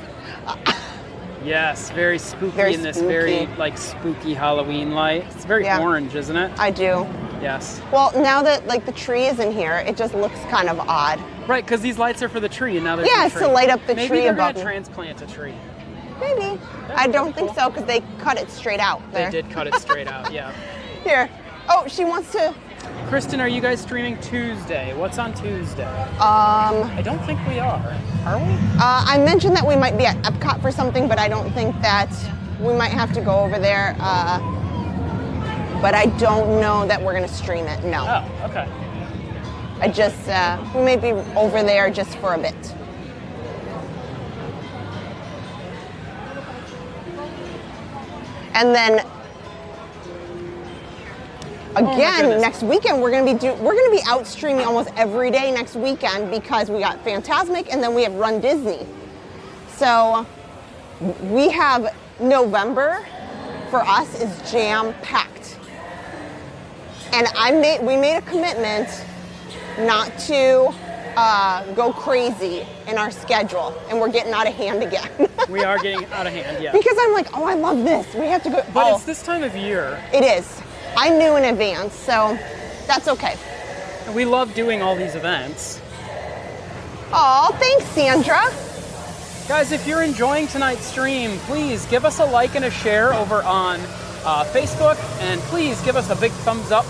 Yes, very spooky in this very spooky Halloween light. It's very orange, isn't it? I do. Yes. Well, now that the tree is in here, it just looks kind of odd. Right, because these lights are for the tree, and now there's it's to light up the Maybe tree they're above. Maybe they're going to transplant a tree. Maybe. I don't think so, because they cut it straight out there. They did cut it straight out, yeah. Here. Oh, she wants to. Kristen, are you guys streaming Tuesday? What's on Tuesday? I don't think we are. Are we? I mentioned that we might be at Epcot for something, but I don't think that we might have to go over there. But I don't know that we're going to stream it. No. Oh, okay. I just, we may be over there just for a bit. And then again, next weekend we're gonna be out streaming almost every day next weekend, because we got Fantasmic and then we have Run Disney. So we have November for us is jam packed, and we made a commitment not to go crazy in our schedule, and we're getting out of hand again. We are getting out of hand, yeah. Because I'm like, I love this. We have to go. But it's this time of year. It is. I knew in advance, so that's okay. And we love doing all these events. Oh, thanks, Sandra. Guys, if you're enjoying tonight's stream, please give us a like and a share over on Facebook, and please give us a big thumbs up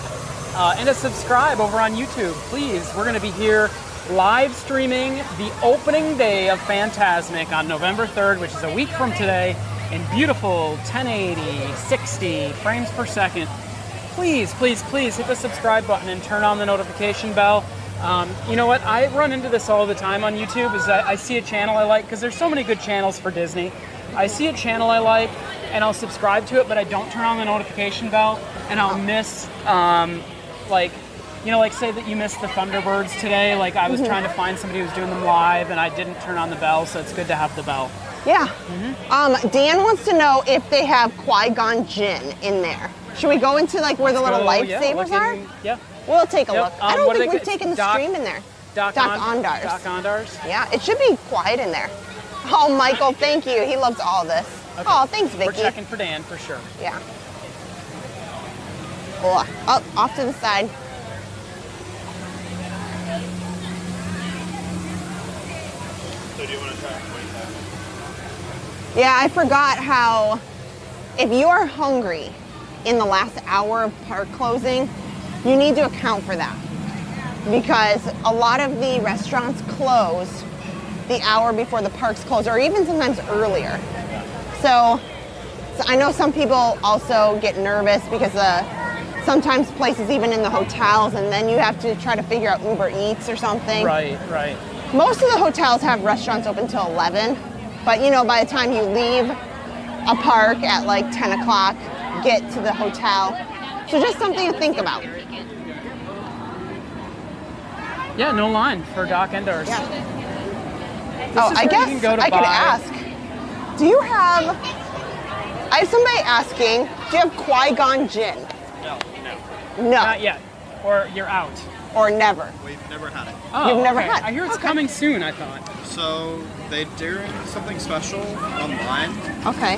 and a subscribe over on YouTube. Please, we're going to be here live streaming the opening day of Fantasmic on November 3rd, which is a week from today, in beautiful 1080, 60 frames per second. Please, please, please hit the subscribe button and turn on the notification bell. You know what? I run into this all the time on YouTube. Is that I see a channel I like, because there's so many good channels for Disney. I see a channel I like, and I'll subscribe to it, but I don't turn on the notification bell, and I'll miss, like say that you missed the Thunderbirds today. Like, I was trying to find somebody who was doing them live, and I didn't turn on the bell, so it's good to have the bell. Yeah. Dan wants to know if they have Qui-Gon Jinn in there. Should we go into like where the little lightsabers are? Yeah. We'll take a look. I don't think we've it's taken the Doc- stream in there. Doc Ondars. Doc Ondars. Yeah, it should be quiet in there. Oh, Michael, thank you. He loves all this. Okay. Oh, thanks, Vicky. We're checking for Dan for sure. Yeah. Oh, off to the side. So do you want to try 25? Yeah, I forgot how if you're hungry in the last hour of park closing, you need to account for that. Because a lot of the restaurants close the hour before the parks close, or even sometimes earlier. So I know some people also get nervous because sometimes places even in the hotels, and then you have to try to figure out Uber Eats or something. Right. Most of the hotels have restaurants open till 11, but by the time you leave a park at like 10 o'clock, get to the hotel. So just something to think about. Yeah, no line for Doc Ondars. Yeah. This is I where guess you can go to I could buy. ask. Do you have? I have somebody asking. Do you have Qui-Gon Jinn? No. Not yet. Or you're out. Or never. We've never had it. Oh, You've never okay. had. I hear it's Okay. coming soon, I thought. So they're doing something special online. Okay.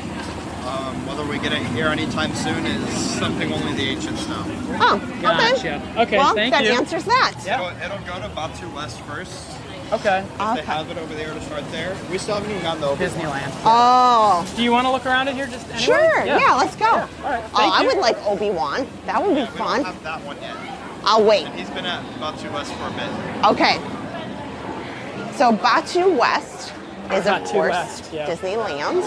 Whether we get it here anytime soon is something only the ancients know. Oh. Okay. Gotcha. Okay, Well, thank that you. answers that. Yeah. It'll go to Batu West first. Okay. If they have it over there to start there. We still haven't even gotten the open. Disneyland. Oh. Do you want to look around it here just anyway? Sure. Yeah. Let's go. Yeah. All right. Oh, Thank I you. would like Obi-Wan. That would be We fun. don't have that one yet. I'll wait. And he's been at Batu West for a bit. Okay. So Batu West is, of Batu course, West, yeah. Disneyland.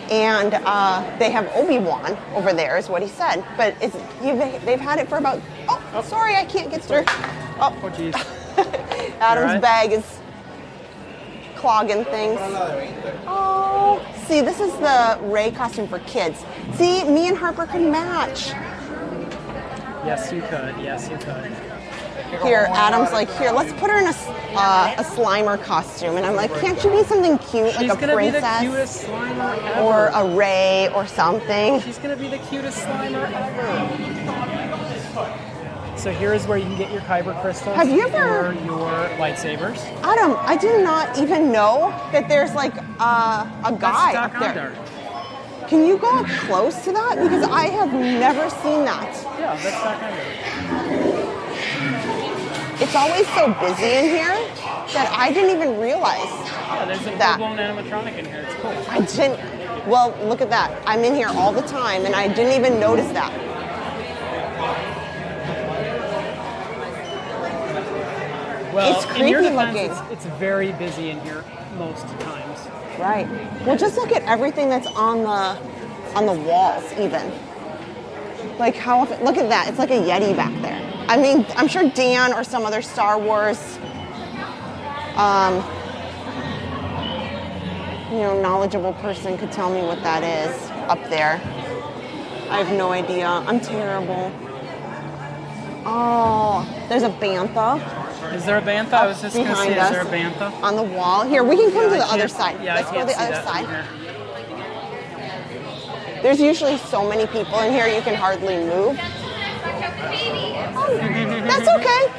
And they have Obi-Wan over there, is what he said. But they've had it for about... Oh, sorry, I can't get through. Oh, jeez. Adam's All right. bag is clogging things. Oh, see, this is the Rey costume for kids. See, me and Harper can match. Yes, you could. Yes, you could. Here, Adam's like, here, let's put her in a Slimer costume. And I'm like, can't you be something cute, She's like a gonna be the princess? cutest Slimer ever. Or a Rey or something? She's gonna be the cutest Slimer ever. So here is where you can get your kyber crystals Have you ever- for your lightsabers. Adam, I did not even know that there's like a guy That's up Doc there. Ondar. Can you go up close to that? Because I have never seen that. Yeah, that's Doc Ondar. It's always so busy in here that I didn't even realize. Yeah, there's a That. full-blown animatronic in here. It's cool. I didn't. Well, look at that. I'm in here all the time and I didn't even notice that. Well, It's in your creepy defense, looking. it's very busy in here most times. Right. Well, just look at everything that's on the walls, even. Like how often? Look at that. It's like a Yeti back there. I mean, I'm sure Dan or some other Star Wars, knowledgeable person could tell me what that is up there. I have no idea. I'm terrible. Oh, there's a bantha Is there a bantha? I was just going to say, behind is there a us bantha? on the wall. Here, we can come to I the other can't- side. Yeah, Let's I go can't to the see other that side. from here. There's usually so many people in here you can hardly move. That's okay.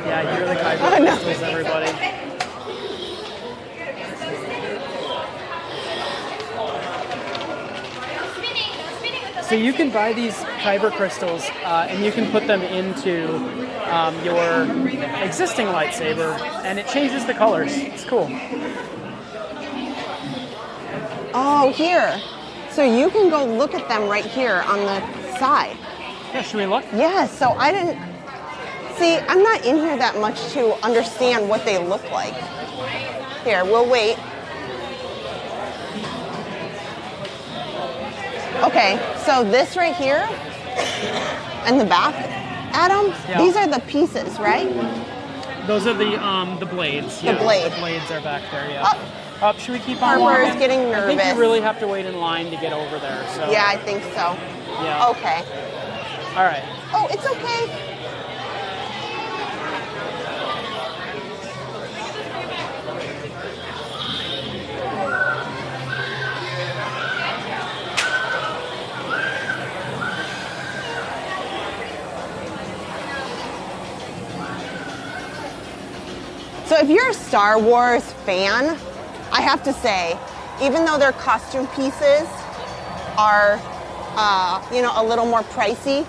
Yeah, you're the kyber Oh, no. crystals, everybody. So you can buy these kyber crystals and you can put them into your existing lightsaber and it changes the colors. It's cool. Oh, here. So you can go look at them right here on the side. Yeah, should we look? Yes, so I didn't. See, I'm not in here that much to understand what they look like. Here, we'll wait. Okay, so this right here and the back, Adam, these are the pieces, right? Those are the blades. The blades. The blades are back there, yeah. Up, should we keep on Harper's walking? getting nervous. I think you really have to wait in line to get over there. So. Yeah, I think so. Yeah. Okay. All right. Oh, it's okay. So if you're a Star Wars fan, I have to say, even though their costume pieces are, a little more pricey,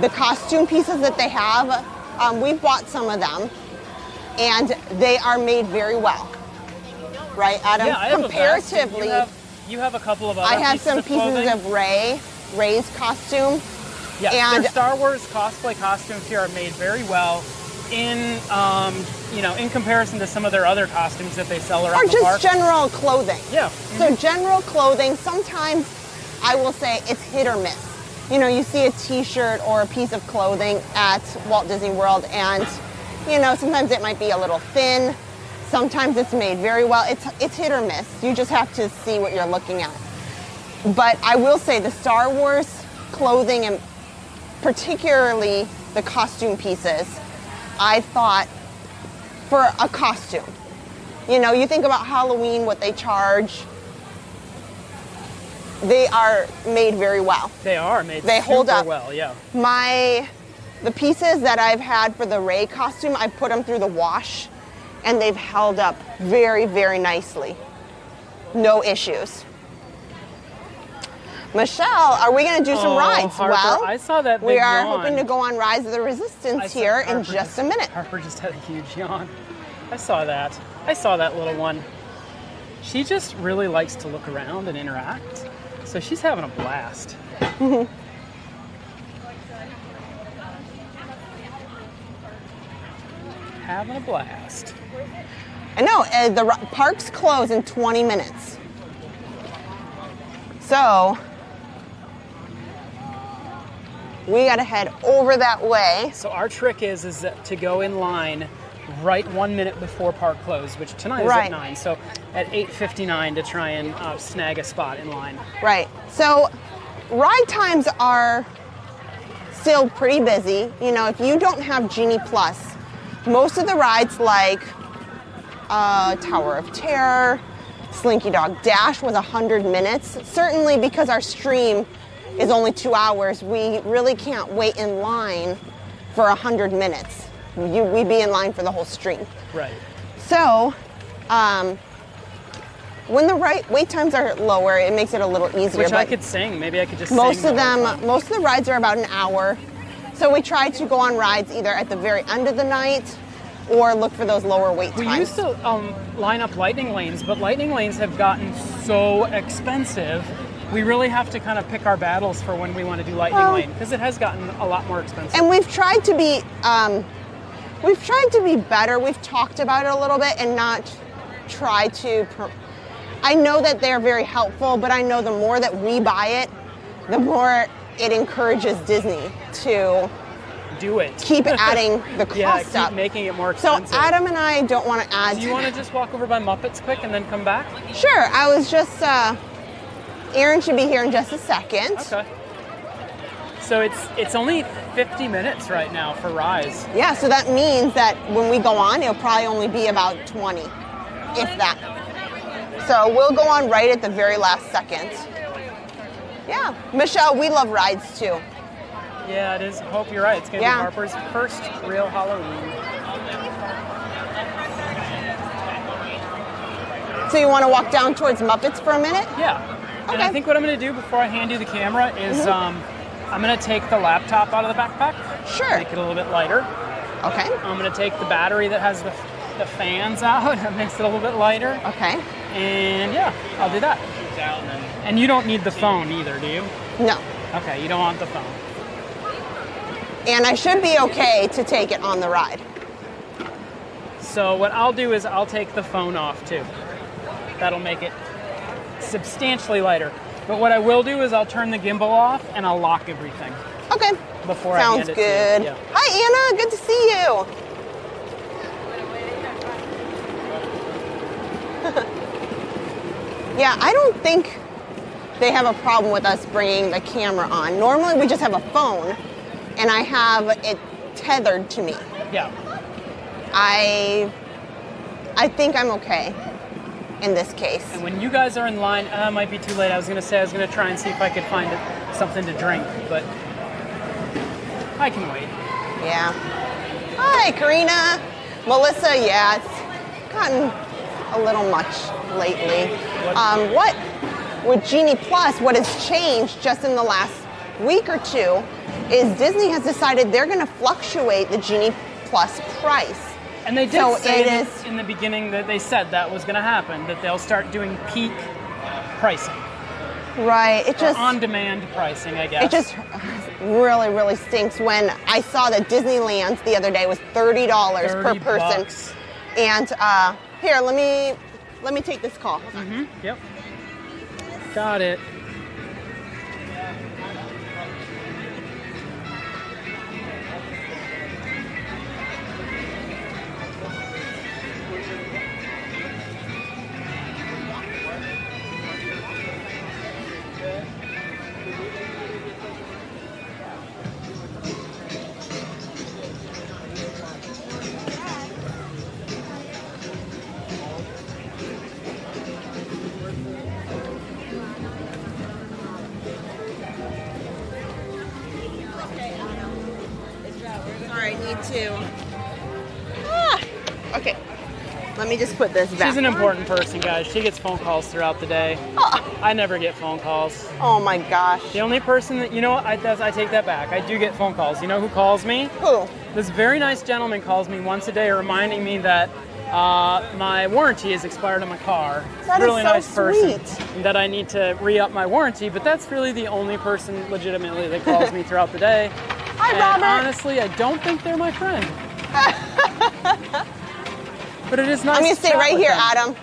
the costume pieces that they have, we've bought some of them, and they are made very well. Right, Adam? Yeah, I have comparatively, a vest. You have a couple of other I have pieces some of pieces clothing. of Rey's costume. Yes, and their Star Wars cosplay costumes here are made very well in comparison to some of their other costumes that they sell around or the just park. general clothing. Yeah. So general clothing, sometimes I will say it's hit or miss. You see a t-shirt or a piece of clothing at Walt Disney World and, sometimes it might be a little thin. Sometimes it's made very well. It's hit or miss. You just have to see what you're looking at. But I will say the Star Wars clothing and particularly the costume pieces, I thought for a costume. You think about Halloween, what they charge. They are made very well. They are made They hold super up. well, yeah. The pieces that I've had for the Rey costume, I put them through the wash and they've held up very, very nicely. No issues. Michelle, are we going to do some rides? Harper, well, I saw that big we are yawn. hoping to go on Rise of the Resistance here in just a minute. Harper just had a huge yawn. I saw that. I saw that little one. She just really likes to look around and interact. So she's having a blast. Having a blast. I know, the parks close in 20 minutes. So, we gotta head over that way. So our trick is that to go in line right 1 minute before park close, which tonight is Right. at 9. So at 8:59 to try and snag a spot in line. Right. So ride times are still pretty busy. If you don't have Genie Plus, most of the rides like Tower of Terror, Slinky Dog Dash was 100 minutes. Certainly because our stream is only 2 hours, we really can't wait in line for 100 minutes. We'd be in line for the whole stream. Right. So, when the wait times are lower, it makes it a little easier. Which I but could sing. Maybe I could just most sing of the whole them, time. most of the rides are about an hour. So we try to go on rides either at the very end of the night or look for those lower wait times. We used to line up lightning lanes, but lightning lanes have gotten so expensive. We really have to kind of pick our battles for when we want to do lightning lane because it has gotten a lot more expensive. And we've tried to be better. We've talked about it a little bit and not try to. I know that they're very helpful, but I know the more that we buy it, the more it encourages Disney to do it. keep adding the cost keep up. making it more So expensive. Adam and I don't want to add. Do you want to just walk over by Muppets quick and then come back? Sure. I was just. Aaron should be here in just a second. Okay. So it's only 50 minutes right now for Rise. Yeah, so that means that when we go on, it'll probably only be about 20, if that. So we'll go on right at the very last second. Yeah, Michelle, we love rides too. Yeah, it is. Hope you're right. It's going to Yeah. be Harper's first real Halloween. So you want to walk down towards Muppets for a minute? Yeah. And I Okay. think what I'm going to do before I hand you the camera is I'm going to take the laptop out of the backpack. Sure. Make it a little bit lighter. Okay. I'm going to take the battery that has the fans out. That makes it a little bit lighter. Okay. And yeah, I'll do that. And you don't need the phone either, do you? No. Okay, you don't want the phone. And I should be okay to take it on the ride. So what I'll do is I'll take the phone off too. That'll make it substantially lighter. But what I will do is I'll turn the gimbal off and I'll lock everything. Okay. Before I Sounds hand it good. to you. Yeah. Hi, Anna. Good to see you. Yeah, I don't think they have a problem with us bringing the camera on. Normally, we just have a phone, and I have it tethered to me. Yeah. I think I'm okay in this case. And when you guys are in line, it might be too late. I was going to try and see if I could find something to drink, but I can wait. Yeah. Hi, Karina. Melissa, yeah, it's gotten a little much lately. What with Genie Plus, what has changed just in the last week or two is Disney has decided they're going to fluctuate the Genie Plus price. And they did say in the beginning that they said that was going to happen, that they'll start doing peak pricing. Right. It just on-demand pricing, I guess. It just really, really stinks when I saw that Disneyland's the other day was $30 per person. $30. And here, let me take this call. Mm-hmm. Yep. Got it. Sorry, I need to. Okay. Let me just put this back. She's an important person, guys. She gets phone calls throughout the day. I never get phone calls. Oh my gosh. The only person that, I take that back. I do get phone calls. You know who calls me? Who? This very nice gentleman calls me once a day reminding me that my warranty is expired on my car. That really is so nice person. sweet. That I need to re-up my warranty, but that's really the only person legitimately that calls me throughout the day. Hi, and Robert. honestly, I don't think they're my friend. But it is nice. I'm going to stay right here, them. Adam.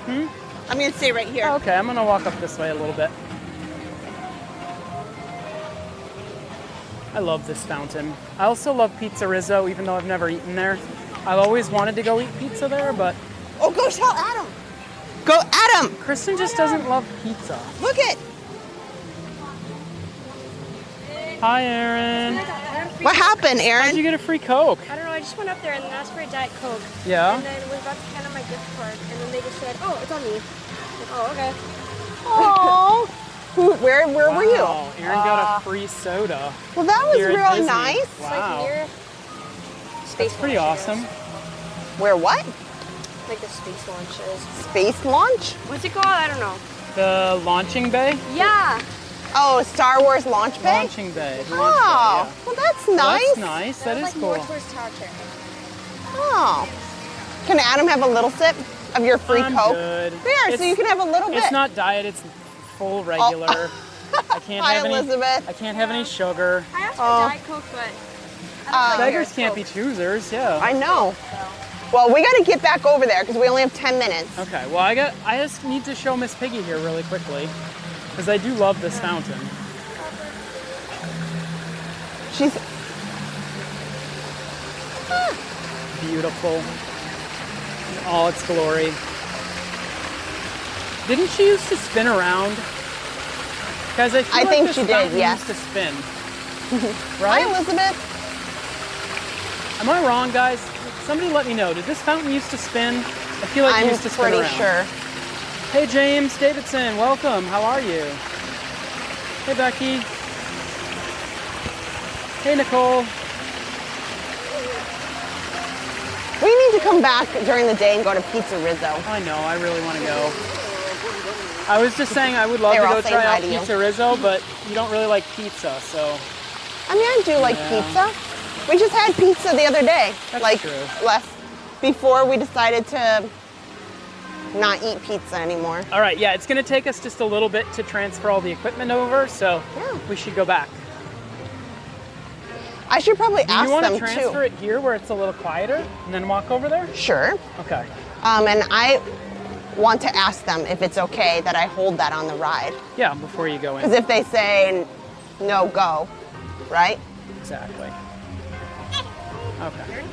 Hmm? I'm going to stay right here. Oh, okay, I'm going to walk up this way a little bit. I love this fountain. I also love Pizza Rizzo, even though I've never eaten there. I've always wanted to go eat pizza there, but... Oh, go tell Adam. Go, Adam. Kristen just doesn't love pizza. Look it. Hi, Aaron. What happened, Aaron? How'd you get a free Coke? I don't know, I just went up there and asked for a Diet Coke. Yeah? And then was about to hand on my gift card, and then they just said, oh, it's on me. Like, oh, okay. Oh. Where were you? Wow, Aaron got a free soda. Well, that was here at really Disney. nice. It's like Wow. near space That's pretty launches. awesome. Where what? Like the space launches. Space launch? What's it called? I don't know. The launching bay? Yeah. Oh, Star Wars launch bay? Launching bay. Oh, well, that's nice. That's nice. That is was like cool. more towards Tower Terrace. Oh. Can Adam have a little sip of your free I'm Coke? good. There, so you can have a little bit. It's not diet, it's full regular. I can't Hi, have Elizabeth. I can't have any sugar. I asked for Oh. Diet Coke, but I don't like Beggars Diet can't be Coke. choosers, yeah. I know. Well, we got to get back over there because we only have 10 minutes. Okay, well I just need to show Miss Piggy here really quickly. Because I do love this fountain. She's Beautiful. In all its glory. Didn't she used to spin around? Guys, I feel I like think this she did, fountain yes. used to spin. Hi, Right? Elizabeth. Am I wrong, guys? Somebody let me know. Did this fountain used to spin? I feel like it I'm used to spin pretty around. sure. Hey, James Davidson, welcome. How are you? Hey, Becky. Hey, Nicole. We need to come back during the day and go to Pizza Rizzo. I know, I really want to go. I was just saying I would love They to were go all saying try hi out to you. Pizza Rizzo, but you don't really like pizza, so... I mean, I do like Yeah. pizza. We just had pizza the other day. That's like true. before we decided to not eat pizza anymore. All right, yeah, it's going to take us just a little bit to transfer all the equipment over, so Yeah. we should go back. I should probably Do ask you want them to transfer too. it here where it's a little quieter and then walk over there? Sure. Okay. And I want to ask them if it's okay that I hold that on the ride. Yeah, before you go in. Because if they say no, go, right? Exactly. Okay.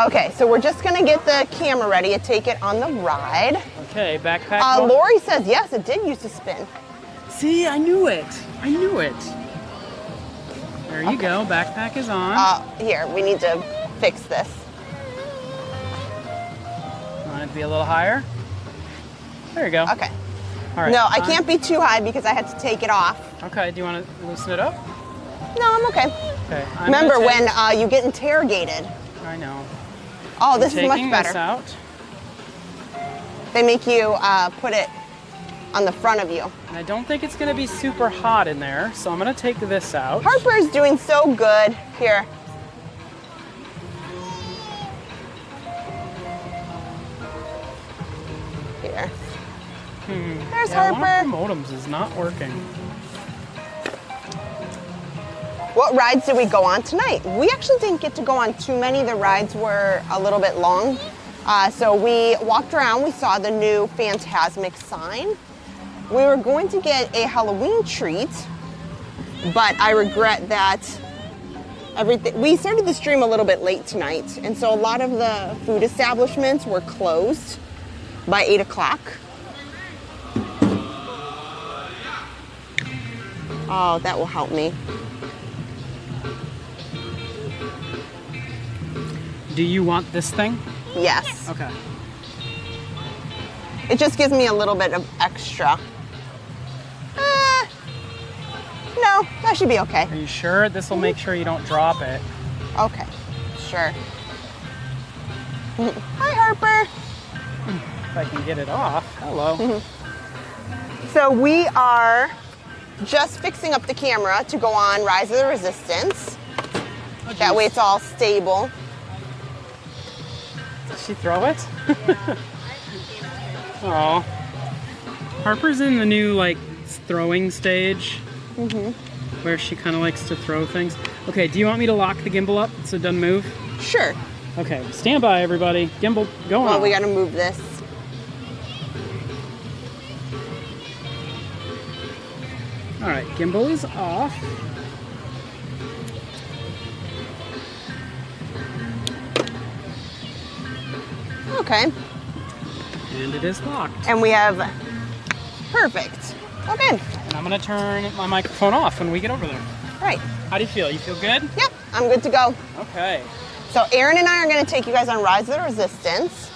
Okay, so we're just gonna get the camera ready to take it on the ride. Okay, backpack. Lori says yes, it did used to spin. See, I knew it. I knew it. There you go. Backpack is on. Here, we need to fix this. Want it to be a little higher? There you go. Okay. All right. No, I can't be too high because I had to take it off. Okay. Do you want to loosen it up? No, I'm okay. Okay. Remember when you get interrogated? I know. Oh, this is much Taking better. this out. They make you put it on the front of you. And I don't think it's going to be super hot in there, so I'm going to take this out. Harper's doing so good. Here. Here. There's Yeah, one Harper. of the modems is not working. What rides did we go on tonight? We actually didn't get to go on too many. The rides were a little bit long. So we walked around, we saw the new Fantasmic sign. We were going to get a Halloween treat, but I regret that we started the stream a little bit late tonight, and so a lot of the food establishments were closed by 8 o'clock. Oh, that will help me. Do you want this thing? Yes. Okay. It just gives me a little bit of extra. No, that should be okay. Are you sure? This will make sure you don't drop it. Okay, sure. Hi, Harper. If I can get it off. Hello. So we are just fixing up the camera to go on Rise of the Resistance. That way it's all stable. Did she throw it? Oh. Harper's in the new throwing stage. Where she kind of likes to throw things. Okay, do you want me to lock the gimbal up so it doesn't move? Sure. Okay, stand by everybody. Gimbal, go on. Well, we gotta move this. All right, gimbal is off. Okay. And it is locked. And we have, perfect. Okay, And I'm gonna turn my microphone off when we get over there. right. How do you feel? You feel good? Yep, I'm good to go. Okay. So Aaron and I are gonna take you guys on Rise of the Resistance.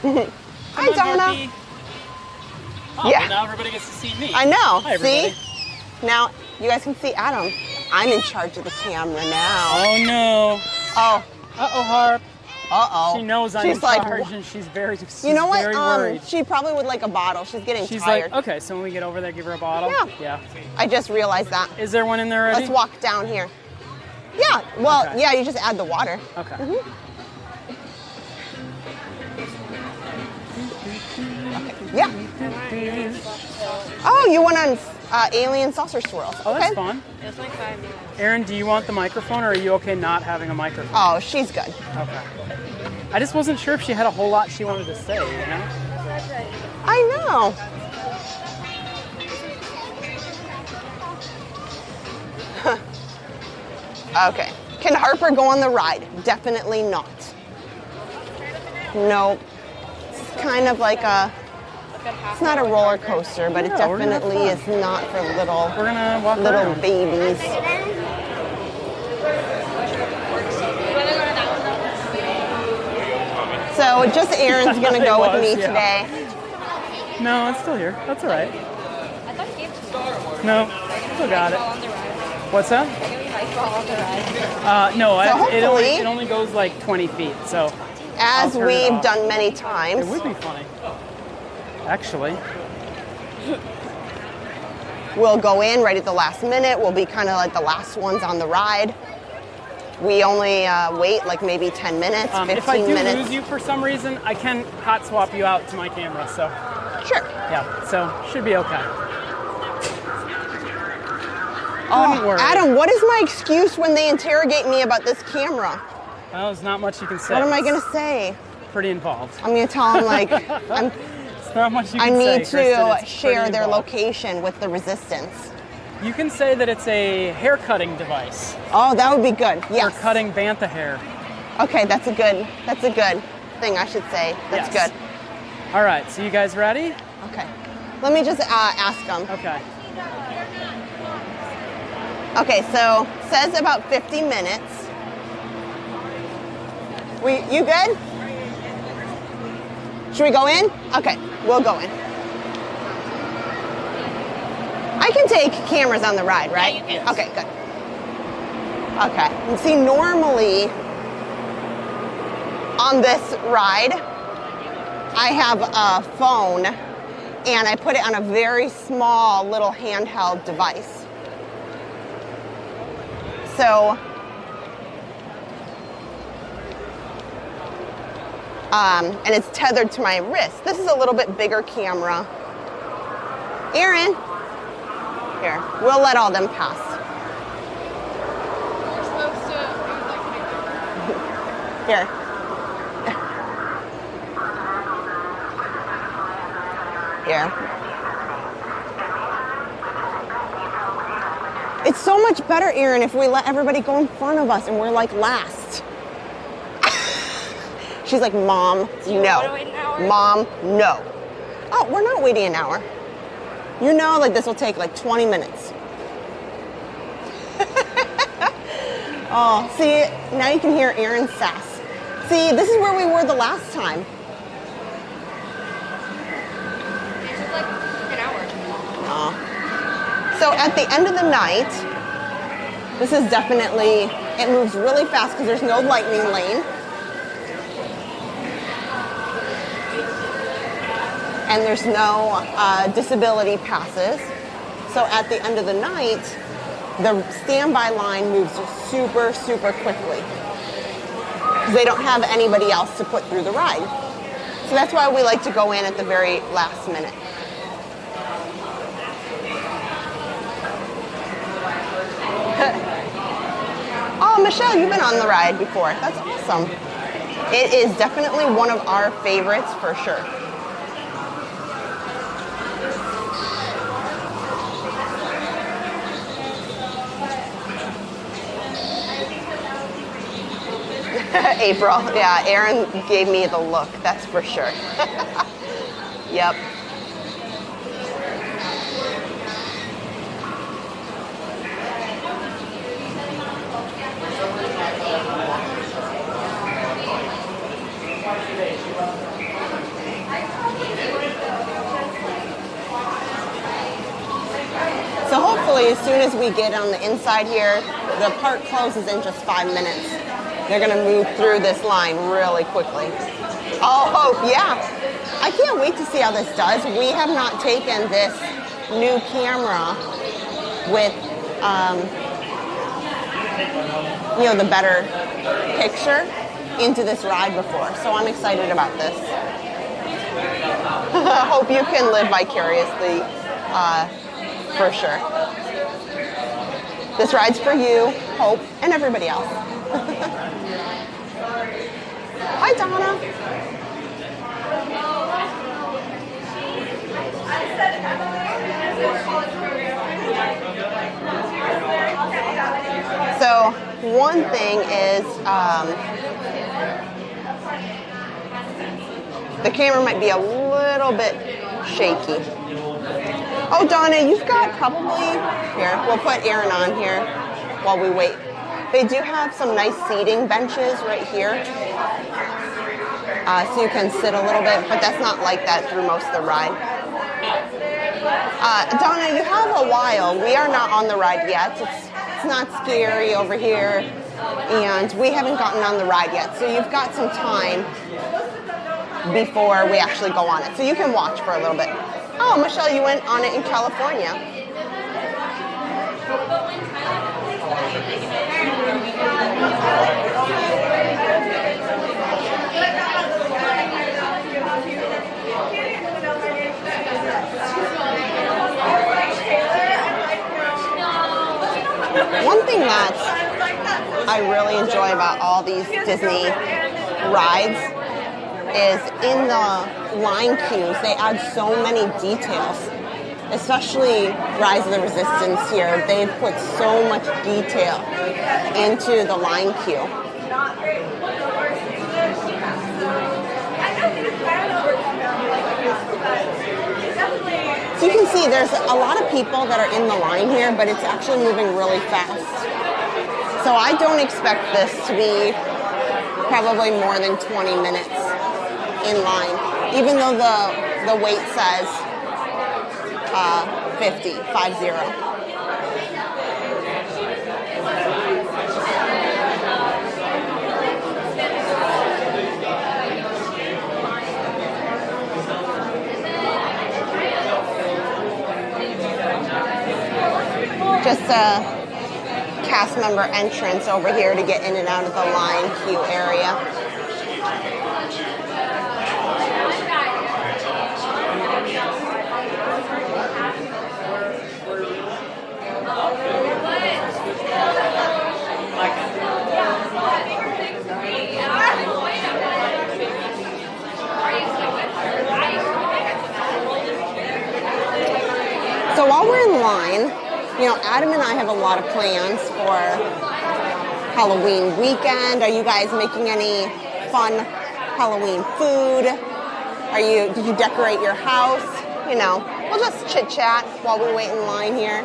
Hi, Come on, Donna. Harpy. Oh, Yeah. well, now everybody gets to see me. I know. Hi, everybody. See? Now you guys can see Adam. I'm in charge of the camera now. Oh no. Oh. Uh-oh, Harp. Uh-oh. She knows I'm in charge and she's very You know very what? worried. She probably would like a bottle. She's getting She's tired. like, okay, so when we get over there, give her a bottle? Yeah. Yeah. I just realized that. Is there one in there already? Let's walk down here. Yeah. Well, Okay. yeah, you just add the water. Okay. Yeah. Oh, you went on Alien Saucer Swirls. Oh, okay. that's fun. It's like 5 minutes. Aaron, do you want the microphone or are you okay not having a microphone? Oh, she's good. Okay. I just wasn't sure if she had a whole lot she wanted to say, you know? I know. Okay. Can Harper go on the ride? Definitely not. Nope. It's kind of like it's not a roller coaster, but it Yeah, we're gonna have definitely fun. is not for We're gonna walk little around. babies. So just Aaron's gonna It go with was, me yeah. today. No, it's still here. That's all right. I thought you gave it to me. No, still got it. On the ride. What's that? Baseball on the ride. No, it hopefully- only goes like 20 feet, so As I'll turn it we've off. done many It times. would be funny. Actually, We'll go in right at the last minute. We'll be kind of like the last ones on the ride. We only wait like maybe 10 minutes, 15 if I do minutes. lose you for some reason, I can hot swap you out to my camera, so Sure. yeah, so should be okay. couldn't worry. Adam, what is my excuse when they interrogate me about this camera? Well, there's not much you can say. What am I going to say? Pretty involved. I'm going to tell them, like, It's not much you I can say, need Kristen. to It's share pretty their involved. location with the resistance. You can say that it's a hair cutting device. Oh, that would be good. Yes. For cutting bantha hair. Okay, that's a good thing I should say. That's Yes. good. All right, so you guys ready? Okay. Let me just ask them. Okay. Okay, so says about 50 minutes. You good? Should we go in? Okay, we'll go in. I can take cameras on the ride, right? Yeah, you can. Okay, good. Okay, and see, normally on this ride, I have a phone and I put it on a very small little handheld device. So, and it's tethered to my wrist. This is a little bit bigger camera. Aaron, here, we'll let all them pass. We're supposed to. Here. Here. It's so much better, Aaron, if we let everybody go in front of us and we're like last. She's like, Mom, no. wanna wait an hour? Mom, no. Oh, we're not waiting an hour. You know, like this will take like 20 minutes. Oh, see, now you can hear Aaron's sass. See, this is where we were the last time. It took like an hour. Oh. So at the end of the night, this is definitely, it moves really fast because there's no lightning lane. And there's no disability passes. So at the end of the night, the standby line moves super, super quickly. Because they don't have anybody else to put through the ride. So that's why we like to go in at the very last minute. Oh, Michelle, you've been on the ride before. That's awesome. It is definitely one of our favorites for sure. April, yeah, Aaron gave me the look, that's for sure. Yep. So hopefully as soon as we get on the inside here, the park closes in just 5 minutes. They're gonna move through this line really quickly. Oh, hope, yeah. I can't wait to see how this does. We have not taken this new camera with, the better picture into this ride before. So I'm excited about this. Hope you can live vicariously, for sure. This ride's for you, Hope, and everybody else. Hi, Donna. So one thing is the camera might be a little bit shaky. Oh, Donna, you've got probably, here, we'll put Aaron on here while we wait. They do have some nice seating benches right here. So you can sit a little bit, but that's not like that through most of the ride. Donna, you have a while. We are not on the ride yet. It's not scary over here, and we haven't gotten on the ride yet. So you've got some time before we actually go on it. So you can watch for a little bit. Oh, Michelle, you went on it in California. One thing that I really enjoy about all these Disney rides is in the line queues, they add so many details. Especially Rise of the Resistance here. They've put so much detail into the line queue. So you can see there's a lot of people that are in the line here, but it's actually moving really fast. So I don't expect this to be probably more than 20 minutes in line, even though the wait says 50. Just a cast member entrance over here to get in and out of the line queue area. So while we're in line, you know, Adam and I have a lot of plans for Halloween weekend. Are you guys making any fun Halloween food? Did you decorate your house? You know, we'll just chit chat while we wait in line here.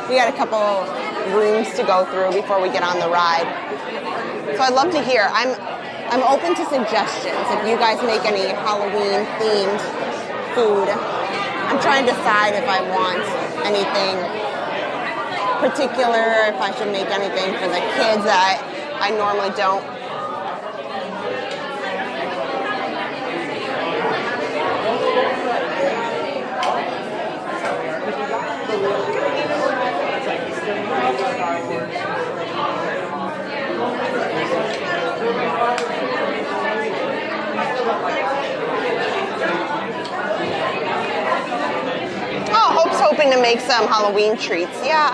We got a couple rooms to go through before we get on the ride. So I'd love to hear. I'm open to suggestions. If you guys make any Halloween themed food, I'm trying to decide if I want anything particular, if I should make anything for the kids that I normally don't. Hoping to make some Halloween treats. Yeah,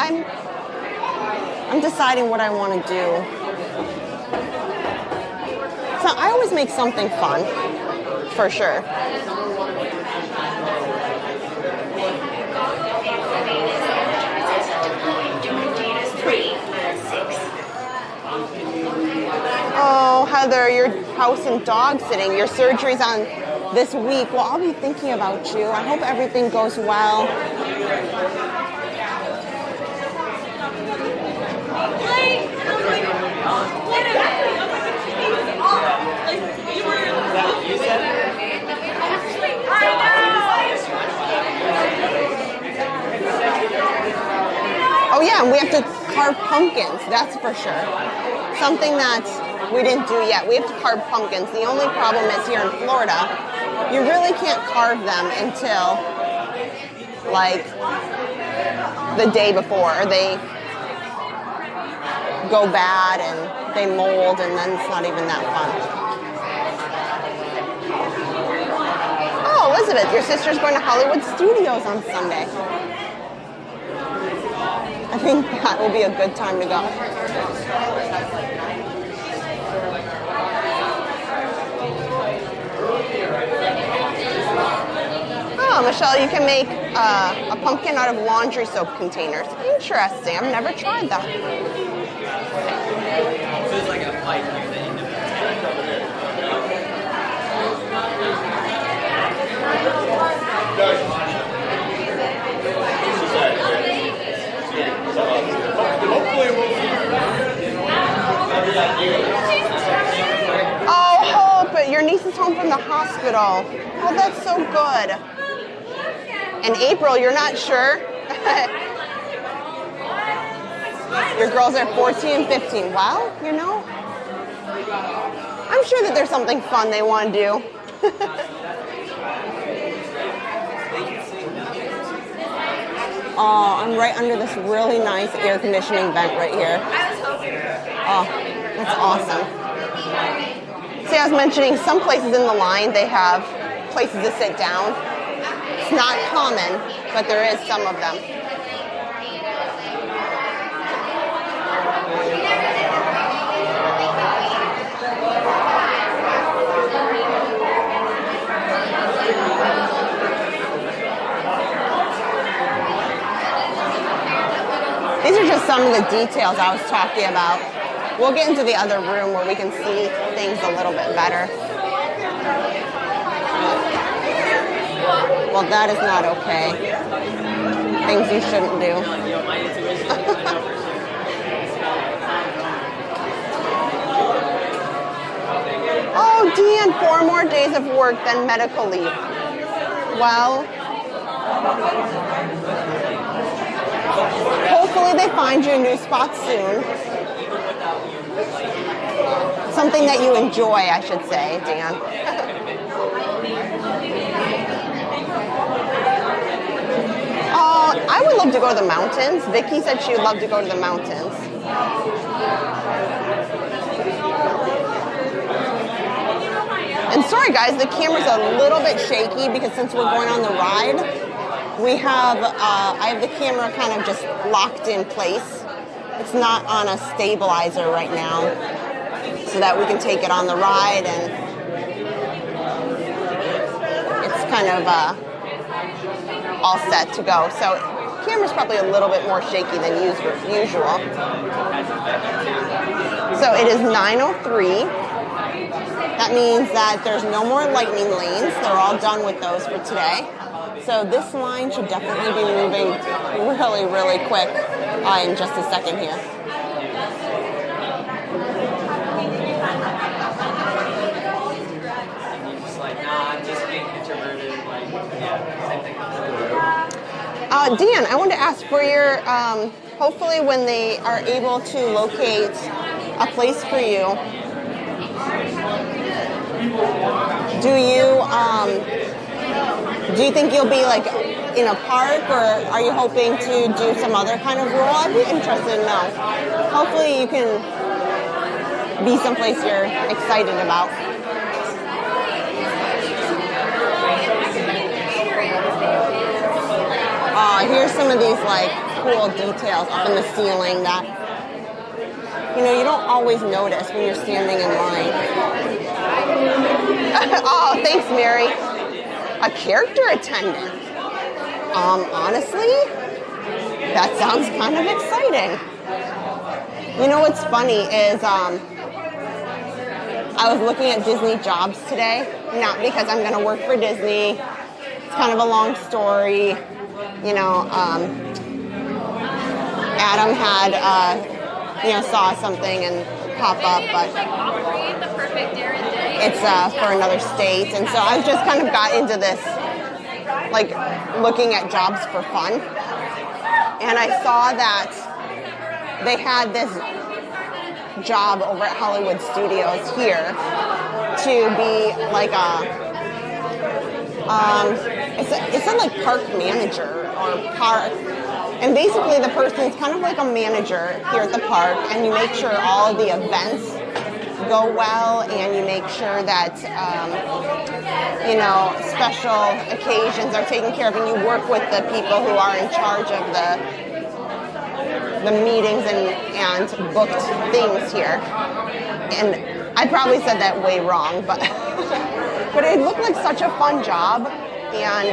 I'm deciding what I want to do. So I always make something fun, for sure. Oh, Heather, your house and dog sitting. Your surgery's on this week. Well, I'll be thinking about you. I hope everything goes well. Oh yeah, and we have to carve pumpkins, that's for sure. Something that we didn't do yet. We have to carve pumpkins. The only problem is here in Florida, you really can't carve them until like the day before. They go bad and they mold, and then it's not even that fun. Oh, Elizabeth, your sister's going to Hollywood Studios on Sunday. I think that will be a good time to go. Oh, Michelle, you can make a pumpkin out of laundry soap containers. Interesting. I've never tried that. Feels like a fight near the end of it. Oh, Hope, your niece is home from the hospital. Oh, that's so good. And April, you're not sure? Your girls are 14 and 15. Well, you know, I'm sure that there's something fun they want to do. Oh, I'm right under this really nice air conditioning vent right here. Oh, that's awesome. See, I was mentioning some places in the line, they have places to sit down. It's not common, but there is some of them. These are just some of the details I was talking about. We'll get into the other room where we can see things a little bit better. Well, that is not okay. Things you shouldn't do. Oh, Dan, 4 more days of work, then medical leave. Well, hopefully they find you a new spot soon. Something that you enjoy, I should say, Dan. I would love to go to the mountains. Vicky said she would love to go to the mountains. And sorry guys, the camera's a little bit shaky because since we're going on the ride, we have, I have the camera kind of just locked in place. It's not on a stabilizer right now so that we can take it on the ride, and it's kind of all set to go. So camera's probably a little bit more shaky than usual. So it is 9:03. That means that there's no more lightning lanes. They're all done with those for today. So this line should definitely be moving really, really quick in just a second here. Dan, I wanted to ask for your, hopefully when they are able to locate a place for you, do you think you'll be like in a park, or are you hoping to do some other kind of role? I'd be interested to know. Hopefully you can be someplace you're excited about. Here's some of these like cool details up in the ceiling that, you know, you don't always notice when you're standing in line. Oh, thanks, Mary. A character attendant. Honestly, that sounds kind of exciting. You know what's funny is I was looking at Disney jobs today, not because I'm going to work for Disney. It's kind of a long story. You know, Adam had, saw something and pop up, but it's for another state. And so I just kind of got into this, like, looking at jobs for fun. And I saw that they had this job over at Hollywood Studios here to be like it said like park manager or park, and basically the person's kind of like a manager here at the park, and you make sure all of the events go well, and you make sure that special occasions are taken care of, and you work with the people who are in charge of the meetings and booked things here. And I probably said that way wrong, but but it looked like such a fun job. And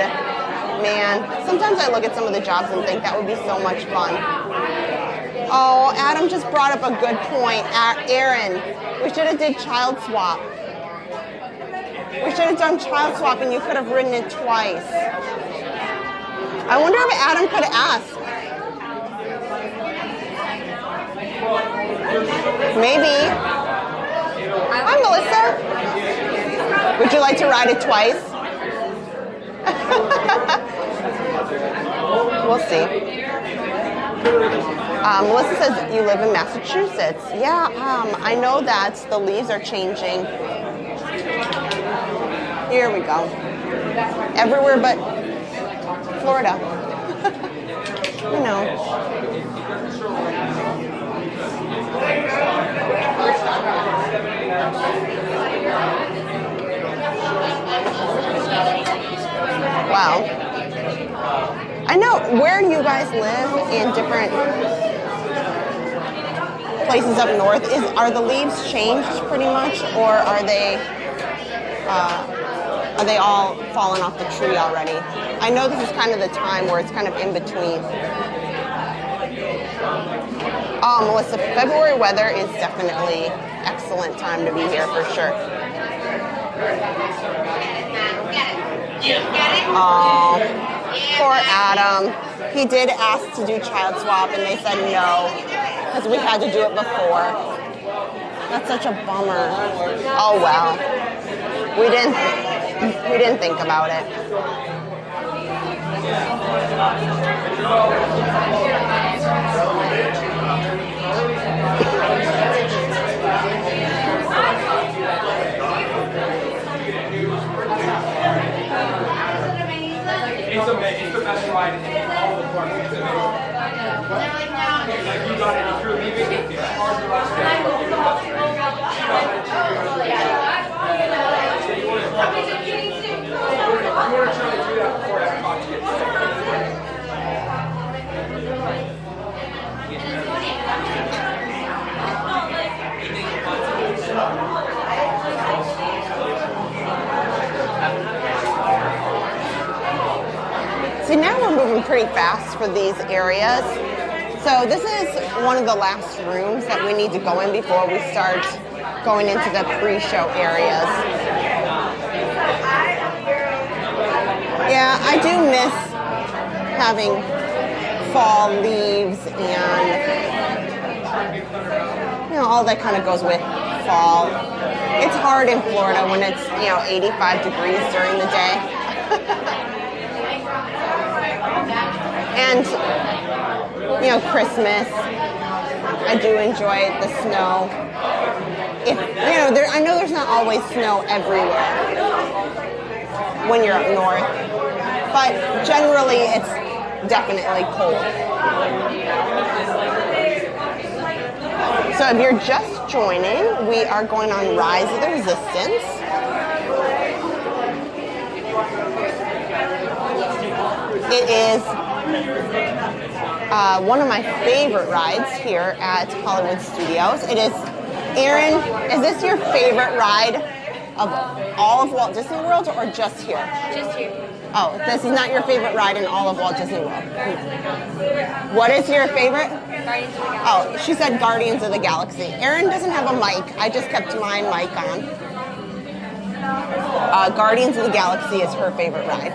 man, sometimes I look at some of the jobs and think that would be so much fun. Oh, Adam just brought up a good point. Aaron, we should have did child swap. We should have done child swap and you could have written it twice. I wonder if Adam could ask. Maybe. Hi, Melissa. Would you like to ride it twice? We'll see. Melissa says you live in Massachusetts. Yeah, I know that the leaves are changing. Here we go. Everywhere but Florida. You know. Wow. I know where you guys live in different places up north. Are the leaves changed pretty much, or are they all fallen off the tree already? I know this is kind of the time where it's kind of in between. Melissa, February weather is definitely excellent time to be here for sure. Oh, poor Adam. He did ask to do child swap and they said no because we had to do it before. That's such a bummer. Oh well. We didn't think about it. It's the best ride in all the parks. It's amazing. Like you got it, if you're leaving, it's hard to last day. So you want to try to do that before Epcot gets See, now we're moving pretty fast for these areas. So this is one of the last rooms that we need to go in before we start going into the pre-show areas. Yeah, I do miss having fall leaves and, you know, all that kind of goes with fall. It's hard in Florida when it's, 85 degrees during the day. And, Christmas, I do enjoy the snow. I know there's not always snow everywhere when you're up north, but generally it's definitely cold. So if you're just joining, we are going on Rise of the Resistance. It is one of my favorite rides here at Hollywood Studios. It is, Erin, is this your favorite ride of all of Walt Disney World or just here? Just here. Oh, this is not your favorite ride in all of Walt Disney World. What is your favorite? Guardians of the Galaxy. Oh, she said Guardians of the Galaxy. Erin doesn't have a mic. I just kept my mic on. Guardians of the Galaxy is her favorite ride.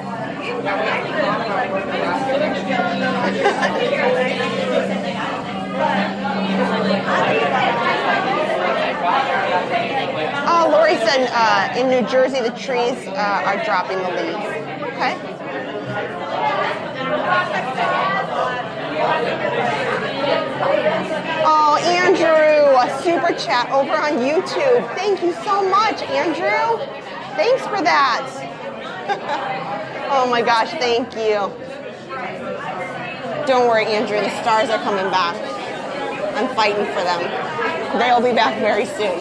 Oh, Lori said in New Jersey the trees are dropping the leaves. Okay. Oh, Andrew, a super chat over on YouTube. Thank you so much, Andrew. Thanks for that. Oh my gosh, thank you. Don't worry, Andrew, the stars are coming back. I'm fighting for them. They'll be back very soon.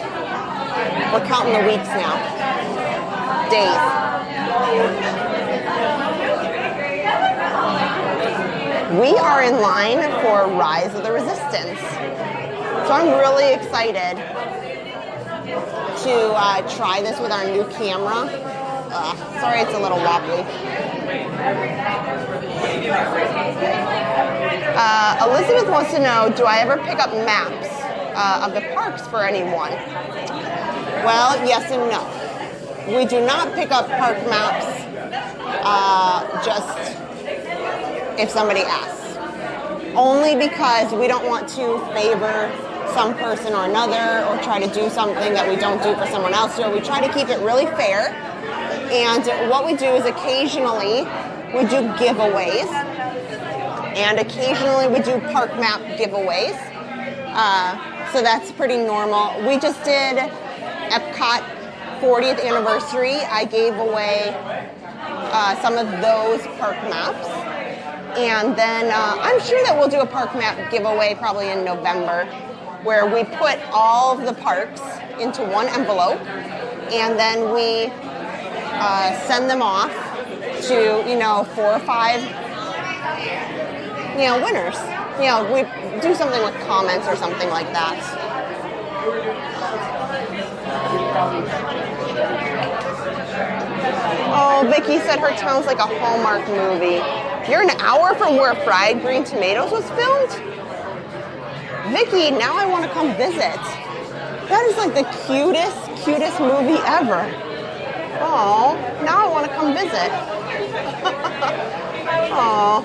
We're counting the weeks now. Days. We are in line for Rise of the Resistance. So I'm really excited to try this with our new camera. Sorry, it's a little wobbly. Elizabeth wants to know, do I ever pick up maps of the parks for anyone? Well, yes and no. We do not pick up park maps just if somebody asks. Only because we don't want to favor some person or another or try to do something that we don't do for someone else. So we try to keep it really fair. And what we do is occasionally we do giveaways. And occasionally we do park map giveaways. So that's pretty normal. We just did Epcot 40th anniversary. I gave away some of those park maps. And then I'm sure that we'll do a park map giveaway probably in November where we put all of the parks into one envelope and then we send them off to, 4 or 5, winners. We do something with comments or something like that. Oh, Vicky said her town's like a Hallmark movie. You're an hour from where Fried Green Tomatoes was filmed? Vicky, now I want to come visit. That is like the cutest movie ever. Oh, now I want to come visit. Oh.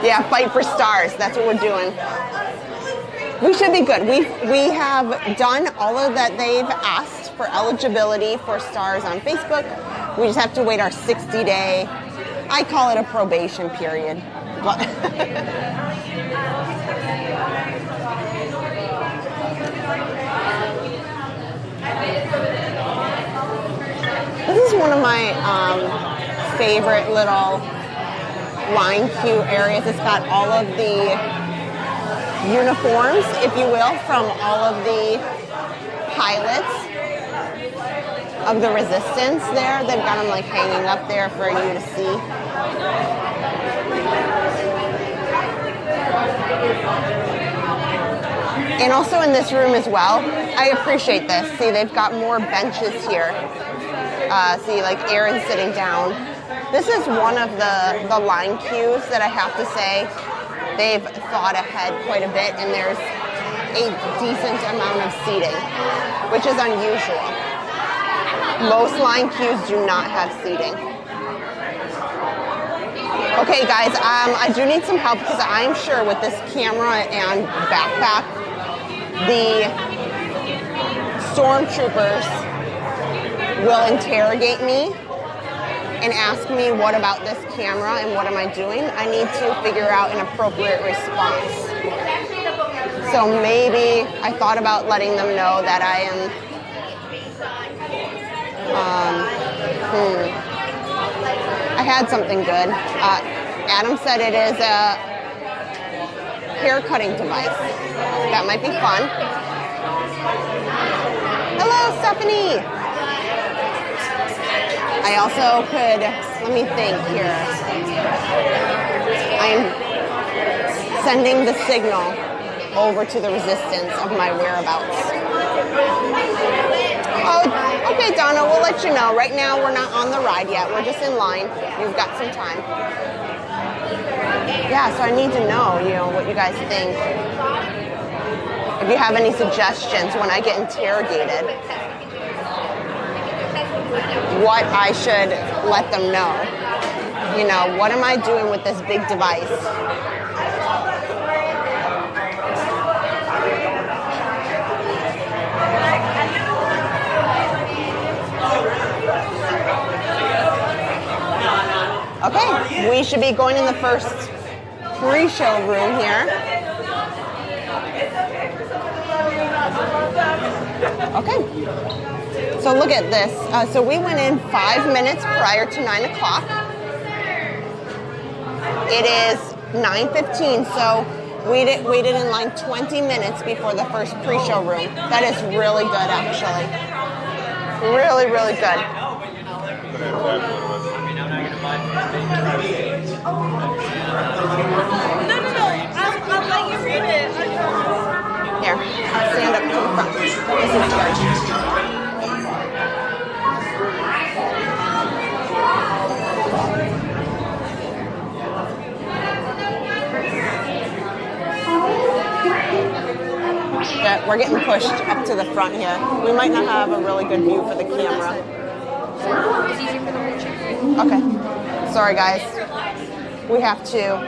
Yeah, fight for stars. That's what we're doing. We should be good. We have done all of that they've asked for eligibility for stars on Facebook. We just have to wait our 60-day, I call it a probation period. But this is one of my favorite little line queue areas. It's got all of the uniforms, if you will, from all of the pilots of the Resistance there. They've got them like hanging up there for you to see. And also in this room as well, I appreciate this. See, they've got more benches here. See, like Aaron sitting down. This is one of the line queues that I have to say they've thought ahead quite a bit, and there's a decent amount of seating, which is unusual. Most line queues do not have seating. Okay, guys, I do need some help because I'm sure with this camera and backpack, the stormtroopers will interrogate me and ask me what about this camera and what am I doing. I need to figure out an appropriate response. So maybe I thought about letting them know that I am I had something good. Adam said it is a hair cutting device. That might be fun. Hello, Stephanie. I also could, let me think here. I'm sending the signal over to the Resistance of my whereabouts. Oh, okay, Donna, we'll let you know. Right now, we're not on the ride yet. We're just in line. We've got some time. Yeah, so I need to know, what you guys think. If you have any suggestions when I get interrogated, what I should let them know. What am I doing with this big device? Okay, we should be going in the first pre-show room here. Okay, so look at this. So we went in 5 minutes prior to 9 o'clock. It is 9:15, so we waited in line 20 minutes before the first pre-show room. That is really good, actually. Really, really good. No. I'll let you read it. Here, stand up to the front. This is yours. Yeah, we're getting pushed up to the front here. We might not have a really good view for the camera. Okay. Sorry, guys. We have to.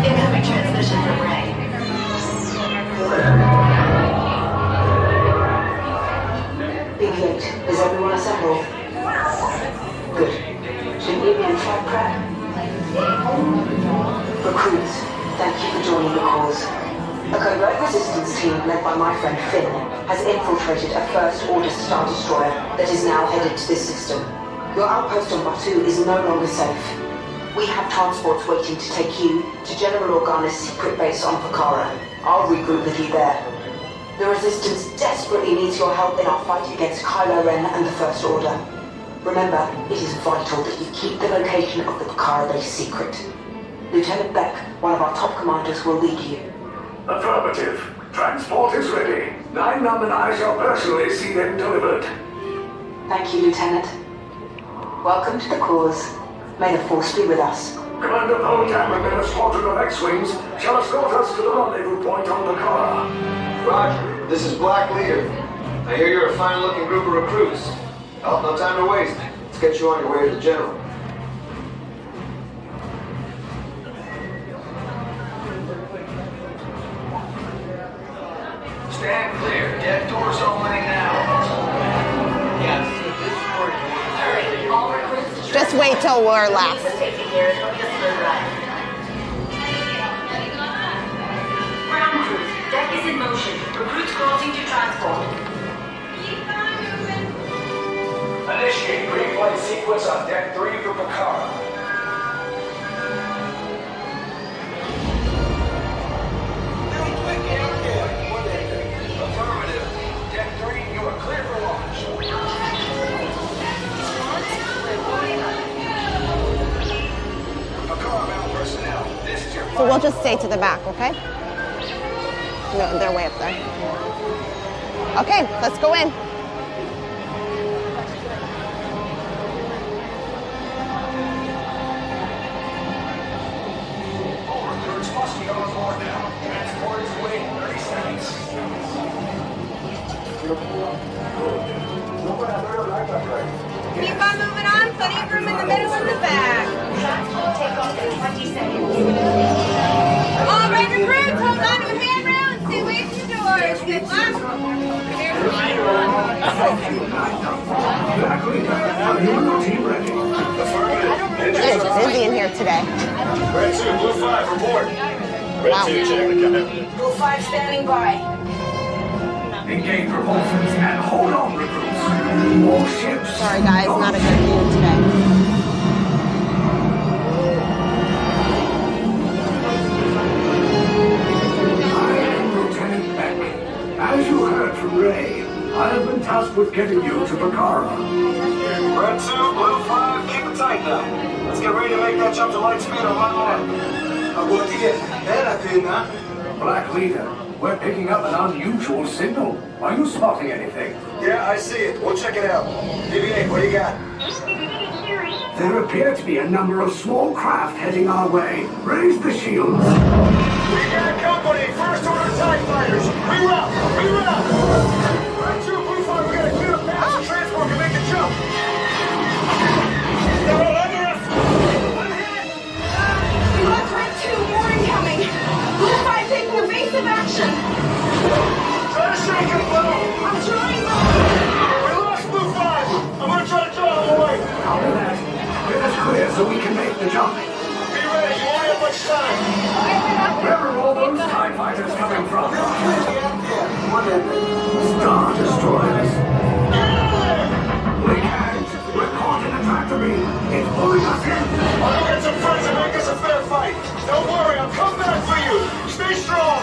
Incoming transmission from Ray. Big Fleet, is everyone assembled? Good. Shouldn't you be in flight prep? Recruits, thank you for joining the cause. A covert resistance team led by my friend Finn has infiltrated a First Order Star Destroyer that is now headed to this system. Your outpost on Batu is no longer safe. We have transports waiting to take you to General Organa's secret base on Pucara. I'll regroup with you there. The Resistance desperately needs your help in our fight against Kylo Ren and the First Order. Remember, it is vital that you keep the location of the Pucara base secret. Lieutenant Beck, one of our top commanders, will lead you. Affirmative. Transport is ready. 9-Num and I shall personally see them delivered. Thank you, Lieutenant. Welcome to the cause. May the Force be with us. Commander Poldam and then a squadron of X-Wings shall escort us to the rendezvous point on Pucara. Roger. This is Black Leader. I hear you're a fine-looking group of recruits. Oh, no time to waste. Let's get you on your way to the General. Stand clear. Deck doors opening now. Yes, this is All recruits to Just wait till we're last. taking care of the smooth ride. Ground crews, deck is in motion. Recruits crossing to transport. Initiate green flight sequence on Deck 3 for Pucara. Affirmative. Deck 3, you are clear for launch. Pucara bound personnel. This is your So we'll just stay to the back, okay? No, they're way up there. Okay, let's go in. recruits must be on board now. Transport is waiting 30 seconds. Keep on moving on. Plenty of room in the middle and the back. Transport take off in 20 seconds. All right, recruits, hold on to a handrail and stay away from the doors. Good luck. Black Leader, are you and your team ready? It's busy in here today. Red 2, Blue 5, report. Wow. Blue 5 standing by. Engage propulsions and hold on, recruits. More ships. Sorry guys, not a good view today. I am Lieutenant Beck. As you heard from Ray, I have been tasked with getting you to Pucara. Red 2, Blue 5, keep it tight now. Let's get ready to make that jump to light speed on my mark. Black Leader, we're picking up an unusual signal. Are you spotting anything? Yeah, I see it. We'll check it out. DV8, what do you got? There appear to be a number of small craft heading our way. Raise the shields. We got company. First order TIE fighters. Reroute. Reroute. Red 2, Blue 5, we got to clear a path so transport can make the jump. They're all under us. I'm hit. We lost Red 2. More incoming. Blue 5 taking evasive action. Try to shake him, Blue. I'm trying. We lost Blue 5. I'm going to try to draw him away. Copy that. Get us clear so we can make the jump. Be ready. You won't have much time. Where are all those TIE fighters coming from? Star Destroyers. We can't. We're caught in a tractor beam. It's pulling us in. I'll get some friends and make this a fair fight. Don't worry. I'll come back for you. Stay strong.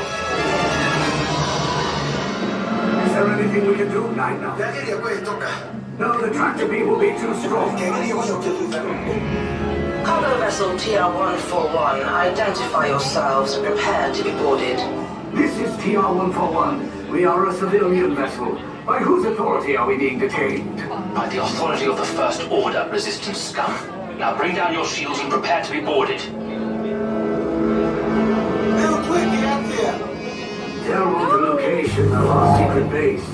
Is there anything we can do, 9-Num? No, the tractor beam will be too strong. Cargo vessel TR-141, identify yourselves and prepare to be boarded. This is TR-141. We are a civilian vessel. By whose authority are we being detained? By the authority of the First Order, Resistance scum. Now bring down your shields and prepare to be boarded. Tell them the location of our secret base.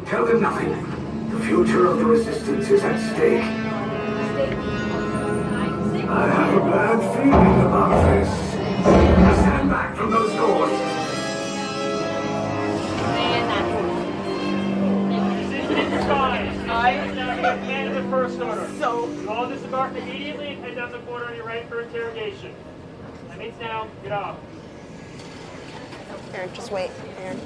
Tell them nothing. The future of the Resistance is at stake. I have a bad feeling about this. Stand back from those doors. I now get command of the First Order. So, you all disembark immediately and head down the border on your right for interrogation. That means now, get off. Aaron, just wait. Aaron.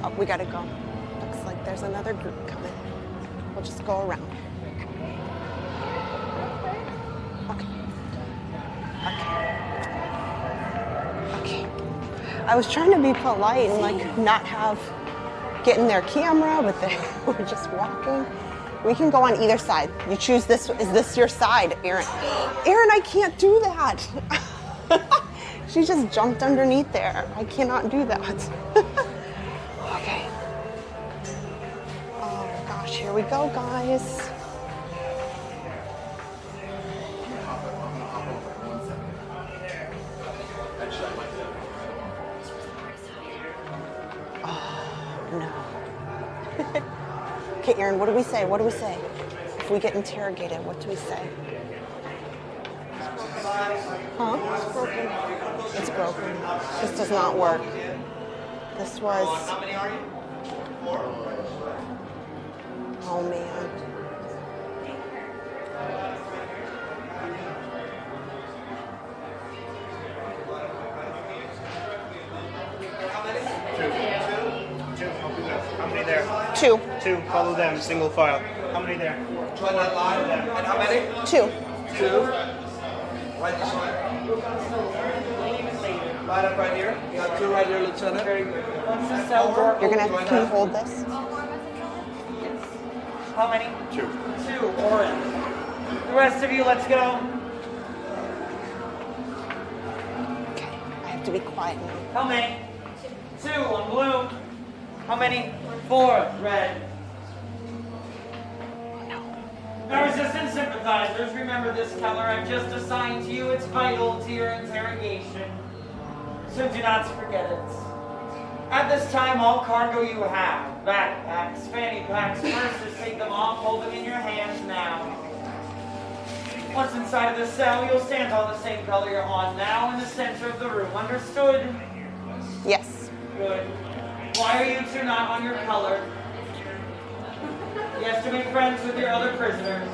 Oh, we gotta go. Looks like there's another group coming. We'll just go around. Okay. Okay. I was trying to be polite and like not get in their camera, but we're just walking. We can go on either side. You choose this. Is this your side, Erin? Erin, I can't do that. She just jumped underneath there. I cannot do that. Okay. Oh gosh, here we go, guys. Oh no. Okay, Erin, what do we say? What do we say? If we get interrogated, what do we say? Huh? It's broken. It's broken. This does not work. This was... How many are you? 4? Oh, man. How many there? 2. 2. Follow them. Single file. How many there? Try that line. And how many? 2. 2. Right this way. Line up right here. You got 2 right here, Lieutenant. Very good. You're gonna have to, can you hold this? How many? 2. 2. Orange. The rest of you, let's go. Okay, I have to be quiet now. How many? 2 on blue. How many? 4. Red. Now, resistance sympathizers, remember this color I've just assigned to you. It's vital to your interrogation. So do not forget it. At this time, all cargo you have, backpacks, fanny packs, purses, take them off, hold them in your hands now. Once inside of the cell, you'll stand on the same color you're on now in the center of the room. Understood? Yes. Good. Why are you two not on your color? Yes, to make friends with your other prisoners.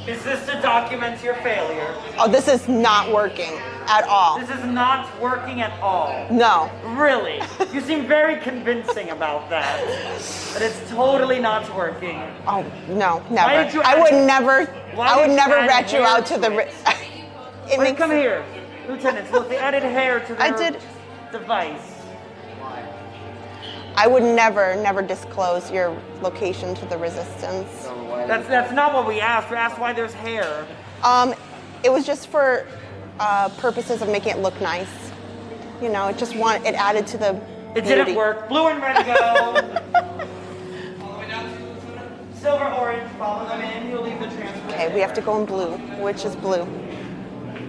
Is this to document your failure? Oh, this is not working at all. This is not working at all. No. Really? You seem very convincing about that. But it's totally not working. Oh, no, never. Why did you I would never add rat you hair out to to the... it? Wait, come here. Lieutenant, look, they added hair to their device. I would never disclose your location to the resistance. That's not what we asked. We asked why there's hair. It was just for purposes of making it look nice. You know, it added to the It beauty. didn't work. Blue and red go. Silver, orange, follow them in. You'll leave the transport. Okay, we have to go in blue. Which is blue?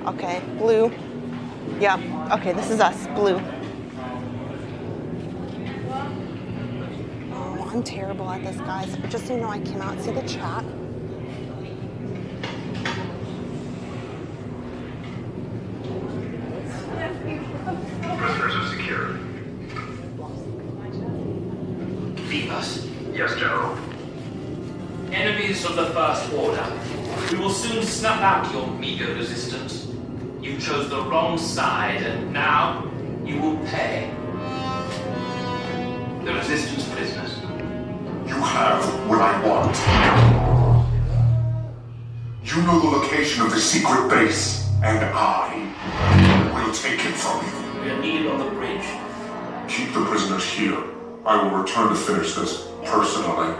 Okay, blue. Yeah, okay, this is us, blue. Oh, I'm terrible at this, guys. Just so you know, I cannot see the chat. Prisoners are secure. Leave us. Yes, General. Enemies of the First Order. We will soon snuff out your meager resistance. You chose the wrong side, and now you will pay. The Resistance prisoners. You have what I want. You know the location of the secret base, and I will take him from you. We are needed on the bridge. Keep the prisoners here. I will return to finish this personally.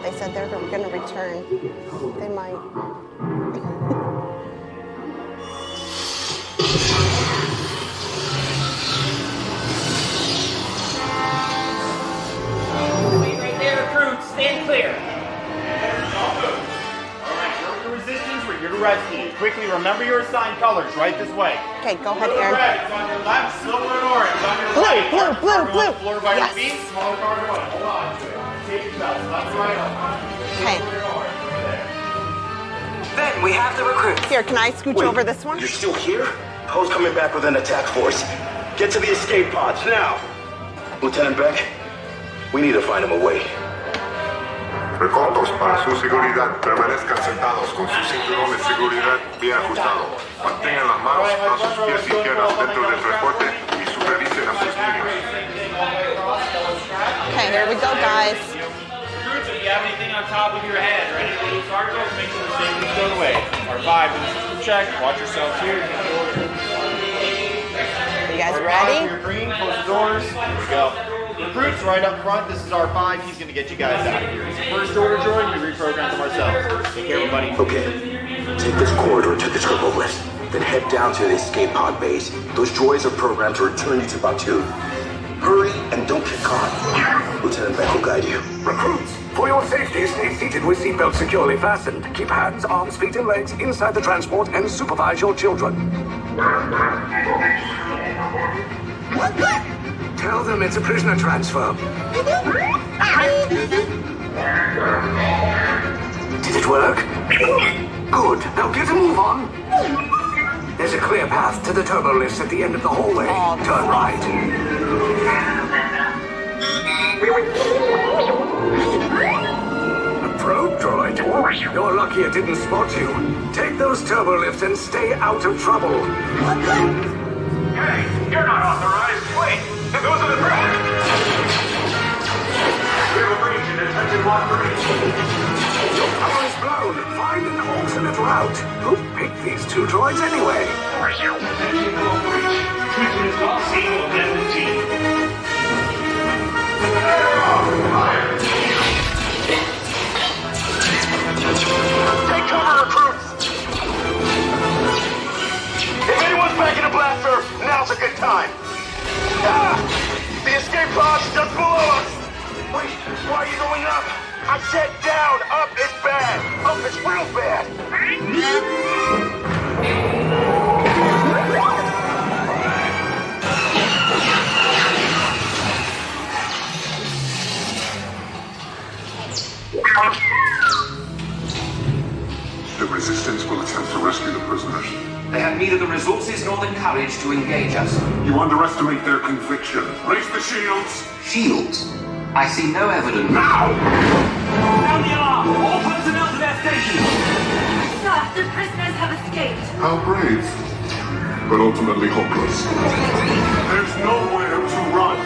They said they're going to return. They might. Wait right there, recruits. Stand clear. All good. All right, you're with the resistance. We're here to rescue you. Quickly, remember your assigned colors. Right this way. Okay, go ahead, Blue and Aaron. red is on your left. Silver and orange on your Blue, right. blue, blue, Cargo on the blue. floor by Yes. your feet. Smaller cargo on. Hold on to it. Take your belts. Left, right, up. Okay. Silver and orange. Over there. Then we have the recruit. Here, can I scooch Wait, over this one? You're still here? Poe's coming back with an attack force. Get to the escape pods now. Lieutenant Beck, we need to find him a way. Recortos para su seguridad. Permanezcan sentados con su cinturón de seguridad bien ajustado. Mantengan las manos a sus pies y piernas dentro del recorte y supervisen a sus niños. Okay, here we go, guys. Recruits, if you have anything on top of your head or any loose articles, make sure the safety is stowed away. Our 5-minute system check. Watch yourselves here. You guys ready? You're green. Close the doors. Here we go. Recruits, right up front. This is our 5. He's going to get you guys out of here. It's a first order droid. We reprogram them ourselves. Take care, everybody. Okay, take this corridor to the turbo lift, then head down to the escape pod base. Those droids are programmed to return you to Batu. Hurry and don't get caught. Lieutenant Beck will guide you. Recruits, for your safety, stay seated with seatbelts securely fastened. Keep hands, arms, feet, and legs inside the transport and supervise your children. Tell them it's a prisoner transfer. Did it work? Good. Now get a move on. There's a clear path to the turbo lifts at the end of the hallway. Turn right. A probe droid. You're lucky it didn't spot you. Take those turbo lifts and stay out of trouble. Hey, you're not authorized. Wait, those are the prisoners. We have a breach in detention block 3. Your power is blown. Find an alternate route. Who picked these two droids anyway? Detention block breach. Prisoners not seen or guaranteed. Take cover, recruits! If anyone's packing a blaster, now's a good time. Ah! The escape pod's just below us! Wait, why are you going up? I said down! Up is bad! Up is real bad! The resistance will attempt to rescue the prisoners. They have neither the resources nor the courage to engage us. You underestimate their conviction. Raise the shields! Shields? I see no evidence. Now! Sound the alarm! All personnel to their stations! Sir, the prisoners have escaped. How brave, but ultimately hopeless. There's nowhere to run.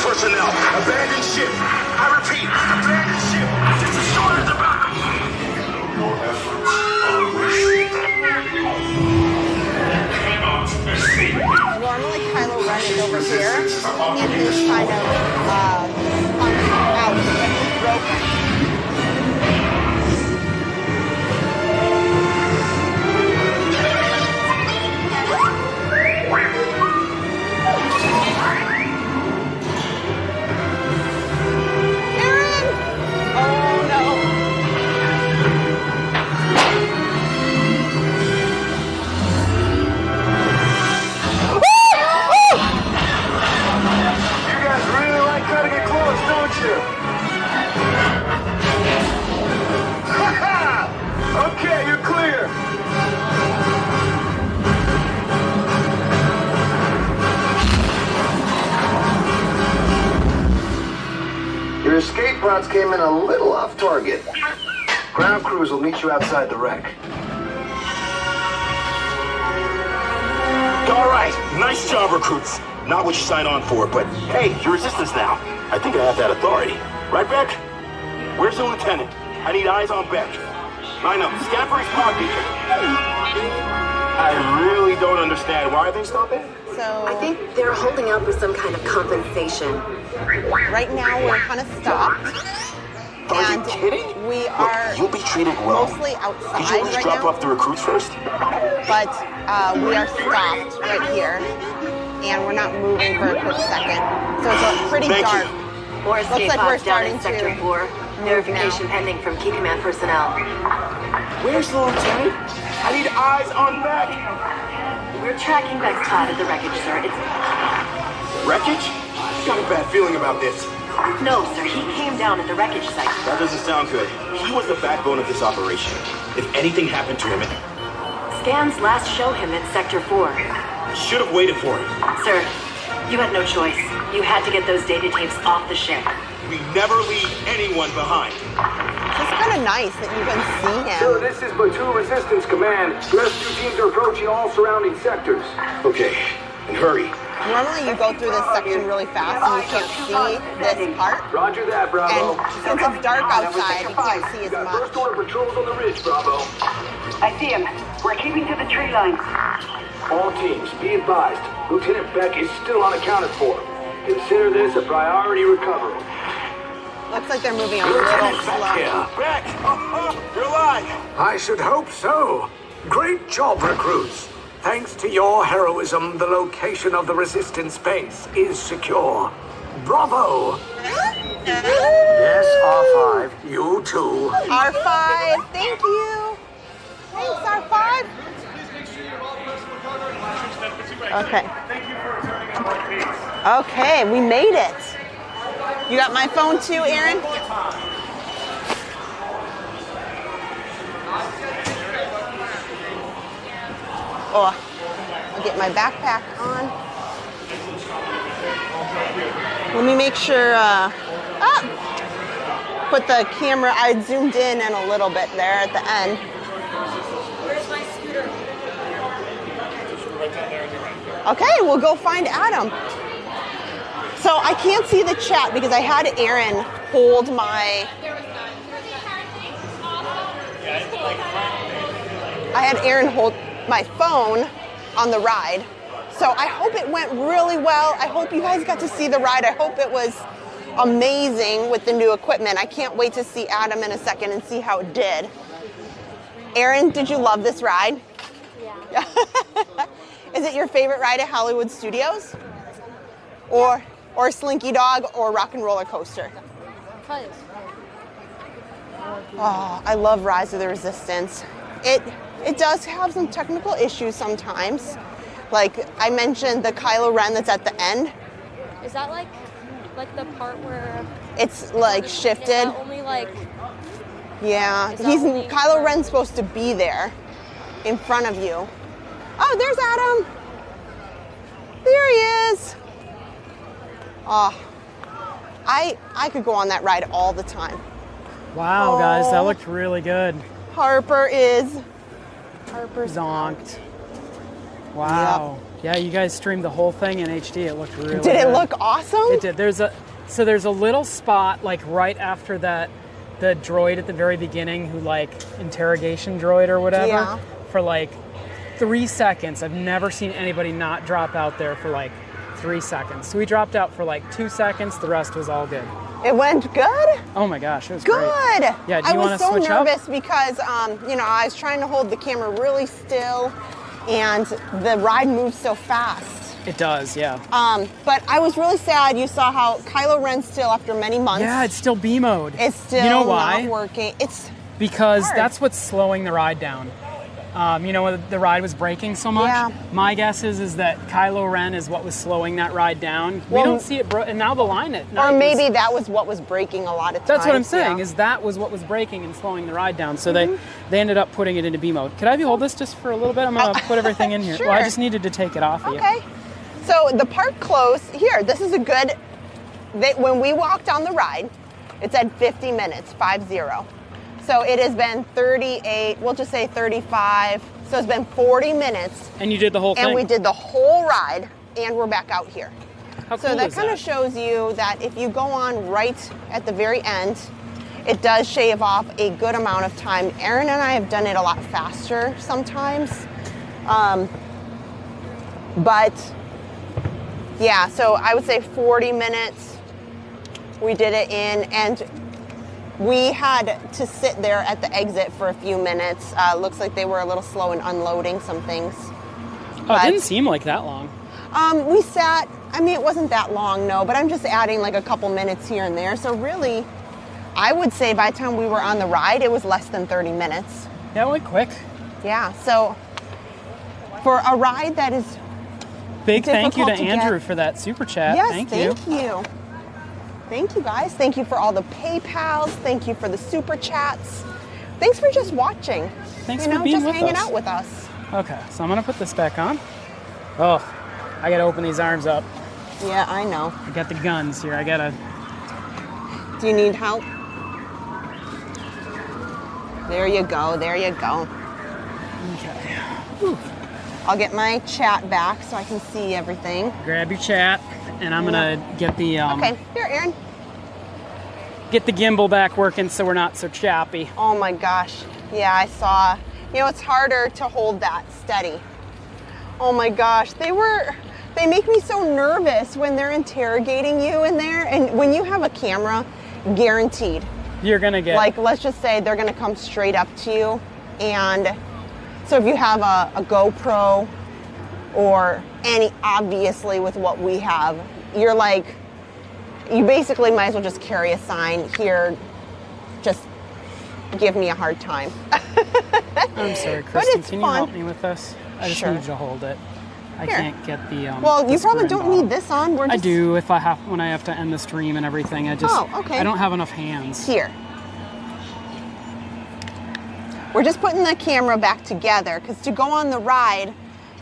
personnel. Abandon ship. I repeat, abandon ship. Just as short as the back. Your efforts are wasted. Normally Kylo Ren is over over here, and he's kind of out, but he's broken. Okay, you're clear. Your escape routes came in a little off target. Ground crews will meet you outside the wreck. All right, nice job, recruits. Not what you signed on for, but hey, you're resistance now. I think I have that authority. Right, Beck? Where's the lieutenant? I need eyes on Beck. Line up, scan for his pod beacon. I really don't understand. Why are they stopping? I think they're holding out for some kind of compensation. Right now, we're kind of stopped. Are you kidding? We are Look, you'll be treated well. mostly outside Did you at least right drop now. off the recruits first? But we are stopped right here, and we're not moving for a quick second. So it's pretty dark. More Looks escape like we're pods down starting in Sector to 4. Verification pending from Key Command personnel. Where's the lieutenant? I need eyes on Beck. We're tracking Beck's pod at the wreckage, sir. It's... Wreckage? Got a bad feeling about this. No, sir. He came down at the wreckage site. That doesn't sound good. He was the backbone of this operation. If anything happened to him, Scans last show him in Sector 4. should have waited for him. Sir, you had no choice. You had to get those data tapes off the ship. We never leave anyone behind. It's kind of nice that you can see him. Sir, this is Platoon Resistance Command. Rescue teams are approaching all surrounding sectors. Okay, and hurry. Normally you go through this section really fast and you can't see this part. Roger that, Bravo. And since it's dark outside, you can't see as much. First order patrols on the ridge, Bravo. I see him. We're keeping to the tree line. All teams, be advised. Lieutenant Beck is still unaccounted for. Consider this a priority recovery. Looks like they're moving a little slow. Beck! You're alive! I should hope so. Great job, recruits. Thanks to your heroism, the location of the resistance base is secure. Bravo! Yes, R5. You too. R5, thank you. Thanks, R5. Okay. Okay, we made it. You got my phone too, Aaron? Oh, I'll get my backpack on. Let me make sure, put the camera, I zoomed in a little bit there at the end. Where's my scooter? Okay, we'll go find Adam. So I can't see the chat because I had Aaron hold my... I had Aaron hold my phone on the ride. So I hope it went really well. I hope you guys got to see the ride. I hope it was amazing with the new equipment. I can't wait to see Adam in a second and see how it did. Aaron, did you love this ride? Yeah. Is it your favorite ride at Hollywood Studios? Or Slinky Dog or Rock and Roller Coaster? Oh, I love Rise of the Resistance. It does have some technical issues sometimes. Like I mentioned the Kylo Ren that's at the end. Is that like the part where it's like shifted? Is that only like... Yeah, Kylo Ren's supposed to be there in front of you. Oh, there's Adam. There he is. Oh, I could go on that ride all the time. Wow, guys, that looked really good. Harper's zonked. Wow. Yep. Yeah, you guys streamed the whole thing in HD. It looked really good. Did it look awesome? It did. There's a little spot like right after that, the droid at the very beginning who like interrogation droid or whatever for like 3 seconds. I've never seen anybody not drop out there for like 3 seconds. So we dropped out for like 2 seconds. The rest was all good. It went good? Oh my gosh, it was good. Great. Yeah, do you want to switch up? I was so nervous because, you know, I was trying to hold the camera really still and the ride moves so fast. It does, yeah. But I was really sad. You saw how Kylo Ren's still, after many months. Yeah, it's still B mode. It's still you know why? not working. It's because hard. That's what's slowing the ride down. You know, the ride was braking so much. Yeah. My guess is that Kylo Ren is what was slowing that ride down. We don't see it, and now the line at night. Or maybe that was what was braking a lot of times. That's what I'm saying. Yeah. Is that was what was braking and slowing the ride down. So they ended up putting it into B mode. Could I have you hold this just for a little bit? I'm gonna put everything in here. Sure. Well, I just needed to take it off of you. Okay. So the park closed. Here, this is a good. When we walked on the ride, it said 50 minutes, 50. So it has been 38. We'll just say 35. So it's been 40 minutes. And you did the whole thing. And we did the whole ride, and we're back out here. How cool so that is kind of shows you that if you go on right at the very end, it does shave off a good amount of time. Aaron and I have done it a lot faster sometimes. But yeah, so I would say 40 minutes we did it in, and we had to sit there at the exit for a few minutes. Looks like they were a little slow in unloading some things. Oh, it didn't seem like that long. We sat, I mean, it wasn't that long, no, but I'm just adding like a couple minutes here and there. So really, I would say by the time we were on the ride, it was less than 30 minutes. Yeah, it went quick. Yeah, so for a ride that is big thank you to difficult Andrew for that super chat. Yes, thank you. Thank you, guys. Thank you for all the PayPals. Thank you for the super chats. Thanks for just watching. Thanks for being just with hanging us. out with us. Okay, so I'm gonna put this back on. Oh, I gotta open these arms up. Yeah, I know. I got the guns here. I gotta. Do you need help? There you go. There you go. Okay. Whew. I'll get my chat back so I can see everything. Grab your chat, and I'm gonna get the. Okay, here, Aaron. Get the gimbal back working so we're not so choppy. Oh my gosh. Yeah, I saw. You know, it's harder to hold that steady. Oh my gosh, they make me so nervous when they're interrogating you in there. And when you have a camera, guaranteed. You're gonna get. Like, let's just say they're gonna come straight up to you. And so if you have a GoPro or any, obviously with what we have, you're like, you basically might as well just carry a sign here, just give me a hard time. I'm sorry, Kristen. Can you help me with this? I just need you to hold it. I can't get the. Well, you probably don't need this on. I do if I have when I have to end the stream and everything. I just. Oh, okay. I don't have enough hands. Here. We're just putting the camera back together because to go on the ride,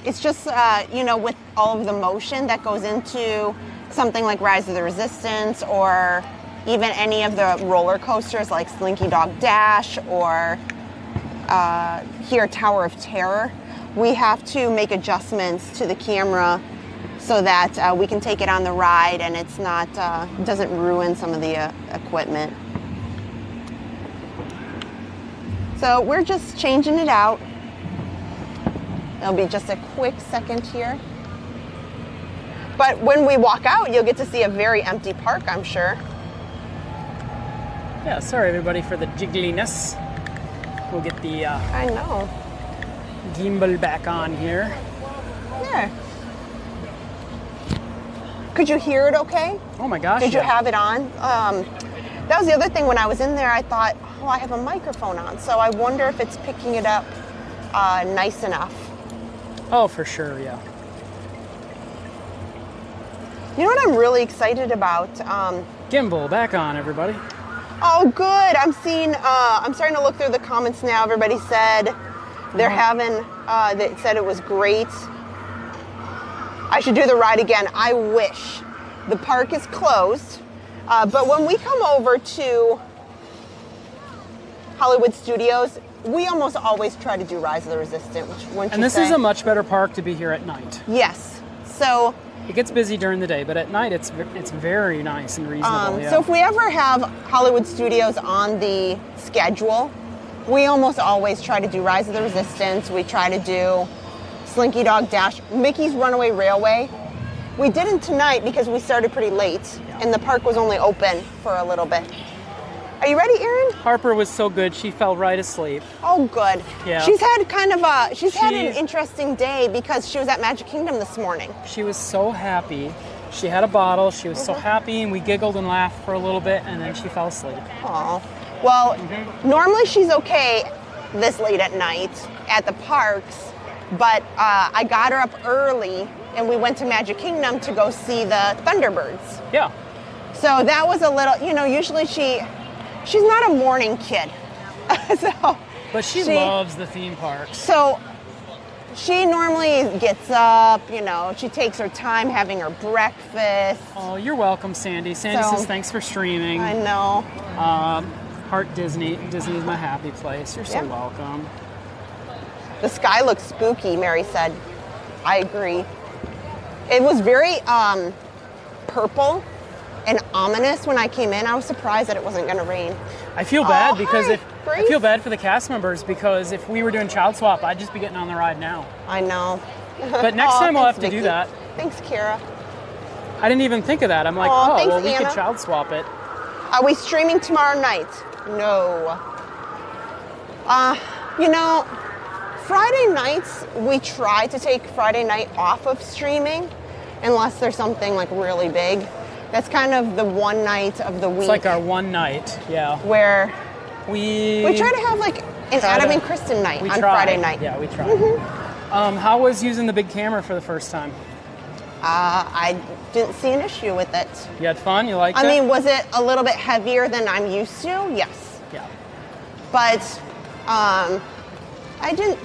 it's just you know, with all of the motion that goes into something like Rise of the Resistance or even any of the roller coasters like Slinky Dog Dash or here Tower of Terror, we have to make adjustments to the camera so that we can take it on the ride and it's not doesn't ruin some of the equipment. So we're just changing it out. It'll be just a quick second here. But when we walk out, you'll get to see a very empty park, I'm sure. Yeah, sorry everybody for the jiggliness. We'll get the I know. gimbal back on here. There. Could you hear it okay? Oh my gosh. Did you have it on? That was the other thing when I was in there, I thought, oh, I have a microphone on, so I wonder if it's picking it up nice enough. Oh, for sure, yeah. You know what I'm really excited about? Gimbal back on, everybody. Oh, good. I'm starting to look through the comments now. Everybody said they're having, they said it was great. I should do the ride again. I wish. The park is closed. But when we come over to Hollywood Studios, we almost always try to do Rise of the Resistance. And this is a much better park to be here at night. Yes. So it gets busy during the day, but at night it's very nice and reasonable. Yeah. So if we ever have Hollywood Studios on the schedule, we almost always try to do Rise of the Resistance. We try to do Slinky Dog Dash, Mickey's Runaway Railway. We didn't tonight because we started pretty late, and the park was only open for a little bit. Are you ready, Erin? Harper was so good, she fell right asleep. Oh, good. Yeah. She's had had an interesting day because she was at Magic Kingdom this morning. She was so happy. She had a bottle. She was so happy, and we giggled and laughed for a little bit, and then she fell asleep. Aw. Well, normally she's okay this late at night at the parks, but I got her up early, and we went to Magic Kingdom to go see the Thunderbirds. Yeah. So that was a little, usually she's not a morning kid. But she loves the theme parks. So she normally gets up, she takes her time having her breakfast. Oh, you're welcome, Sandy. Sandy says thanks for streaming. I know. Heart Disney. Disney is my happy place. You're so welcome. The sky looks spooky, Mary said. I agree. It was very purple and ominous when I came in. I was surprised that it wasn't going to rain. I feel bad because I feel bad for the cast members because if we were doing child swap, I'd just be getting on the ride now. I know. But next time we'll have to do that. Thanks, Kara. I didn't even think of that. I'm like, thanks, we Anna. could child swap it. Are we streaming tomorrow night? No. Friday nights, we try to take Friday night off of streaming unless there's something like really big. That's kind of the one night of the week. It's like our one night, yeah. Where we try to have like an Adam and Kristen night on Friday night. Yeah, we try. How was using the big camera for the first time? I didn't see an issue with it. You had fun? You liked it? I mean, was it a little bit heavier than I'm used to? Yes. Yeah. But I didn't,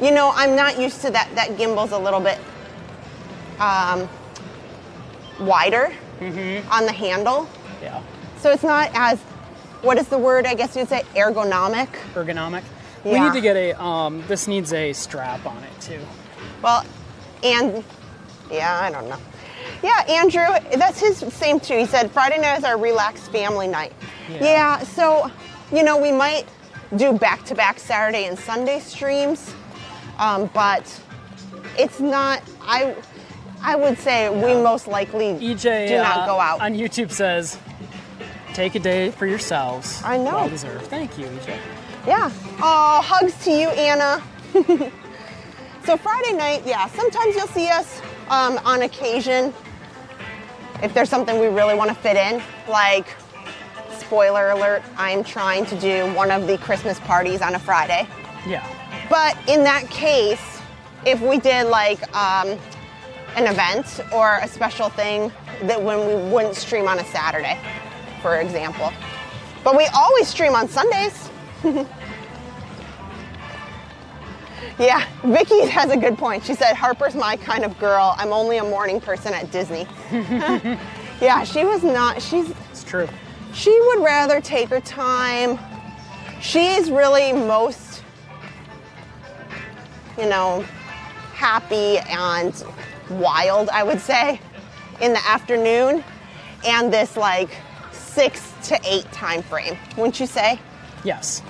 I'm not used to that. That gimbal's a little bit wider on the handle. Yeah. So it's not as, what is the word, I guess you'd say, ergonomic? Ergonomic. Yeah. We need to get this needs a strap on it too. Well, and, yeah, I don't know. Yeah, Andrew, that's his same too. He said Friday night is our relaxed family night. Yeah, so, we might do back-to-back Saturday and Sunday streams, but it's not, I would say we most likely EJ, do not go out. On YouTube says, take a day for yourselves. I know. Well deserved. Thank you, EJ. Yeah. Oh, hugs to you, Anna. So Friday night, sometimes you'll see us on occasion if there's something we really want to fit in. Like, spoiler alert, I'm trying to do one of the Christmas parties on a Friday. Yeah. But in that case, if we did like an event or a special thing that when we wouldn't stream on a Saturday, for example. But we always stream on Sundays. Yeah, Vicky has a good point. She said, Harper's my kind of girl. I'm only a morning person at Disney. Yeah, she was not, It's true. She would rather take her time. She's really most, happy and wild, I would say, in the afternoon and this like 6 to 8 time frame, wouldn't you say? Yes.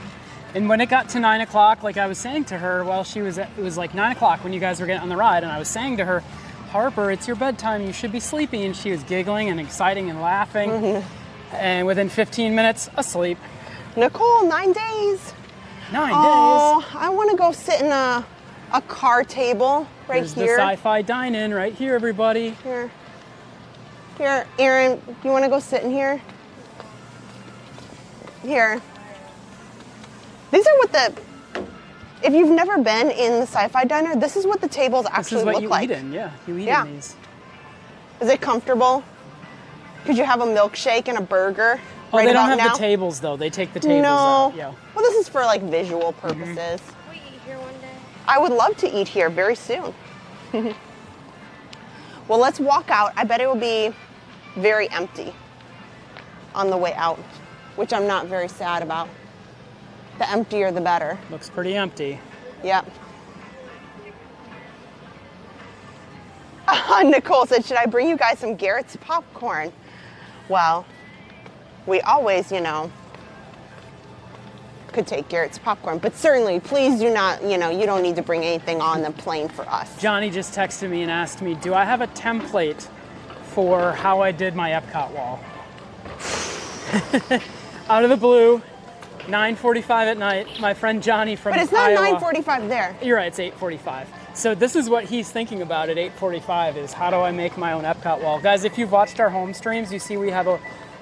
And when it got to 9 o'clock, like I was saying to her, it was like 9 o'clock when you guys were getting on the ride, and I was saying to her, Harper, it's your bedtime, you should be sleeping. And she was giggling and exciting and laughing. And within 15 minutes, asleep. Nicole, 9 days. 9 days? Oh, I want to go sit in a car table right Here's here. the sci-fi dine-in right here, everybody. Here, Erin, you want to go sit in here? Here. These are what if you've never been in the sci-fi diner, this is what the tables actually look like. This is what you eat in, yeah. You eat in these. Is it comfortable? Could you have a milkshake and a burger Oh, right they don't about have now? the tables, though. They take the tables No. out. Yeah. Well, this is for like visual purposes. Can we eat here one day? I would love to eat here very soon. Well, let's walk out. I bet it will be very empty on the way out, which I'm not very sad about. The emptier, the better. Looks pretty empty. Yep. Nicole said, should I bring you guys some Garrett's popcorn? Well, we always, could take Garrett's popcorn. But certainly, please do not, you don't need to bring anything on the plane for us. Johnny just texted me and asked me, do I have a template for how I did my Epcot wall? Out of the blue, 9:45 at night, my friend Johnny from Iowa. But it's not 9:45 there. You're right, it's 8:45. So this is what he's thinking about at 8:45 is how do I make my own Epcot wall? Guys, if you've watched our home streams, you see we have a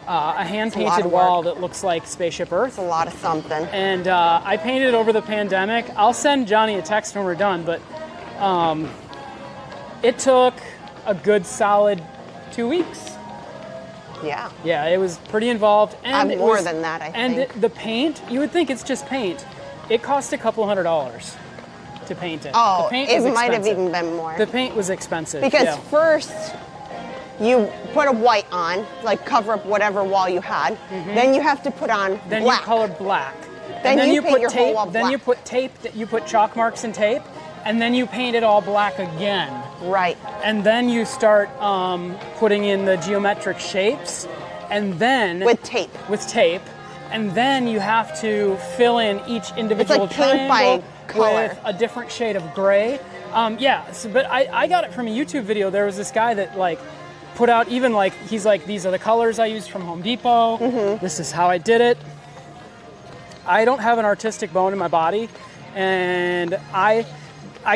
hand-painted wall that looks like Spaceship Earth. It's a lot of something. And I painted it over the pandemic. I'll send Johnny a text when we're done, but it took a good solid 2 weeks. Yeah. Yeah, it was pretty involved. And more than that, I think. And the paint, you would think it's just paint. It cost a couple $100 to paint it. Oh, the paint it was might have expensive. even been more. The paint was expensive. Because first, you put a white on, like cover up whatever wall you had. Then you have to put on then black. You color black. Then you paint put your tape. whole wall Then black. you put tape. You put chalk marks and tape, and then you paint it all black again. Right. And then you start putting in the geometric shapes, and then with tape. And then you have to fill in each individual it's like paint triangle by color. with a different shade of gray. But I got it from a YouTube video. There was this guy that put out he's like, these are the colors I used from Home Depot. This is how I did it. I don't have an artistic bone in my body, and I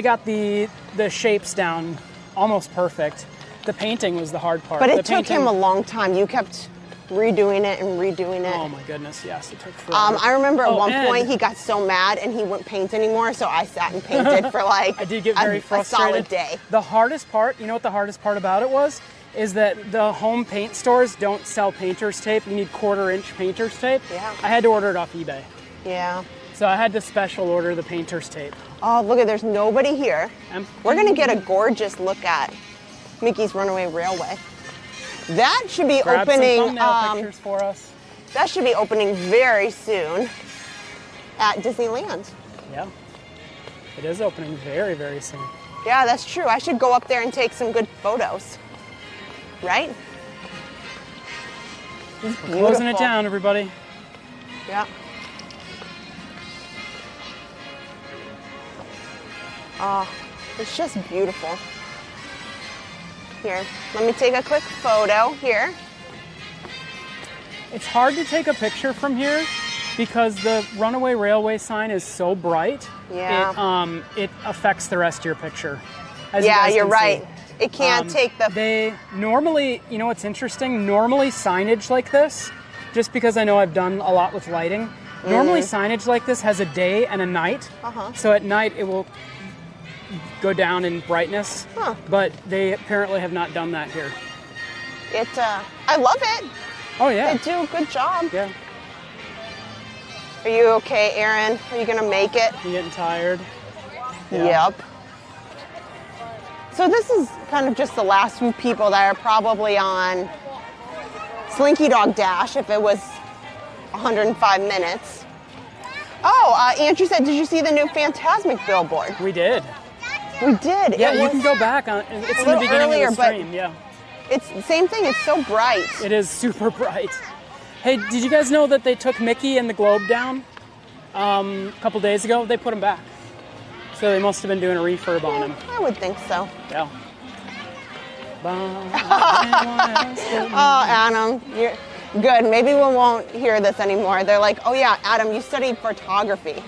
got the shapes down almost perfect. The painting was the hard part. But it took him a long time. You kept redoing it and redoing it. Oh my goodness, yes, it took forever. I remember at one point he got so mad and he wouldn't paint anymore, so I sat and painted for I did get very frustrated. a solid day. The hardest part, you know what the hardest part about it was? Is that the home paint stores don't sell painter's tape. You need 1/4-inch painter's tape. Yeah. I had to order it off eBay. Yeah. So I had to special order the painter's tape. Oh, look, there's nobody here. We're going to get a gorgeous look at Mickey's Runaway Railway. That should be Grab opening. some thumbnail pictures for us. That should be opening very soon at Disneyland. Yeah. It is opening very, very soon. Yeah, that's true. I should go up there and take some good photos. Right? We're closing it down, everybody. Yeah. Oh, it's just beautiful. Here, let me take a quick photo here. It's hard to take a picture from here because the Runaway Railway sign is so bright. Yeah. It affects the rest of your picture. As Yeah, you guys you're can right. see. It can't take the... They normally, you know what's interesting? Normally signage like this, just because I know I've done a lot with lighting, normally signage like this has a day and a night. So at night it will go down in brightness, but they apparently have not done that here. I love it. Oh yeah. They do a good job. Yeah. Are you okay, Aaron? Are you gonna make it? You getting tired? Yeah. Yep. So this is kind of just the last few people that are probably on Slinky Dog Dash if it was 105 minutes. Oh, Andrew said, did you see the new Fantasmic billboard? We did. We did. Yeah, you can go back on. It's in the beginning of the stream. Yeah. It's the same thing. It's so bright. It is super bright. Hey, did you guys know that they took Mickey and the Globe down a couple days ago? They put him back. So they must have been doing a refurb on him. I would think so. Yeah. Oh, Adam, you're good. Maybe we won't hear this anymore. They're like, oh yeah, Adam, you studied photography.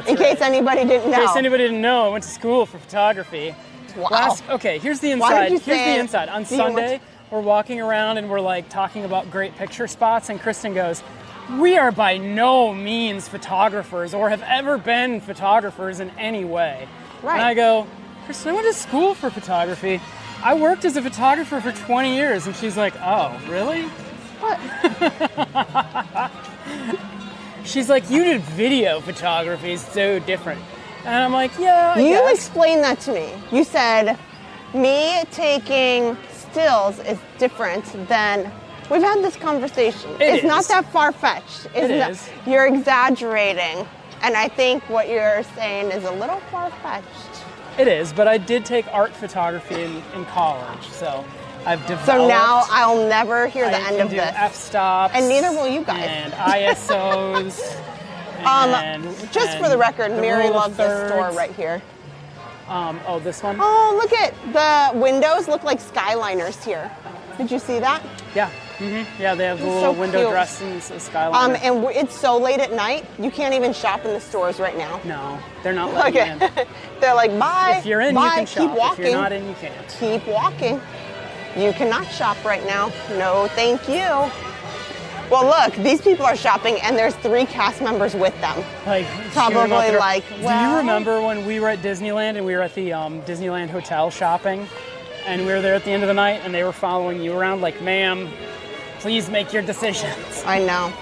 In case anybody didn't know. In case anybody didn't know, I went to school for photography. Wow. Okay, here's the Why inside. did you Here's say the inside. On Sunday, we're walking around and we're like talking about great picture spots, and Kristen goes, "We are by no means photographers or have ever been photographers in any way." Right. And I go, "Kristen, I went to school for photography. I worked as a photographer for 20 years." And she's like, "Oh, really?" What? She's like, "You did video photography, it's so different." And I'm like, "Yeah, I You guess." explained that to me. You said, me taking stills is different than... We've had this conversation. It's not that far-fetched. It is. You're exaggerating. And I think what you're saying is a little far-fetched. It is, but I did take art photography in college, so I've developed. So now I'll never hear the end of do this. f-stops. And neither will you guys. And ISOs. Just for the record, the Mary rule of loves this store thirds. right here. Oh, this one? Oh, look at the windows look like skyliners here. Did you see that? Yeah. Yeah, they have the It's little so window cute. dressings, a skyline. And it's so late at night, you can't even shop in the stores right now. No, they're not letting you in. They're like, bye. If you're in, bye, you can shop. Keep walking. If you're not in, you can't. Keep walking. You cannot shop right now. No, thank you. Well, look, these people are shopping, and there's 3 cast members with them. Like Probably like, Do well. you remember when we were at Disneyland and we were at the Disneyland Hotel shopping, and we were there at the end of the night, and they were following you around like, ma'am, please make your decisions. I know.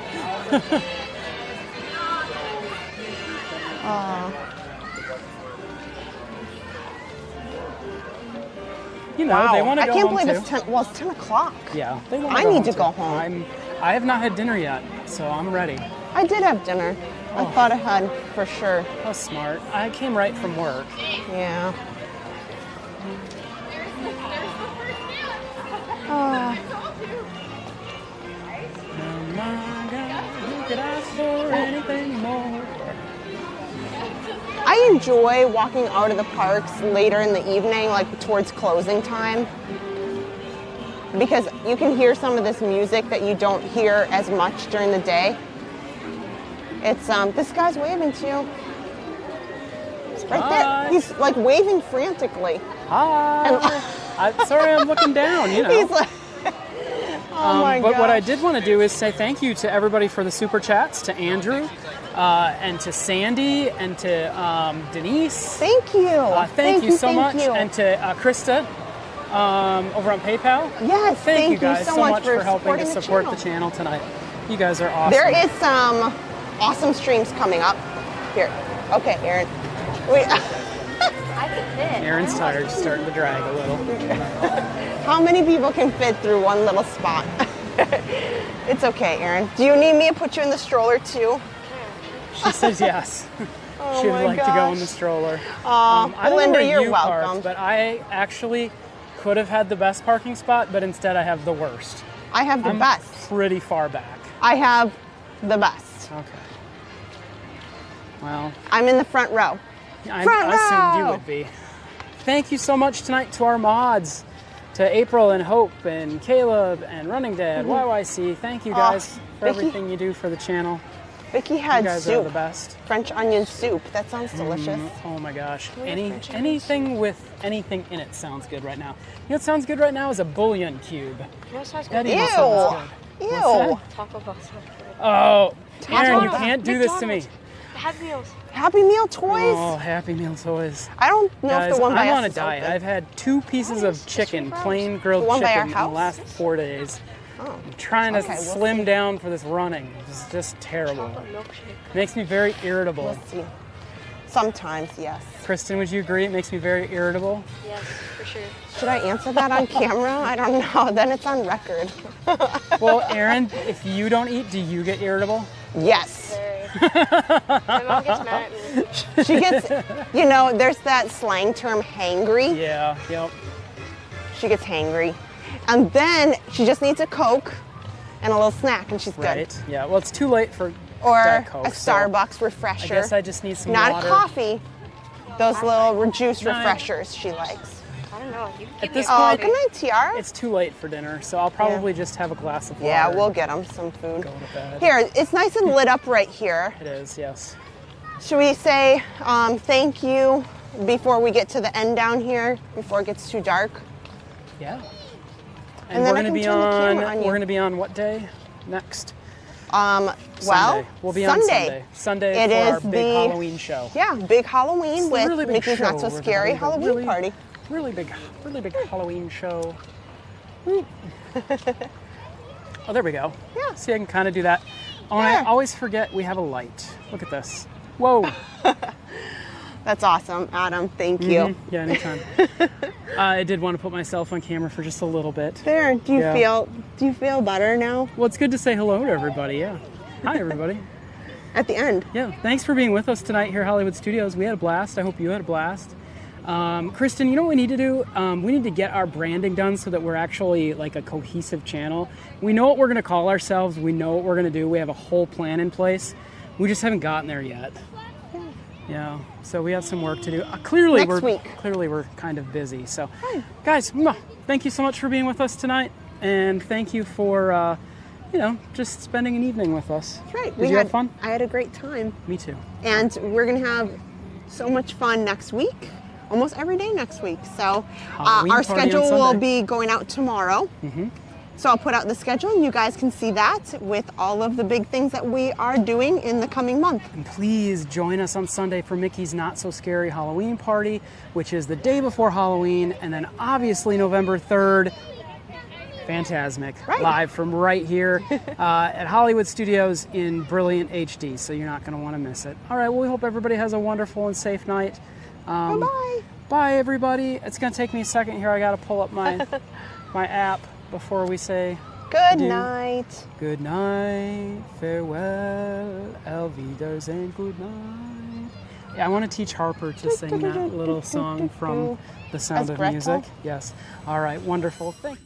You know, wow. they want to go I can't home believe too. it's 10. Well, it's 10 o'clock. Yeah, they want I to go need to too. go home. I have not had dinner yet, so I'm ready. I did have dinner. I thought ahead for sure. How smart. I came right from work. Yeah. Oh. Oh my God, who could ask for anything more? I enjoy walking out of the parks later in the evening, like towards closing time, because you can hear some of this music that you don't hear as much during the day. It's this guy's waving to you. It's right Hi. there. He's like waving frantically. Hi. Sorry, I'm looking down. You know. He's like, oh my But gosh. what I did want to do is say thank you to everybody for the super chats, to Andrew, and to Sandy, and to Denise. Thank you. Thank you so thank much, you. and to Krista over on PayPal. Yes, Thank you guys so so much for for helping to supporting support the the channel tonight. You guys are awesome. There is some awesome streams coming up. Here. Okay, Aaron. Wait. I can fit. Aaron's tired, starting to drag a little. How many people can fit through one little spot? It's okay, Aaron. Do you need me to put you in the stroller too? She says yes. Oh She would my like to go in gosh. the stroller. Aw, I don't Belinda, know where you're you parked, welcome. but I actually could have had the best parking spot, but instead I have the worst. I have the I'm best. pretty far back. I have the best. Okay. Well, I'm in the front row. I Front assumed you row. would be. Thank you so much tonight to our mods, to April and Hope and Caleb and Running Dad, YYC. Thank you guys for Vicky. everything you do for the channel. Vicky had You guys soup. are the best. French onion soup. That sounds delicious. Oh my gosh. we have French onions? Anything with anything in it sounds good right now. You know what sounds good right now is a bouillon cube. You know, sounds That good. even sounds good. Ew. What's that? Taco Bell sounds good. Oh, Aaron, you McDonald's. can't do this to me. Happy Meals. Happy Meal toys. Oh, Happy Meal toys. I don't know Guys, if the one by I'm us on a is diet. open. I've had 2 pieces of chicken, plain grilled The one by our chicken, in the house? last 4 days. Oh. I'm trying to Okay, we'll slim see. down for this running. It's just terrible. Milkshake. Makes me very irritable. We'll see. Sometimes, yes. Kristen, would you agree? It makes me very irritable. Yes, for sure. Should I answer that on camera? I don't know. Then it's on record. Well, Aaron, if you don't eat, do you get irritable? Yes. My mom gets mad at me. She gets, you know, there's that slang term, hangry. Yeah, yep. She gets hangry. And then she just needs a Coke and a little snack and she's good. Right. Yeah. Well, it's too late for Or Diet Coke, a so Starbucks refresher. I guess I just need some Not water. a coffee. Those little juice No. refreshers she likes. I don't know. You can At give this me a Oh, point, good night, Tiara. it's too late for dinner, so I'll probably just have a glass of water. Yeah, we'll get them some food. Go to bed. Here, it's nice and lit up right here. It is, yes. Should we say thank you before we get to the end down here, before it gets too dark? Yeah. And And then we're I gonna can be turn the on. camera on you. We're gonna be on what day next? Well, Sunday. We'll be on Sunday. Sunday It for is our big the- Halloween show. Yeah, big Halloween It's a with really big Mickey's show. Not So We're gonna Scary have a Halloween really- party. Really big Halloween show. Oh, there we go. Yeah. See, I can kind of do that. Oh, and Yeah. I always forget we have a light. Look at this. Whoa. That's awesome, Adam. Thank you. Mhm. Yeah, anytime. I did want to put myself on camera for just a little bit. There. Do you Yeah. feel better now? Well, it's good to say hello to everybody. Yeah. Hi, everybody. At the end. Yeah. Thanks for being with us tonight here at Hollywood Studios. We had a blast. I hope you had a blast. Kristen, you know what we need to do? We need to get our branding done so that we're actually like a cohesive channel. We know what we're going to call ourselves. We know what we're going to do. We have a whole plan in place. We just haven't gotten there yet. Yeah, so we have some work to do. Clearly we're kind of busy. So, guys, thank you so much for being with us tonight, and thank you for just spending an evening with us. That's right. Did you have fun? I had a great time. Me too. And we're gonna have so much fun next week. Almost every day next week. So our schedule will be going out tomorrow. Mm-hmm. So I'll put out the schedule and you guys can see that with all of the big things that we are doing in the coming month. And please join us on Sunday for Mickey's Not So Scary Halloween Party, which is the day before Halloween. And then obviously November 3rd, Fantasmic, live from right here at Hollywood Studios in brilliant HD. So you're not going to want to miss it. All right, well, we hope everybody has a wonderful and safe night. Bye-bye. Bye, everybody. It's going to take me a second here. I got to pull up my app before we say good night. Good night, farewell, Wiedersehen, good night. Yeah, I want to teach Harper to sing that little song from The Sound of Music. Yes. All right, wonderful. Thank you.